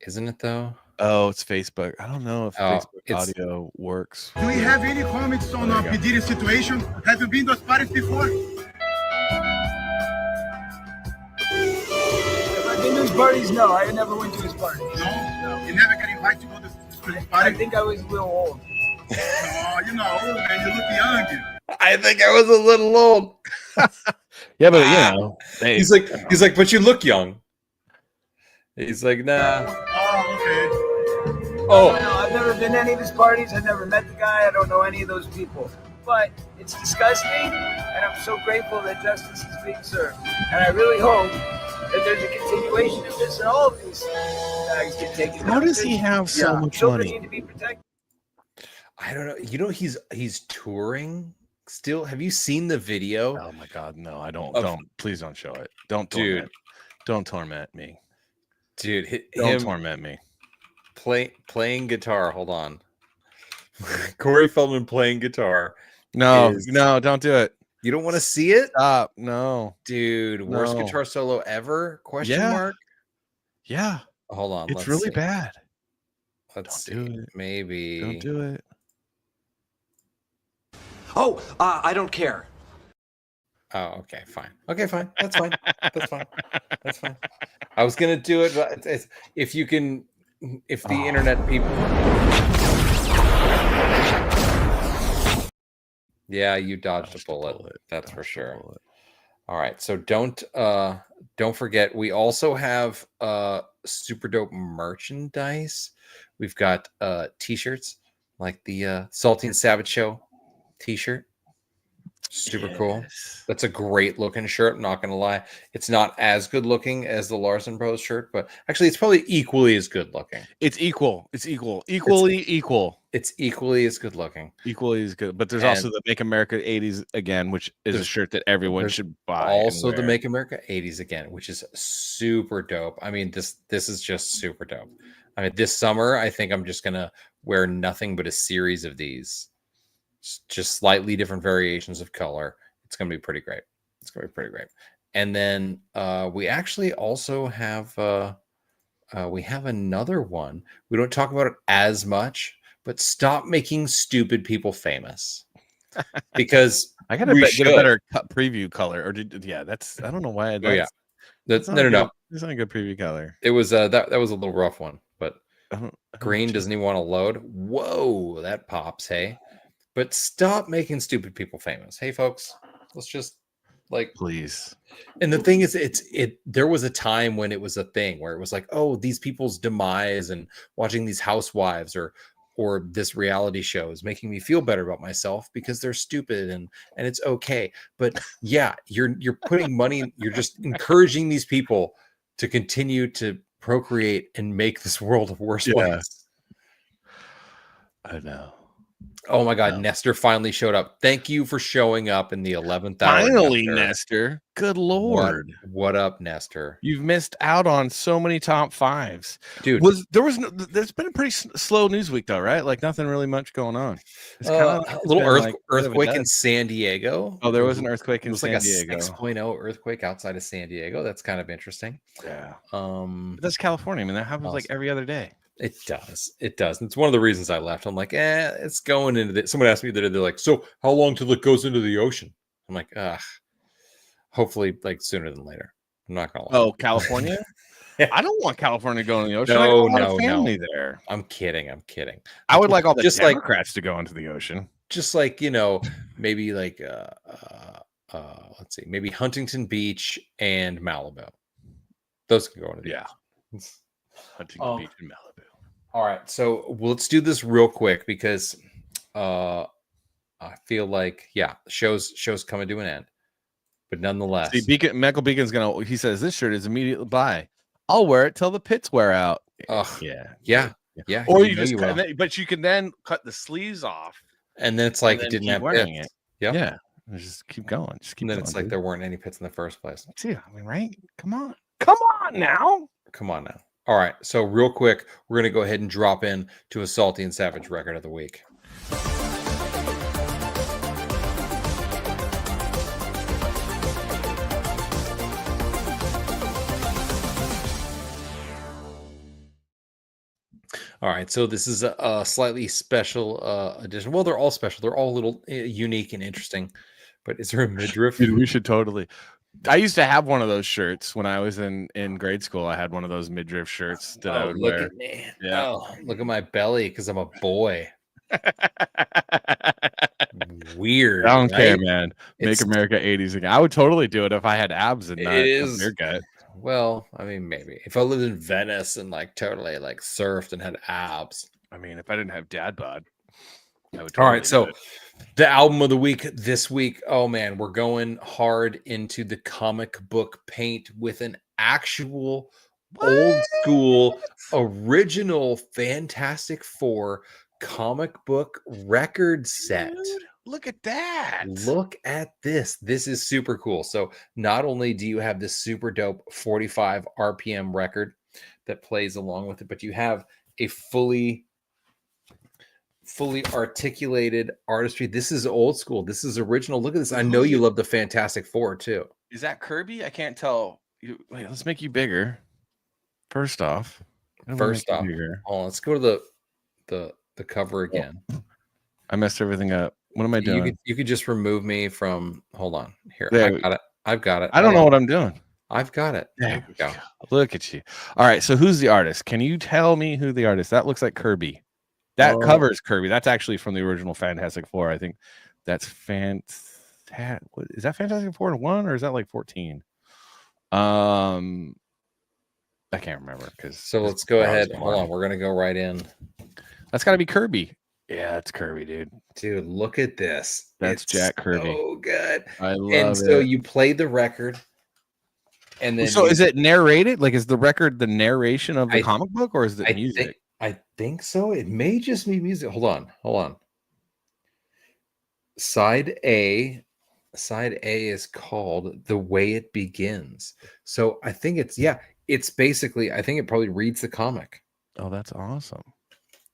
[SPEAKER 7] Isn't it though?
[SPEAKER 6] Oh, it's Facebook. I don't know if Facebook audio works.
[SPEAKER 15] Do you have any comments on the P. situation? Have you been to those parties before? Have I been to his parties? No, I never went to his parties. No? You never got invited to go to his party? I think I was a little old. Oh, you're not old, man. You look young.
[SPEAKER 7] I think I was a little old.
[SPEAKER 6] Yeah, but
[SPEAKER 7] he's like, but you look young. He's like, nah.
[SPEAKER 15] Oh, okay.
[SPEAKER 7] Oh,
[SPEAKER 15] no, I've never been to any of his parties. I've never met the guy. I don't know any of those people. But it's disgusting, and I'm so grateful that justice is being served. And I really hope that there's a continuation of this, and all of these guys get taken.
[SPEAKER 6] How does he have so much
[SPEAKER 15] children
[SPEAKER 6] money?
[SPEAKER 15] Need to be protected.
[SPEAKER 7] I don't know. He's touring still. Have you seen the video?
[SPEAKER 6] Oh my God, no! I don't. Please don't show it. Don't torment me,
[SPEAKER 7] dude.
[SPEAKER 6] Don't torment me.
[SPEAKER 7] Playing guitar. Hold on. Corey Feldman playing guitar.
[SPEAKER 6] No, don't do it.
[SPEAKER 7] You don't want to see it?
[SPEAKER 6] Stop. No,
[SPEAKER 7] dude. Worst guitar solo ever? Question mark.
[SPEAKER 6] Yeah.
[SPEAKER 7] Hold on.
[SPEAKER 6] It's really bad.
[SPEAKER 7] Let's
[SPEAKER 6] do
[SPEAKER 7] see.
[SPEAKER 6] it.
[SPEAKER 7] Maybe.
[SPEAKER 6] Don't do it.
[SPEAKER 14] Oh, I don't care.
[SPEAKER 7] Oh, okay, fine. Okay, fine. That's fine. That's fine. That's fine. I was gonna do it, but if you can, if the internet people. Yeah, you dodged a bullet. That's for sure. All right, so don't forget. We also have super dope merchandise. We've got t-shirts like the Salty and Savage Show t-shirt. Super cool. That's a great looking shirt. I'm not gonna lie. It's not as good looking as the Larson Bros shirt, but actually it's probably equally as good looking.
[SPEAKER 6] It's equal. It's equal. Equally equal.
[SPEAKER 7] It's equally as good looking.
[SPEAKER 6] Equally as good. But there's
[SPEAKER 7] And
[SPEAKER 6] also the Make America 80s again, which is a shirt that everyone
[SPEAKER 7] there's
[SPEAKER 6] should buy.
[SPEAKER 7] Also
[SPEAKER 6] and
[SPEAKER 7] the
[SPEAKER 6] wear.
[SPEAKER 7] Make America 80s again, which is super dope. I mean, this is just super dope. I mean, this summer, I think I'm just gonna wear nothing but a series of these. Just slightly different variations of color. It's gonna be pretty great. It's gonna be pretty great. And then we actually also have we have another one. We don't talk about it as much, but stop making stupid people famous. Because
[SPEAKER 6] I gotta get a better preview color. Or that's I don't know why.
[SPEAKER 7] Oh yeah,
[SPEAKER 6] that's
[SPEAKER 7] no.
[SPEAKER 6] It's not a good preview color.
[SPEAKER 7] It was that was a little rough one, but green doesn't even want to load. Whoa, that pops. Hey, but stop making stupid people famous. Hey, folks, let's just
[SPEAKER 6] please.
[SPEAKER 7] And the thing is, there was a time when it was a thing where it was like, oh, these people's demise and watching these housewives or this reality show is making me feel better about myself because they're stupid and it's okay. But yeah, you're putting money, you're just encouraging these people to continue to procreate and make this world a worse place.
[SPEAKER 6] I know.
[SPEAKER 7] Oh my God, Nestor finally showed up. Thank you for showing up in the 11th hour.
[SPEAKER 6] Finally, Nestor. Good Lord.
[SPEAKER 7] What up, Nestor?
[SPEAKER 6] You've missed out on so many top fives.
[SPEAKER 7] Dude.
[SPEAKER 6] There's been a pretty slow news week though, right? Like nothing really much going on. It's
[SPEAKER 7] A little earthquake in San Diego.
[SPEAKER 6] Oh, there was an earthquake in San Diego.
[SPEAKER 7] It was like a 6.0 earthquake outside of San Diego. That's kind of interesting.
[SPEAKER 6] Yeah. But that's California. I mean, that happens like every other day.
[SPEAKER 7] It does. It does. And it's one of the reasons I left. I'm like, it's going into the. Someone asked me that they're like, so how long till it goes into the ocean? I'm like, hopefully like sooner than later. I'm not gonna lie.
[SPEAKER 6] Oh, California? I don't want California to go in the ocean.
[SPEAKER 7] No,
[SPEAKER 6] family there.
[SPEAKER 7] I'm kidding.
[SPEAKER 6] I would like all the Democrats to go into the ocean.
[SPEAKER 7] Just like, maybe like let's see, maybe Huntington Beach and Malibu. Those can go into the ocean.
[SPEAKER 6] Huntington Beach and Malibu.
[SPEAKER 7] All right, so let's do this real quick because I feel like show's coming to an end, but nonetheless,
[SPEAKER 6] see, Michael Beacon's he says this shirt is immediately buy. I'll wear it till the pits wear out.
[SPEAKER 7] Yeah.
[SPEAKER 6] Or but you can then cut the sleeves off,
[SPEAKER 7] and then it's like it didn't have pits.
[SPEAKER 6] Yeah, just keep going.
[SPEAKER 7] And then it's like there weren't any pits in the first place.
[SPEAKER 6] See, I mean, right? Come on now.
[SPEAKER 7] All right, so real quick, we're going to go ahead and drop in to a Salty and Savage record of the week. All right, so this is a slightly special edition. Well, they're all special. They're all a little unique and interesting. But is there a midriff?
[SPEAKER 6] Dude, we should totally. I used to have one of those shirts when I was in grade school. I had one of those midriff shirts that I would wear.
[SPEAKER 7] At me.
[SPEAKER 6] Yeah.
[SPEAKER 7] Oh, look at my belly because I'm a boy. Weird.
[SPEAKER 6] I don't care, man. Make America 80s again. I would totally do it if I had abs and not a beer gut.
[SPEAKER 7] Well, I mean, maybe if I lived in Venice and totally surfed and had abs.
[SPEAKER 6] I mean, if I didn't have dad bod, I would.
[SPEAKER 7] All right, so the album of the week this week. Oh man, we're going hard into the comic book paint with an actual old school original Fantastic Four comic book record set.
[SPEAKER 6] Dude, look at that.
[SPEAKER 7] Look at this. This is super cool. So not only do you have this super dope 45 RPM record that plays along with it, but you have a fully articulated artistry. This is old school. This is original. Look at this. I know you love the Fantastic Four too.
[SPEAKER 6] Is that Kirby? I can't tell. Wait, let's make you bigger. First off,
[SPEAKER 7] hold on, let's go to the cover again.
[SPEAKER 6] I messed everything up. What am I doing?
[SPEAKER 7] You could just remove me from. Hold on. Here,
[SPEAKER 6] there,
[SPEAKER 7] I've got it.
[SPEAKER 6] I don't know what I'm doing.
[SPEAKER 7] I've got it.
[SPEAKER 6] There we go. Look at you. All right. So who's the artist? Can you tell me who the artist? That looks like Kirby. That covers Kirby. That's actually from the original Fantastic Four. I think that's What is that? Fantastic Four 1 or is that like 14? I can't remember because.
[SPEAKER 7] So let's go ahead. Hold on. We're gonna go right in.
[SPEAKER 6] That's got to be Kirby. Yeah, that's Kirby, dude.
[SPEAKER 7] Dude, look at this.
[SPEAKER 6] That's Jack Kirby.
[SPEAKER 7] So good.
[SPEAKER 6] I love
[SPEAKER 7] And so
[SPEAKER 6] it.
[SPEAKER 7] you play the record, and then
[SPEAKER 6] So is it narrated? Like, is the record the narration of the
[SPEAKER 7] I-
[SPEAKER 6] comic book, or is it music?
[SPEAKER 7] I think so. It may just be music. Hold on. Side A is called The Way It Begins. So I think it's basically, I think it probably reads the comic.
[SPEAKER 6] Oh, that's awesome.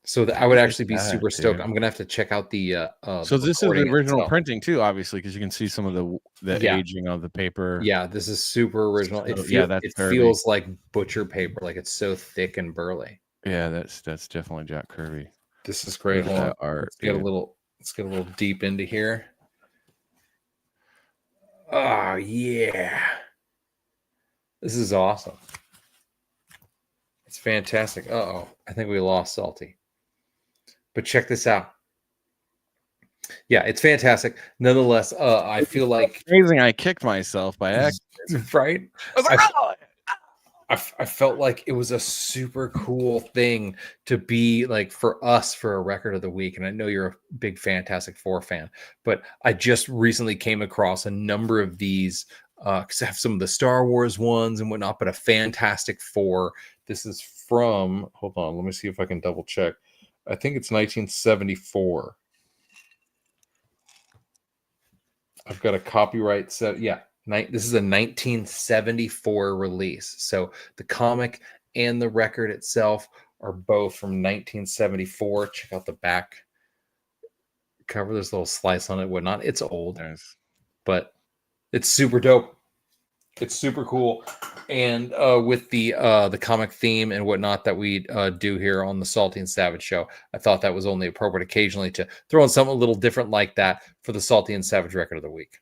[SPEAKER 7] So I would
[SPEAKER 6] Look
[SPEAKER 7] actually
[SPEAKER 6] at
[SPEAKER 7] be
[SPEAKER 6] that,
[SPEAKER 7] super stoked.
[SPEAKER 6] dude.
[SPEAKER 7] I'm gonna have to check out the
[SPEAKER 6] So this is the
[SPEAKER 7] recording
[SPEAKER 6] original
[SPEAKER 7] itself.
[SPEAKER 6] printing too, obviously, because you can see some of the
[SPEAKER 7] Yeah.
[SPEAKER 6] aging of the paper.
[SPEAKER 7] Yeah, this is super original. It
[SPEAKER 6] So, that's
[SPEAKER 7] it
[SPEAKER 6] Kirby.
[SPEAKER 7] feels like butcher paper, like it's so thick and burly.
[SPEAKER 6] Yeah, that's definitely Jack Kirby.
[SPEAKER 7] This is great.
[SPEAKER 6] Look at
[SPEAKER 7] Hold on.
[SPEAKER 6] that art,
[SPEAKER 7] Let's get a
[SPEAKER 6] dude.
[SPEAKER 7] little deep into here. Oh yeah. This is awesome. It's fantastic. Uh-oh. I think we lost Salty. But check this out. Yeah, it's fantastic. Nonetheless, I feel like
[SPEAKER 6] Amazing. I kicked myself by accident.
[SPEAKER 7] right?
[SPEAKER 6] I was like, "Oh!"
[SPEAKER 7] I felt like it was a super cool thing to be like for us for a record of the week. And I know you're a big Fantastic Four fan, but I just recently came across a number of these because I have some of the Star Wars ones and whatnot, but a Fantastic Four. This is from, hold on, let me see if I can double check. I think it's 1974. I've got a copyright set. Yeah. This is a 1974 release. So the comic and the record itself are both from 1974. Check out the back cover. There's a little slice on it, whatnot. It's old, but it's super dope. It's super cool. And with the comic theme and whatnot that we do here on the Salty and Savage show, I thought that was only appropriate occasionally to throw in something a little different like that for the Salty and Savage record of the week.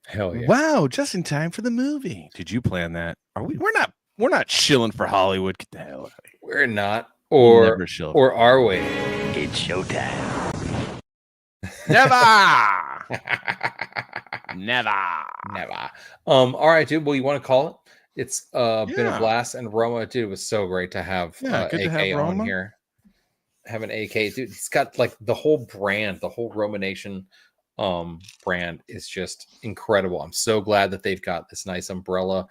[SPEAKER 7] Hell yeah.
[SPEAKER 6] Wow, just in time for the movie. Did you plan that? We're not shilling for Hollywood. Get the hell out of here.
[SPEAKER 7] We're not. Or
[SPEAKER 6] Never shill.
[SPEAKER 7] or are we?
[SPEAKER 21] It's showtime.
[SPEAKER 6] Never. Never.
[SPEAKER 7] Never. All right, dude. Well, you want to call it? It's been a
[SPEAKER 6] Yeah.
[SPEAKER 7] blast. And Roma, dude, it was so great to have
[SPEAKER 6] Yeah, good to
[SPEAKER 7] AK
[SPEAKER 6] have
[SPEAKER 7] on
[SPEAKER 6] Roma.
[SPEAKER 7] here. Have an AK, dude. It's got like the whole brand, the whole Roma Nation brand is just incredible. I'm so glad that they've got this nice umbrella.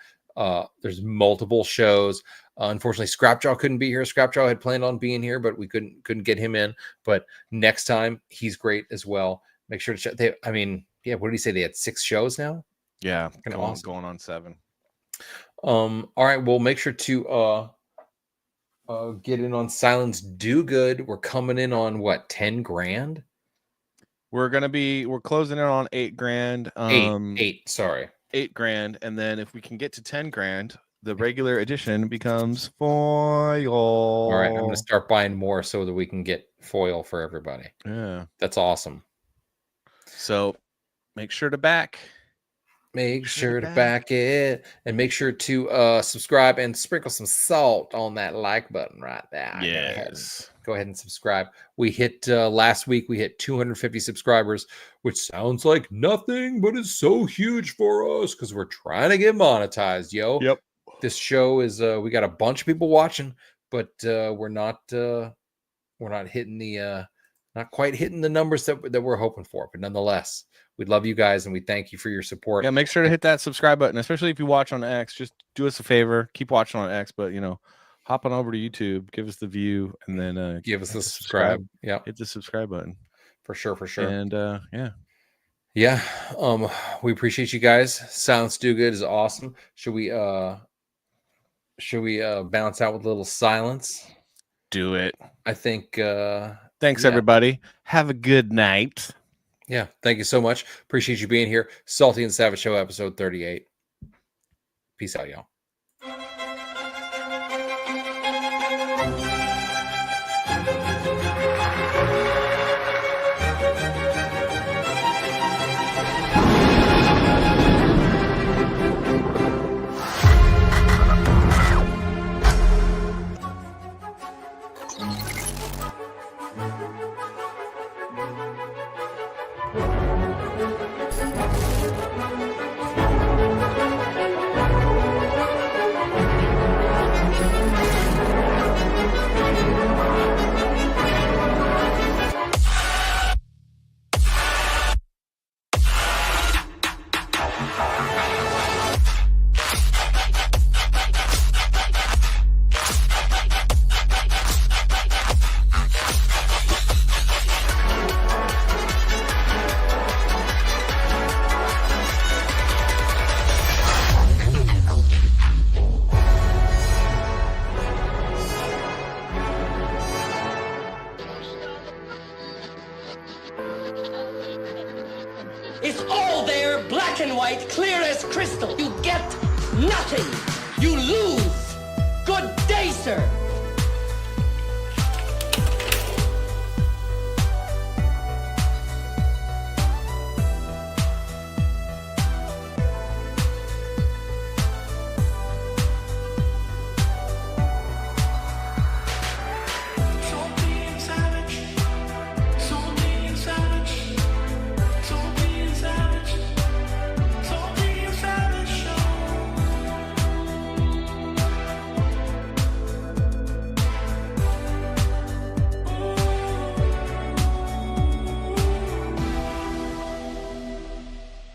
[SPEAKER 7] There's multiple shows. Unfortunately, Scrapjaw couldn't be here. Scrapjaw had planned on being here, but we couldn't get him in. But next time, he's great as well. Make sure to check. What did he say? They had 6 shows now.
[SPEAKER 6] Yeah,
[SPEAKER 7] Kinda
[SPEAKER 6] going,
[SPEAKER 7] awesome.
[SPEAKER 6] going on 7.
[SPEAKER 7] All right. Well, make sure to get in on Silence Do Good. We're coming in on what, 10 grand?
[SPEAKER 6] We're closing in on 8 grand.
[SPEAKER 7] Eight. Sorry.
[SPEAKER 6] 8 grand, and then if we can get to 10 grand, the regular edition becomes foil.
[SPEAKER 7] All right, I'm going to start buying more so that we can get foil for everybody.
[SPEAKER 6] Yeah,
[SPEAKER 7] That's awesome.
[SPEAKER 6] so make sure to back.
[SPEAKER 7] Make sure to back it, and make sure to subscribe and sprinkle some salt on that like button right there.
[SPEAKER 6] Yes.
[SPEAKER 7] Go ahead and subscribe. We hit last week, we hit 250 subscribers, which sounds like nothing, but it's so huge for us because we're trying to get monetized, yo.
[SPEAKER 6] Yep.
[SPEAKER 7] This show is we got a bunch of people watching, but we're not hitting the not quite hitting the numbers that we're hoping for. But nonetheless, we love you guys and we thank you for your support.
[SPEAKER 6] Yeah, make sure to hit that subscribe button, especially if you watch on X. Just do us a favor, keep watching on X, but hop on over to YouTube, give us the view, and then
[SPEAKER 7] give us
[SPEAKER 6] hit
[SPEAKER 7] the subscribe. Yeah,
[SPEAKER 6] hit the subscribe button
[SPEAKER 7] for sure.
[SPEAKER 6] And
[SPEAKER 7] yeah. We appreciate you guys. Silence Do Good is awesome. Should we bounce out with a little silence?
[SPEAKER 6] Do it.
[SPEAKER 7] I think
[SPEAKER 6] thanks everybody. Have a good night.
[SPEAKER 7] Yeah, thank you so much. Appreciate you being here. Salty and Savage Show, episode 38. Peace out, y'all.
[SPEAKER 3] Thank you.
[SPEAKER 1] It's all there, black and white, clear as crystal. You get nothing. You lose. Good day, sir.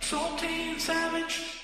[SPEAKER 3] Salty and savage.